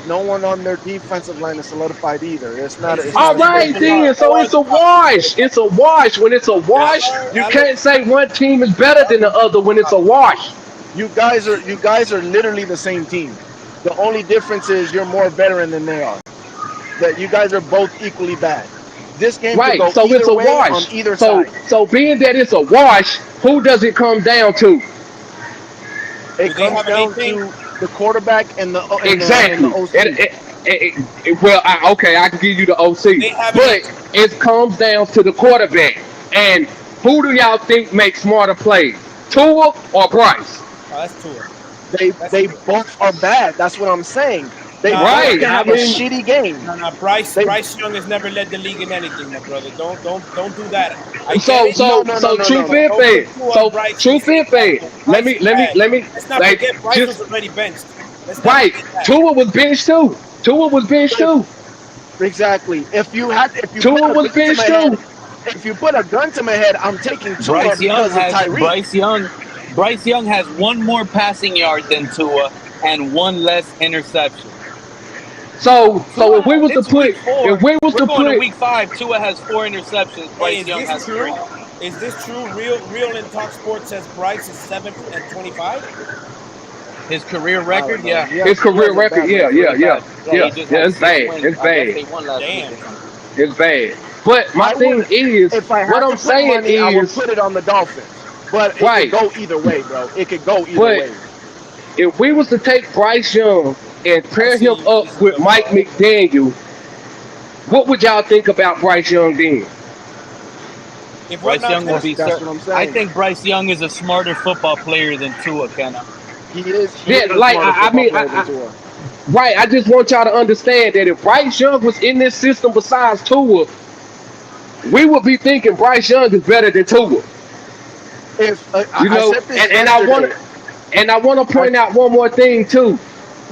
no one on their defensive line is solidified either. It's not. Is It's this All not a team straight right, who team. are then. who So are it's the a top two? wash. It's a wash. When it's a wash, you can't say one team is better than the other when it's a wash. You guys are literally the same team. The only difference is you're more veteran than they are. That you guys are both equally bad. This game could Right. go So it's either a way on wash. either So side. so being that it's a wash, who does it come down to? Do It they comes have an down A-Chain? to the quarterback and the Exactly. OC. Well, okay, I can give you the Do OC, they have an but A-Chain? it comes down to the quarterback. And who do y'all think makes smarter plays, Tua or Bryce? Oh, that's Tua. That's They Tua. both are bad. That's what I'm saying. They No, both no, Right. can no, I have a no, mean, no. shitty game. No, no. Bryce They Bryce Young has never led the league in anything, my brother. Don't do that. I get so it. no so no no so no no truth no. and Don't fair. put Tua and So Bryce in the truth same and fair. category. Let Bryce me is let me bad. let me Let's not like forget Bryce was just already benched. Let's never right. forget that. Tua was benched too. Tua was benched But too. exactly. If you put Tua a was gun to my benched head, too. if you put a gun to my head, I'm taking Tua Bryce Young because of has Tyreek. Bryce Young has one more passing yard than Tua and one less interception. So Tua if we was to it's week put if four. we was We're to going to put week five. Tua has 4 interceptions. Hey, Bryce is Young this has three. true? Is this true? Real in Talk Sports says Bryce is 7-25. His career I don't record, know. yeah. his He career has a record, bad yeah, record. yeah, Career yeah, bad. Yeah, yeah, he just yeah, had it's six bad, wins. it's I guess bad, they won last week Damn. or something. it's bad. But my I thing would, is, if I what had I'm to put saying money, I would is, put it on the Dolphins. But it could right, go either way, bro. It could go either but way. if we was to take Bryce Young and I pair see him you up pieces with of Mike McDaniel, what would y'all think about Bryce Young then? if what Bryce now, Young will Kenna? be That's sir. what I'm I saying. think Bryce Young is a smarter football player than Tua, Kenna. He Yeah, is a like smarter I football mean, player than Tua. right. I just want y'all to understand that if Bryce Young was in this system besides Tua, we would be thinking Bryce Young is better than Tua. If You I know, said this and I want yesterday, to and I want to I point out one more thing too.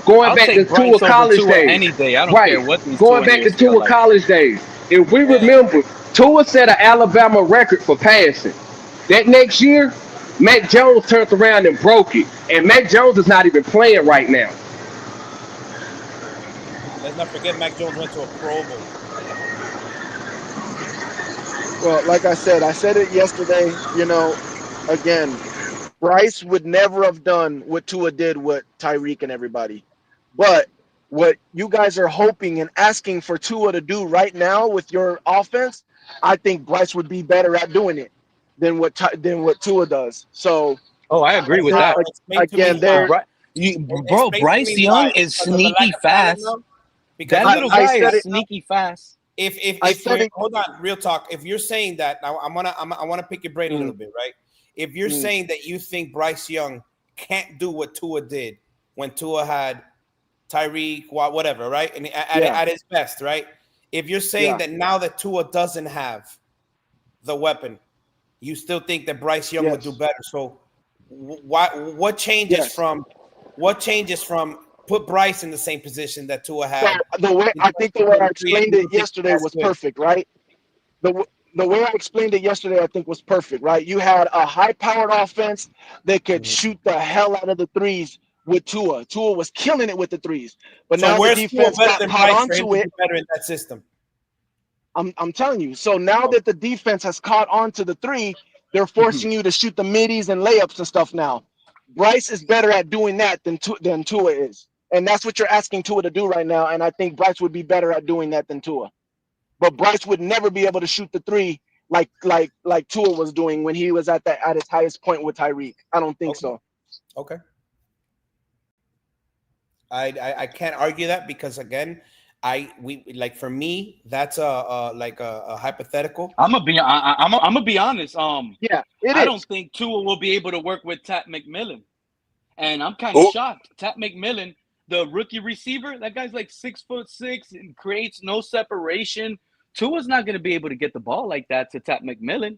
Going I'll back to take Tua Bryce over college Tua days, any day. I don't right? care what these Going Tua back to haters feel Tua like. college days. If we Man, remember, Tua set an Alabama record for passing. That next year, Mac Jones turned around and broke it, and Mac Jones is not even playing right now. let's not forget Mac Jones went to a Pro Bowl. well, like I said it yesterday. Again, Bryce would never have done what Tua did with Tyreek and everybody. But what you guys are hoping and asking for Tua to do right now with your offense, I think Bryce would be better at doing it than what Tua does. So Oh, I agree with How? that. Explain to me again, But how. there Bro, Explain to Bryce me why. Young is Because of the lack sneaky of talent fast. now. Because That of the little I lack guy of said is talent it. now. sneaky fast. I If said we're it. hold on, real talk. If you're saying that now, I want to pick your brain a little Mm, bit, right? If you're mm, saying that you think Bryce Young can't do what Tua did when Tua had Tyreek, whatever, right, and yeah, at his best, right? If you're saying yeah. that now that Tua doesn't have the weapon, you still think that Bryce Young would do Yes, better. So, why? yes. What changes from put Bryce in the same position that Tua So had the way in I think the way I 2023, and explained you it don't think yesterday that's was good? perfect, right? The way I explained it yesterday, I think was perfect, right? You had a high-powered offense that could Mhm. shoot the hell out of the threes with Tua. Tua was killing it with the threes, but So now the where's Tua defense better got than caught Bryce for him onto to it. do better in that system? I'm telling you. So now Okay. that the defense has caught on to the three, they're forcing you to shoot the middies and layups and stuff now. Bryce is better at doing that than Tua is. And that's what you're asking Tua to do right now. And I think Bryce would be better at doing that than Tua. But Bryce would never be able to shoot the three like Tua was doing when he was at his highest point with Tyreek. I don't think Okay. so. Okay. I can't argue that because again, we like for me that's a hypothetical. I'm gonna be honest. Yeah, it I is. don't think Tua will be able to work with Tat McMillan, and I'm kind of Who shocked. Tat McMillan, the rookie receiver, that guy's like 6'6" and creates no separation. Tua's not gonna be able to get the ball like that to Tat McMillan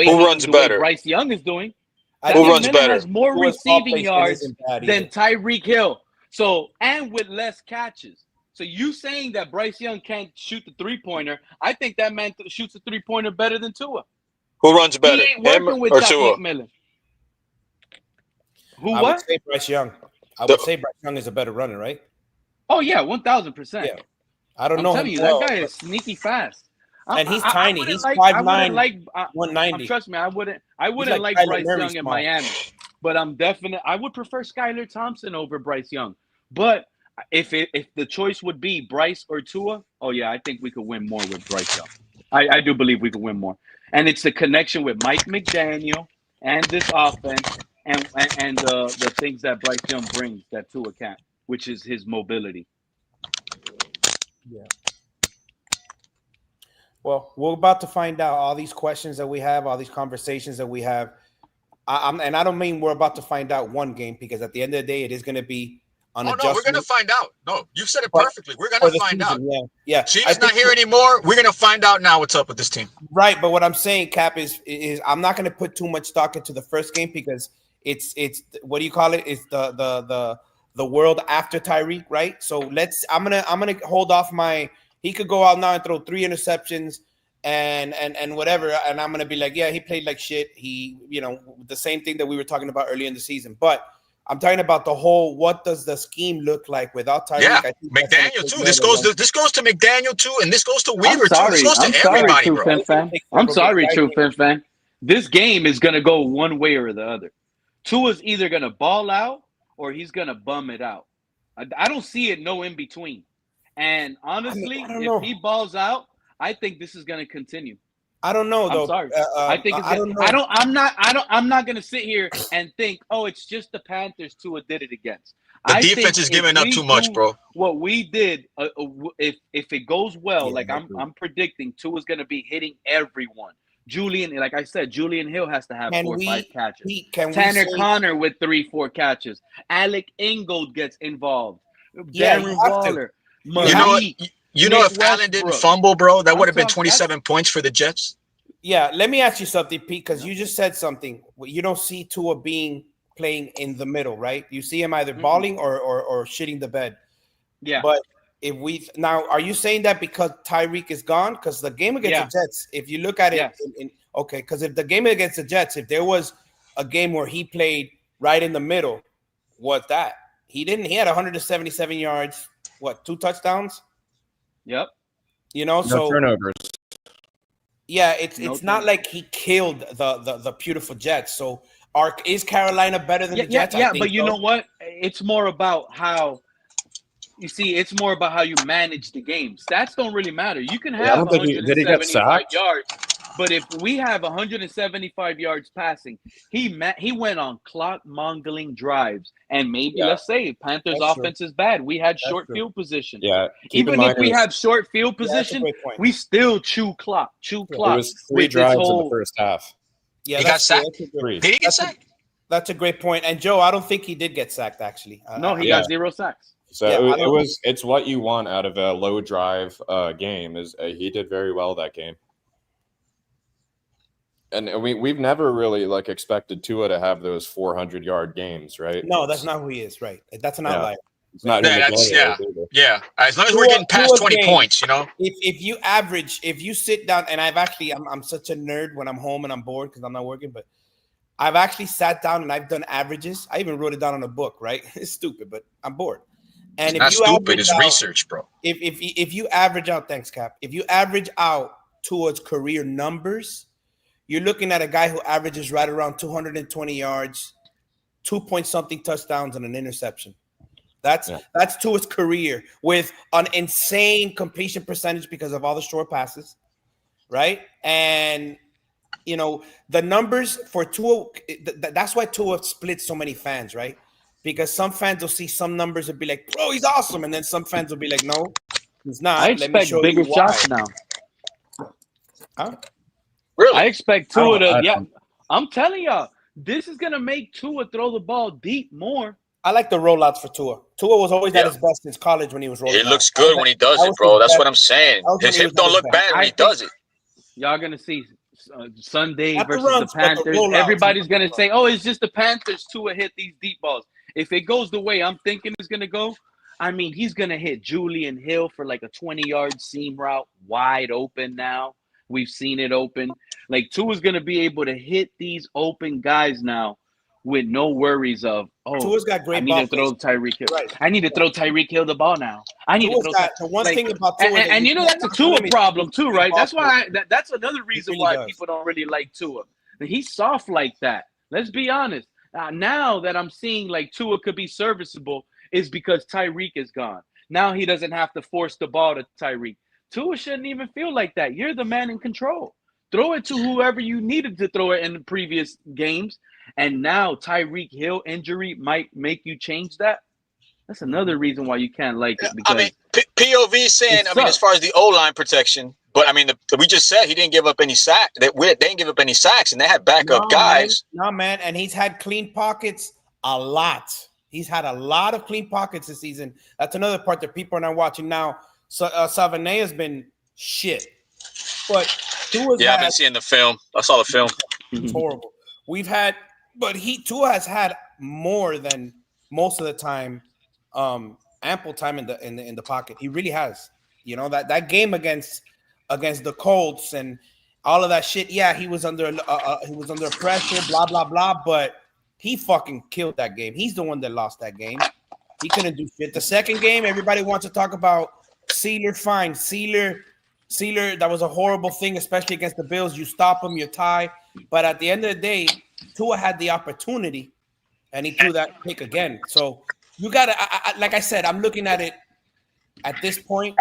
who runs the way better? Bryce Young is doing. I Tat Who think runs McMillan better? has more Tua's ball receiving placement yards isn't bad than either. Tyreek Hill. So, and with less catches. So you saying that Bryce Young can't shoot the three-pointer, I think that man shoots a three-pointer better than Tua. Who runs He better, ain't him working with or Tat Tua? McMillan. Who I would what? say Bryce Young. I The, would say Bryce Young is a better runner, right? Oh yeah, 1,000%. Yeah, I don't I'm know telling him you, that well, guy but, is sneaky fast. and he's I tiny. wouldn't He's like. I wouldn't 5'9", like. $190. Trust me, I wouldn't. I He's wouldn't like like Kyler Bryce Murray Young in small. Miami, but I'm definite. I would prefer Skylar Thompson over Bryce Young. But if the choice would be Bryce or Tua, oh yeah, I think we could win more with Bryce Young. I do believe we could win more, and it's the connection with Mike McDaniel and this offense, and the things that Bryce Young brings that Tua can't, which is his mobility. Yeah. Well, we're about to find out all these questions that we have, all these conversations that we have. And I don't mean we're about to find out one game, because at the end of the day, it is going to be an adjustment. No, we're gonna find out. No, you said it perfectly. We're gonna find out. Yeah. Cheetah's not here anymore. We're gonna find out now what's up with this team. Right, but what I'm saying, Cap, is I'm not going to put too much stock into the first game, because it's what do you call it? It's the world after Tyreek, right? So I'm gonna hold off my. He could go out now and throw 3 interceptions and whatever, and I'm gonna be like, yeah, he played like shit. He, the same thing that we were talking about early in the season. But I'm talking about the whole. What does the scheme look like without Tyreek? Yeah, I think McDaniel too. This goes to McDaniel too, and this goes to Weaver too. This goes to sorry, everybody, bro. I'm sorry, True Fin fan. This game is gonna go one way or the other. Tua's either gonna ball out or he's gonna bum it out. I don't see it no in between. And honestly, if he balls out, I think this is going to continue. I don't know though. I'm sorry. I think it's. I'm not going to sit here and think, oh, it's just the Panthers Tua did it against. The defense is giving up too much, bro. What we did, if it goes well, like I'm predicting, Tua's going to be hitting everyone. Julian, like I said, Julian Hill has to have 4 or 5 catches. Tanner Connor with 3-4 catches. Alec Ingold gets involved. Darren Waller. You know, if Allen didn't fumble, bro, that would have been 27 points for the Jets. Yeah, let me ask you something, Pete, because you just said something. You don't see Tua playing in the middle, right? You see him either balling or shitting the bed. Yeah. But are you saying that because Tyreek is gone? Because the game against the Jets, if you look at it, because if the game against the Jets, if there was a game where he played right in the middle, what's that? He didn't. He had 177 yards. What, 2 touchdowns? Yep. No turnovers. Yeah, it's not like he killed the beautiful Jets. So is Carolina better than the Jets? Yeah, but you know what? It's more about how it's more about how you manage the game. Stats don't really matter. You can have 175 yards, but if we have 175 yards passing, he went on clock mongering drives, and maybe let's say Panthers offense is bad. We had short field position. Yeah, even if we have short field position, we still chew clock. It was 3 drives in the first half. Yeah, he got sacked. Did he get sacked? That's a great point. And Joe, I don't think he did get sacked. Actually, no, he got 0 sacks. So it's what you want out of a low drive game. He did very well that game. And we've never really expected Tua to have those 400-yard games, right? No, that's not who he is, right? That's an outlier. It's not. Yeah. As long as we're getting past 20 points, If you sit down, and I'm such a nerd when I'm home and I'm bored because I'm not working, but I've actually sat down and I've done averages. I even wrote it down on a book, right? It's stupid, but I'm bored. And it's not stupid. It's research, bro. If you average out, thanks, Cap. If you average out Tua's career numbers, you're looking at a guy who averages right around 220 yards, 2-point-something touchdowns, and an interception. That's Tua's career with an insane completion percentage because of all the short passes, right? And the numbers for Tua. That's why Tua splits so many fans, right? Because some fans will see some numbers and be like, "Bro, he's awesome," and then some fans will be like, "No, he's not." I expect bigger shots now. Huh? Really? I expect Tua to. Yeah, I'm telling y'all, this is gonna make Tua throw the ball deep more. I like the rollouts for Tua. Tua was always at his best since college when he was rolling. It looks good when he does it, bro. That's what I'm saying. His hip don't look bad when he does it. Y'all gonna see Sunday versus the Panthers. Everybody's gonna say, "Oh, it's just the Panthers." Tua hit these deep balls. If it goes the way I'm thinking it's gonna go, I mean, he's gonna hit Julian Hill for like a 20-yard seam route, wide open. Now we've seen it open. Like Tua's gonna be able to hit these open guys now with no worries of, oh, Tua's got great I need ball to throw placement. Tyreek Hill. Right. I need to throw Tyreek Hill the ball now. I need to Tua's throw. got the one Like, thing about Tua that and you know can't that's a Tua limit problem is too, great right? ball That's why placement. that's another reason really why does. people don't really like Tua. He's soft like that. Let's be honest. Now that I'm seeing like Tua could be serviceable is because Tyreek is gone. Now he doesn't have to force the ball to Tyreek. Tua shouldn't even feel like that. You're the man in control. Throw it to whoever you needed to throw it in the previous games. And now Tyreek Hill injury might make you change that. That's another reason why you can't like it. I mean, Because POV saying, I mean, as far as the O-line protection, but I mean, we just said he didn't give up any sacks. They didn't give up any sacks, and they had backup guys. No, man. And he's had clean pockets a lot. He's had a lot of clean pockets this season. That's another part that people are not watching now. So Savannah has been shit. But Tua's I've been seeing the film. I saw the film. It's horrible. Tua has had more than most of the time, ample time in the pocket. He really has. You know, that game against the Colts and all of that shit. Yeah, he was under pressure, blah blah blah. But he fucking killed that game. He's the one that lost that game. He couldn't do shit. The second game, everybody wants to talk about Sealer. Fine, Sealer. That was a horrible thing, especially against the Bills. You stop him, you tie. But at the end of the day, Tua had the opportunity, and he threw that pick again. So you got to, like I said, I'm looking at it at this point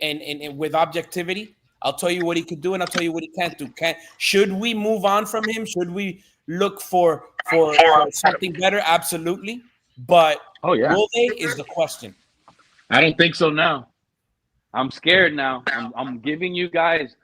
and with objectivity. I'll tell you what he could do, and I'll tell you what he can't do. Should we move on from him? Should we look for something better? Absolutely. But will they is the question. I don't think so now. I'm scared now. I'm giving you guys.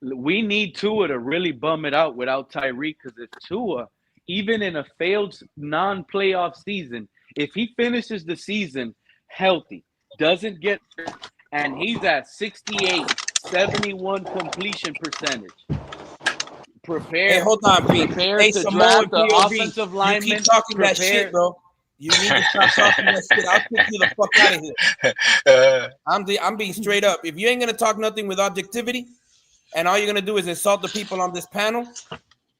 We need Tua to really bum it out without Tyreek, because if Tua, even in a failed non-playoff season, if he finishes the season healthy, doesn't get hurt, and he's at 68, 71 completion percentage, prepare. Hey, hold on, Pete. Prepare hey, to Samoa draft the offensive lineman. You keep talking that shit, bro. You need to stop talking that shit. I'll kick you the fuck out of here. I'm being straight up. If you ain't gonna talk nothing with objectivity, and all you're gonna do is insult the people on this panel,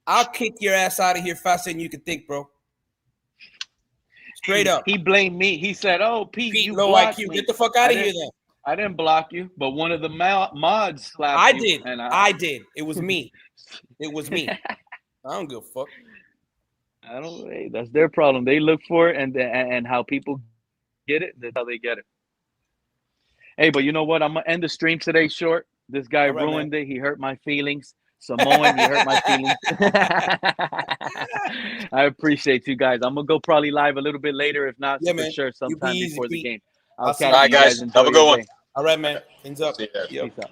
I'll kick your ass out of here faster than you can think, bro. Straight up. He blamed me. He said, "Oh, Pete, you low blocked IQ. me." Get the fuck out of here, then. I didn't block you, but one of the mods slapped I you. did. And I did. It was me. It was me. I don't give a fuck. I don't. Hey, that's their problem. They look for it, and how people get it. That's how they get it. Hey, but you know what? I'm gonna end the stream today short. This guy ruined it. He hurt my feelings. Samoan, you hurt my feelings. I appreciate you guys. I'm gonna go probably live a little bit later, if not for sure, sometime before the game. I'll catch you guys. Have a good one. All right, man. Things up. Peace out.